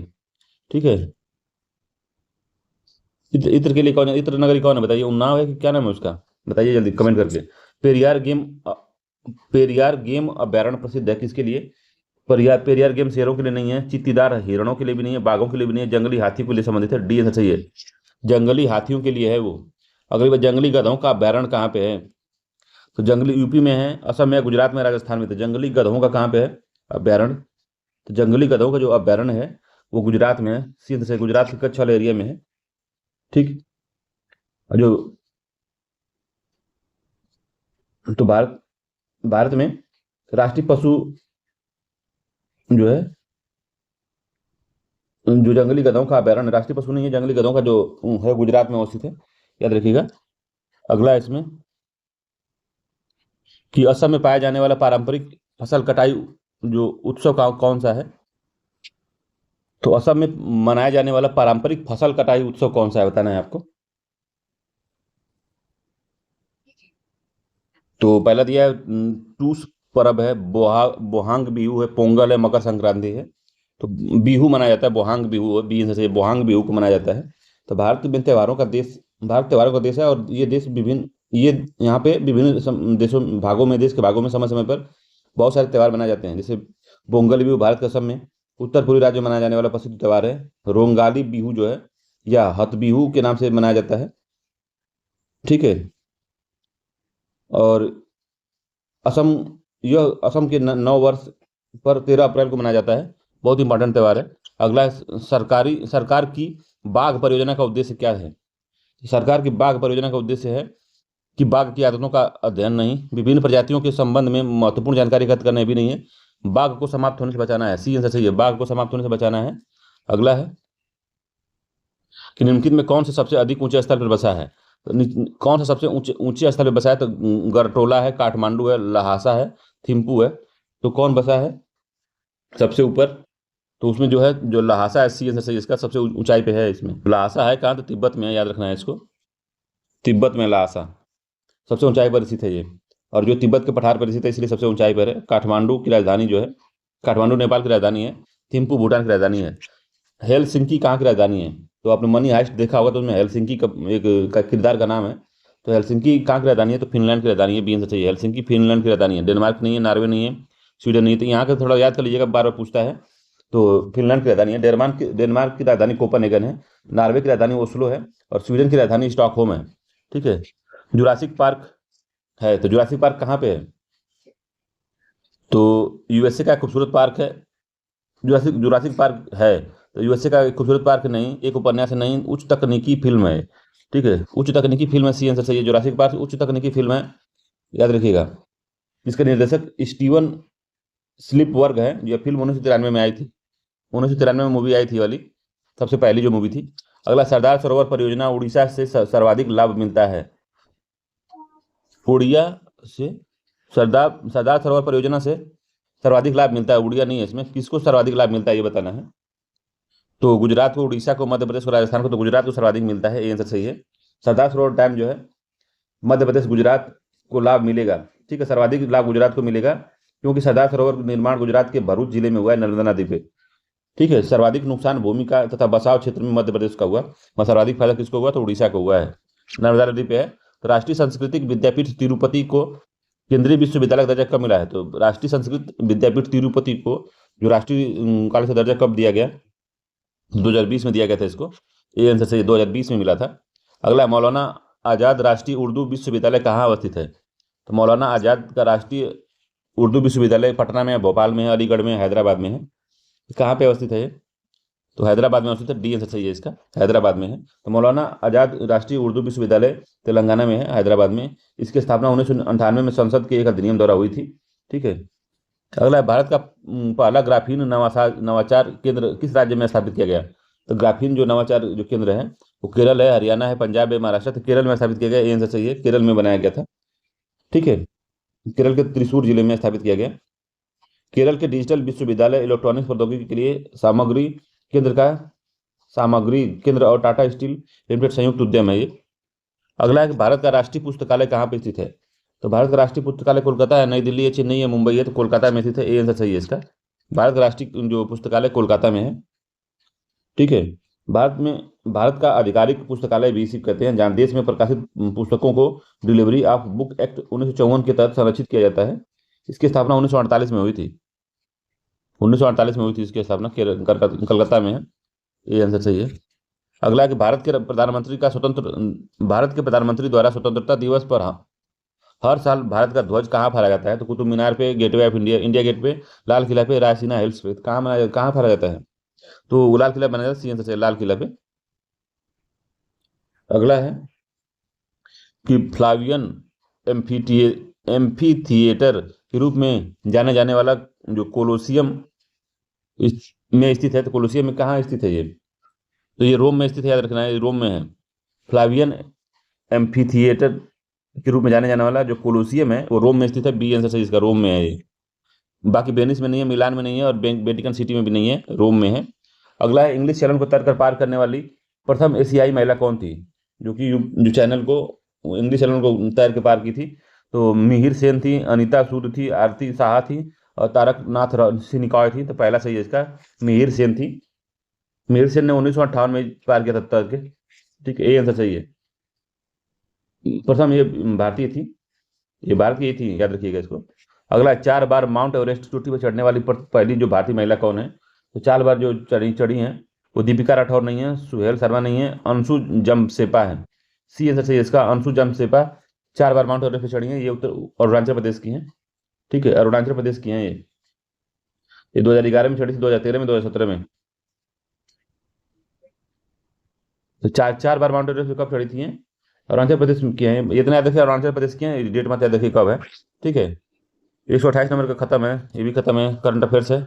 ठीक है, इत्र के लिए कौन, इत्र नगरी कौन है बताइए? उन्नाव है कि क्या नाम है उसका? बताइए जल्दी कमेंट करके। पेरियार गेम अभ्यारण्य प्रसिद्ध है किसके लिए? पेरियार गेम शेरों के लिए नहीं है, चीत्तीदार हिरणों के लिए भी नहीं है, बाघों के लिए भी नहीं है, जंगली हाथियों के लिए संबंधित है, डी आंसर सही है, जंगली हाथियों के लिए है वो। अगली बात, जंगली गधों का अभ्यारण्य कहाँ पे है? तो जंगली यूपी में है, असम में, गुजरात में, राजस्थान में। तो जंगली गधों का कहाँ पे है अभ्यारण्य? तो जंगली गधों का जो अभ्यारण्य है वो गुजरात में है, सीधे से गुजरात के कच्छ वाले एरिया में है। ठीक, जो तो भारत में राष्ट्रीय पशु जो है, जो जंगली गधों का अभ्यारण्य राष्ट्रीय पशु नहीं है, जंगली गधों का जो है गुजरात में अवस्थित है, याद रखिएगा। अगला इसमें कि असम में पाया जाने वाला पारंपरिक फसल कटाई जो उत्सव का कौन सा है? तो असम में मनाया जाने वाला पारंपरिक फसल कटाई उत्सव कौन सा है, बताना है आपको। तो पहला दिया है टूस पर्व है, बोहांग बिहू है, पोंगल है, मकर संक्रांति है। तो बिहू मनाया जाता है, बोहांग बिहू है, बी से बोहांग बिहू को मनाया जाता है। तो भारत त्योहारों का देश है, और ये यहाँ पे विभिन्न देश के भागों में समय समय पर बहुत सारे त्योहार मनाए जाते हैं। जैसे पोंगल बिहू भारत के असम में उत्तर पूर्वी राज्य में मनाया जाने वाला प्रसिद्ध त्योहार है। रोंगाली बिहू जो है या हथ बिहू के नाम से मनाया जाता है। ठीक है। और असम असम के नव वर्ष पर 13 अप्रैल को मनाया जाता है। बहुत इंपॉर्टेंट त्योहार है। अगला है सरकार की बाघ परियोजना का उद्देश्य क्या है। सरकार की बाघ परियोजना का उद्देश्य है कि बाघ की आदतों का अध्ययन नहीं, विभिन्न प्रजातियों के संबंध में महत्वपूर्ण जानकारी एकत्र करना भी नहीं है, बाघ को समाप्त होने से बचाना है। सी आंसर सही है, बाघ को समाप्त होने से बचाना है। अगला है कि निम्नलिखित में कौन से सबसे अधिक ऊंचे स्थल पर बसा है। तो कौन सा सबसे ऊंचे ऊंचे स्थल पर बसा है। तो गरटोला है, काठमांडू है, लहासा है, थिम्पू है। तो कौन बसा है सबसे ऊपर। तो उसमें जो है जो लहासा है, सी आंसर सही, इसका सबसे ऊंचाई पे है। इसमें लहासा है कहाँ, तो तिब्बत में है, याद रखना है इसको। तिब्बत में लहासा सबसे ऊंचाई पर स्थित है ये, और जो तिब्बत के पठार पर स्थित है इसलिए सबसे ऊंचाई पर है। काठमांडू की राजधानी जो है, काठमांडू नेपाल की राजधानी है। थिम्पू भूटान की राजधानी है। हेलसिंकी कहाँ की राजधानी है। तो आपने मनी हाइस्ट देखा होगा, तो उसमें हेलसिंकी का एक किरदार का नाम है। तो हेलसिंकी कहाँ की राजधानी है, तो फिनलैंड की राजधानी है। बी आंसर चाहिए, हेलसिंकी फिनलैंड की राजधानी है। डेनमार्क नहीं है, नॉर्वे नहीं है, स्वीडन नहीं है। तो यहाँ का थोड़ा याद कर लीजिएगा, बार बार पूछता है। तो फिनलैंड की राजधानी है। डेनमार्क की राजधानी कोपेनहेगन है। नॉर्वे की राजधानी ओस्लो है, और स्वीडन की राजधानी स्टॉकहोम है। ठीक है। जुरासिक पार्क है, तो जुरासिक पार्क कहाँ पे है। तो यूएसए का एक खूबसूरत पार्क है। जुरासिक पार्क है, तो यूएसए का एक खूबसूरत पार्क नहीं, एक उपन्यास नहीं, उच्च तकनीकी फिल्म है। ठीक है, उच्च तकनीकी फिल्म है। सी आंसर सही है, जुरासिक पार्क उच्च तकनीकी फिल्म है, याद रखिएगा। इसके निर्देशक स्टीवन स्लिपबर्ग है। यह फिल्म 1993 में आई थी। 1993 में मूवी आई थी वाली, सबसे पहली जो मूवी थी। अगला, सरदार सरोवर परियोजना उड़ीसा से सर्वाधिक लाभ मिलता है। उड़िया से सरदार सरदार सरोवर परियोजना से सर्वाधिक लाभ मिलता है। उड़िया नहीं है इसमें। किसको सर्वाधिक लाभ मिलता है ये बताना है। तो गुजरात को, उड़ीसा को, मध्य प्रदेश को, राजस्थान को। तो गुजरात को सर्वाधिक मिलता है, ये आंसर सही है। सरदार सरोवर डैम जो है मध्य प्रदेश, गुजरात को लाभ मिलेगा। ठीक है, सर्वाधिक लाभ गुजरात को मिलेगा, क्योंकि सरदार सरोवर निर्माण गुजरात के भरूच जिले में हुआ है, नर्मदा नदी पे। ठीक है। सर्वाधिक नुकसान भूमि का तथा बसाव क्षेत्र में मध्य प्रदेश का हुआ, और सर्वाधिक फायदा किसको हुआ, तो उड़ीसा को हुआ है, नर्मदा नदी पे है। तो राष्ट्रीय सांस्कृतिक विद्यापीठ तिरुपति को केंद्रीय विश्वविद्यालय का दर्जा कब मिला है। तो राष्ट्रीय संस्कृत विद्यापीठ तिरुपति को जो राष्ट्रीय कॉलेज का दर्जा कब दिया गया, 2020 में दिया गया था इसको। ये आंसर सही, 2020 में मिला था। अगला, मौलाना आज़ाद राष्ट्रीय उर्दू विश्वविद्यालय कहाँ अवस्थित है। तो मौलाना आज़ाद का राष्ट्रीय उर्दू विश्वविद्यालय पटना में है, भोपाल में है, अलीगढ़ में है, हैदराबाद में है। कहाँ पे अवस्थित है ये, तो हैदराबाद में अवस्थित है। डी आंसर सही है इसका, हैदराबाद में है। तो मौलाना आज़ाद राष्ट्रीय उर्दू विश्वविद्यालय तेलंगाना में है, हैदराबाद में। इसकी स्थापना 1998 में संसद के एक अधिनियम द्वारा हुई थी। ठीक है। अगला है, भारत का पहला ग्राफीन नवाचार केंद्र किस राज्य में स्थापित किया गया। तो ग्राफीन जो नवाचार जो केंद्र है वो केरल है, हरियाणा है, पंजाब है, महाराष्ट्र। तो केरल में स्थापित किया गया, ये आंसर सही है, केरल में बनाया गया था। ठीक है, केरल के त्रिशूर जिले में स्थापित किया गया। केरल के डिजिटल विश्वविद्यालय इलेक्ट्रॉनिक्स प्रौद्योगिकी के लिए सामग्री केंद्र और टाटा स्टील लिमिटेड संयुक्त उद्यम है ये। अगला है कि भारत का राष्ट्रीय पुस्तकालय कहाँ पर स्थित है। तो भारत का राष्ट्रीय पुस्तकालय कोलकाता है, नई दिल्ली है, चेन्नई है, मुंबई है। तो कोलकाता में स्थित है, ये आंसर सही है इसका। भारत का राष्ट्रीय जो पुस्तकालय कोलकाता में है। ठीक है। भारत का आधिकारिक पुस्तकालय भी इसी कहते हैं, जहाँ देश में प्रकाशित पुस्तकों को डिलीवरी ऑफ बुक एक्ट 1954 के तहत संरक्षित किया जाता है। इसकी स्थापना 1948 में हुई थी। 1948 में हुई थी इसकी स्थापना, कलकत्ता में है, ये आंसर सही है। अगला है कि भारत के प्रधानमंत्री द्वारा स्वतंत्रता दिवस पर हर साल भारत का ध्वज कहाँ फहराया जाता है। तो कुतुब मीनार पे, gateway of India, India gate पे, लाल किला पे, रायसीना हिल्स पे। कहाँ फहराया जाता है। तो लाल किला बनाया जाता है, सी आंसर सही है, लाल किला पे। अगला है कि फ्लावियन एम्फी थिएटर के रूप में जाने जाने वाला जो कोलोसियम में स्थित है। तो कोलोसियम में कहाँ स्थित है ये, तो ये रोम में स्थित है, याद रखना है, ये रोम में है। फ्लावियन एम्फी थिएटर के रूप में जाने जाने वाला जो कोलोसियम है वो रोम में स्थित है, बी आंसर सही इसका, रोम में है ये। बाकी वेनिस में नहीं है, मिलान में नहीं है, और वेटिकन सिटी में भी नहीं है, रोम में है। अगला है, इंग्लिश चैनल को तैरकर पार करने वाली प्रथम एशियाई महिला कौन थी, जो चैनल को, इंग्लिश चैनल को तैर के पार की थी। तो मिहिर सेन थी, अनीता सूद थी, आरती साहा थी, और तारकनाथ सिनिकॉय थी। तो पहला सही है इसका, मिहिर सेन थी। मिहिर सेन ने 1958 में पार किया था तैर के। ठीक है, ए आंसर सही है। प्रथम ये भारतीय थी, ये भारतीय थी, याद रखिएगा इसको। अगला, 4 बार माउंट एवरेस्ट चोटी पर चढ़ने वाली पहली जो भारतीय महिला कौन है? तो 4 बार जो चढ़ी चढ़ी हैं वो दीपिका राठौर नहीं है, सुहेल शर्मा नहीं है, अंशु जमसेपा है। सी आंसर सही है इसका, अंशु जमसेपा 4 बार माउंट एवरेस्ट पे चढ़ी हैं। ये अरुणाचल प्रदेश की हैं, ठीक है, अरुणाचल प्रदेश की हैं ये 2011 में चढ़ी थी, 2013 में, 2017 में। तो चार बार माउंट एवरेस्ट पे कब चढ़ी थी हैं? अरुणाचल प्रदेश की हैं। इतना याद रखिए, अरुणाचल प्रदेश की हैं, डेट मत याद रखिए कब है, ठीक है। 128 नंबर का खत्म है, ये भी खत्म है, करंट अफेयर्स है।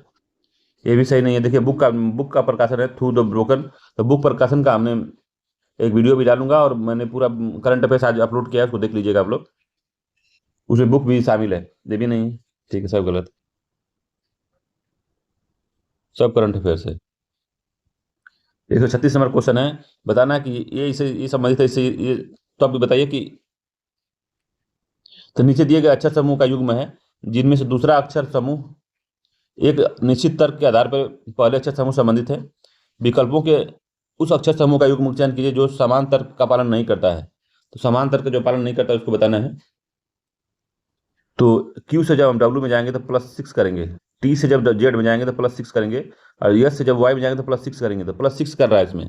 ये भी सही नहीं है। देखिए, बुक का प्रकाशन है थ्रू द ब्रोकन। तो बुक प्रकाशन का हमने एक वीडियो भी डालूंगा, और मैंने पूरा करंट अफेयर्स आज अपलोड किया है, उसको देख लीजिएगा आप लोग। उसमें बुक भी शामिल है, ये भी नहीं है, ठीक है, सब गलत, सब करंट अफेयर्स है। 136 नंबर क्वेश्चन है, बताना कि ये संबंधित है इससे, ये तो आप बताइए कि तो नीचे दिए गए अक्षर समूह का युग्म है जिनमें से दूसरा अक्षर समूह एक निश्चित तर्क के आधार पर पहले अक्षर समूह संबंधित है। विकल्पों के उस अक्षर समूह का युग्म चयन कीजिए जो समान तर्क का पालन नहीं करता है। तो समान तर्क जो पालन नहीं करता है उसको बताना है। तो Q से जब हम W में जाएंगे तो +6 करेंगे, T से जब Z में जाएंगे तो +6 करेंगे, और S से जब Y में जाएंगे तो +6 करेंगे। तो +6 कर रहा है इसमें,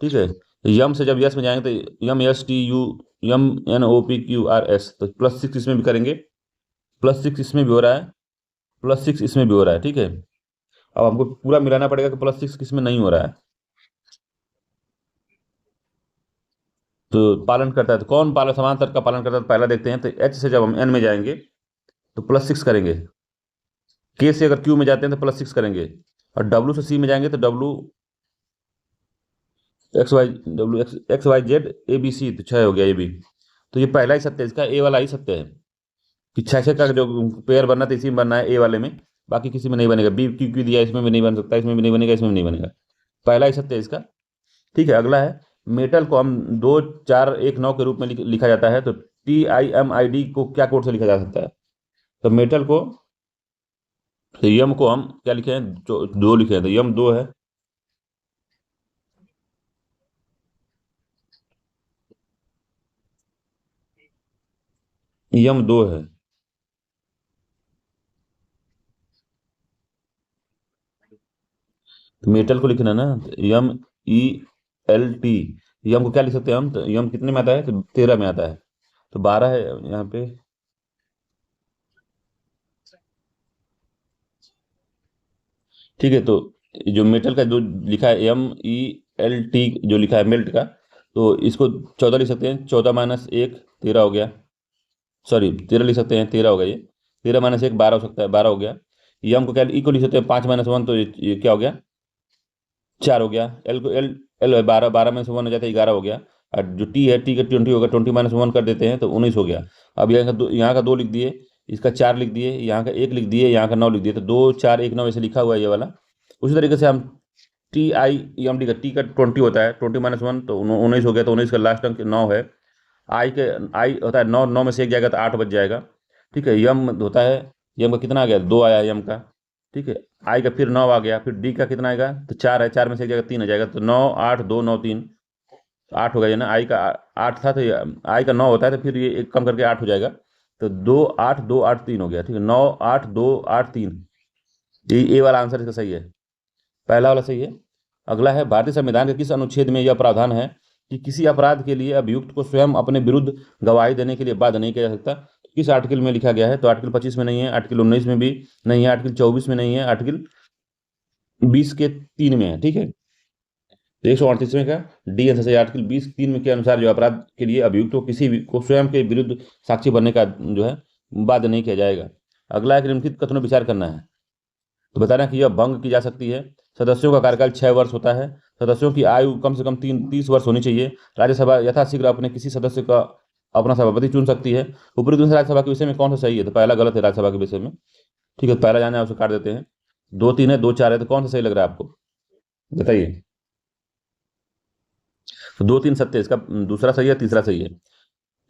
ठीक है। यम से जब यस में जाएंगे तो YMSTU तो +6 इसमें भी करेंगे, +6 इसमें भी हो रहा है, +6 इसमें भी हो रहा है, ठीक है। अब हमको पूरा मिलाना पड़ेगा कि +6 किसमें नहीं हो रहा है। तो पालन करता है, तो कौन पालन समान तर्क का पालन करता है? तो पहला देखते हैं। तो H से जब हम N में जाएंगे तो +6 करेंगे, K से अगर Q में जाते हैं तो +6 करेंगे, और W से C में जाएंगे तो XYZ ABC, तो 6 हो गया ये भी। तो ये पहला ही सत्य है इसका, ए वाला ही सत्य है कि 6 का जो पेयर बनना था इसी में बनना है, ए वाले में, बाकी किसी में नहीं बनेगा। बी क्यू दिया, इसमें भी नहीं बन सकता, इसमें भी नहीं बनेगा, इसमें भी नहीं बनेगा, पहला ही सत्य है इसका, ठीक है। अगला है, मेटल को हम 2419 के रूप में लिखा जाता है। तो TIMID को क्या कोड से लिखा जा सकता है? तो मेटल को, तो यम को हम क्या लिखे हैं? 2 लिखे हैं, तो यम 2 है। यम 2 है। तो मेटल को लिखना ना, MELT। यम को क्या लिख सकते हैं हम? तो यम कितने में आता है? तो 13 में आता है, तो 12 है यहाँ पे। ठीक है, तो जो मेटल का जो लिखा है MELT, जो लिखा है मेल्ट का, तो इसको 14 लिख सकते हैं, 14 - 1 13 हो गया, सॉरी 13 लिख सकते हैं, 13 हो गया ये, 13 - 1 12 हो सकता है, 12 हो गया। यम को क्या ई को लिख सकते हैं, 5 - 1, तो ये क्या हो गया? 4 हो गया। एल को एल एल 12 में से 1 हो जाता है, 11 हो गया। और जो टी है, टी का 20 होगा, 20 - 1 कर देते हैं तो 19 हो गया। अब यहाँ का 2 लिख दिए, इसका 4 लिख दिए, यहाँ का 1 लिख दिए, यहाँ का 9 लिख दिए, तो 2 4 1 9 ऐसे लिखा हुआ है ये वाला। उसी तरीके से हम TIEMD का, टी का 20 होता है, 20 - 1 तो 19 हो गया, तो 19 का लास्ट अंक 9 है। आई होता है 9, 9 में से 1 जाएगा तो 8 बच जाएगा, ठीक है। यम होता है, यम का कितना आ गया? 2 आया यम का, ठीक है। आई का फिर 9 आ गया, फिर डी का कितना आएगा? तो 4 है, 4 में से 1 जाएगा 3 आ जाएगा, तो 9 8 2 9 3 8 हो गया ना। आई का 8 था, तो आई का 9 होता है, तो फिर ये एक कम करके 8 हो जाएगा, तो 2 8 2 8 3 हो गया, ठीक है। 9 8 2 8 3, ये ए वाला आंसर इसका सही है, पहला वाला सही है। अगला है, भारतीय संविधान के किस अनुच्छेद में यह प्रावधान है कि किसी अपराध के लिए अभियुक्त को स्वयं अपने विरुद्ध गवाही देने के लिए बाध्य नहीं किया जा सकता? किस आर्टिकल में लिखा गया है? तो आर्टिकल 25 में नहीं है, आर्टिकल 19 में भी नहीं है, आर्टिकल 24 में नहीं है, आर्टिकल 20 के 3 में है, ठीक है। तो 138वें का डी आंसर है। आर्टिकल 20 3 में के अनुसार जो अपराध के लिए अभियुक्त को किसी भी को स्वयं के विरुद्ध साक्षी बनने का जो है बाध्य नहीं किया जाएगा। अगला है कि निम्नलिखित कथनों विचार करना है। तो बताना कि यह भंग की जा सकती है। सदस्यों का कार्यकाल 6 वर्ष होता है। सदस्यों की आयु कम से कम 30 वर्ष होनी चाहिए। राज्यसभा यथाशीघ्र अपने किसी सदस्य का अपना सभापति चुन सकती है। ऊपरी दूसरे राज्यसभा के विषय में कौन सा सही है? तो पहला गलत है राज्यसभा के विषय में, ठीक है। पहला जाना है उसे काट देते हैं। 2 3 है, 2 4 है, तो कौन सा सही लग रहा है आपको, बताइए। तो 2 3 सत्य, इसका दूसरा सही है, तीसरा सही है,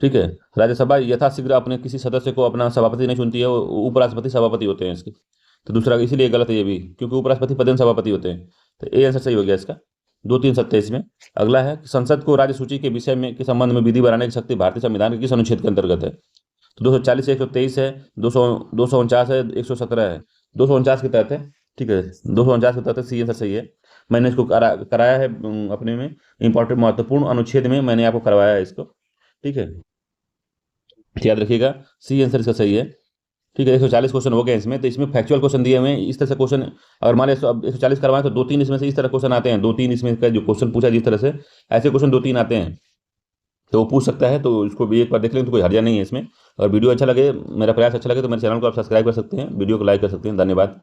ठीक है। राज्यसभा यथाशीघ्र अपने किसी सदस्य को अपना सभापति नहीं चुनती है, वो उपराष्ट्रपति सभापति होते हैं इसके। तो दूसरा इसीलिए गलत है ये भी, क्योंकि उपराष्ट्रपति पदेन सभापति होते हैं। तो ए आंसर सही हो गया इसका, 2-3 सत्य इसमें। अगला है कि संसद को राज्य सूची के विषय में के संबंध में विधि बनाने की शक्ति भारतीय संविधान के किस अनुच्छेद के अंतर्गत है? तो 240 है, 123 है, 249 है, 117 है। 249 के तहत है, ठीक है, 249 के तहत है, सी आंसर सही है। मैंने इसको कराया है अपने में इंपॉर्टेंट महत्वपूर्ण अनुच्छेद में मैंने आपको करवाया है इसको, ठीक है, याद रखिएगा, सी आंसर इसका सही है। ठीक है, 140 क्वेश्चन हो गए इसमें। तो इसमें फैक्चुअल क्वेश्चन दिए हुए हैं, इस तरह से क्वेश्चन अगर मान लिया अब 140 करवाएं तो 2-3 इसमें से इस तरह क्वेश्चन आते हैं, 2-3 इसमें का जो क्वेश्चन पूछा जिस तरह से, ऐसे क्वेश्चन 2-3 आते हैं, तो वो पूछ सकता है। तो इसको भी एक बार देख लें तो कोई हर्जा नहीं है इसमें। और वीडियो अच्छा लगे, मेरा प्रयास अच्छा लगे तो मेरे चैनल को आप सब्सक्राइब कर सकते हैं, वीडियो को लाइक कर सकते हैं। धन्यवाद।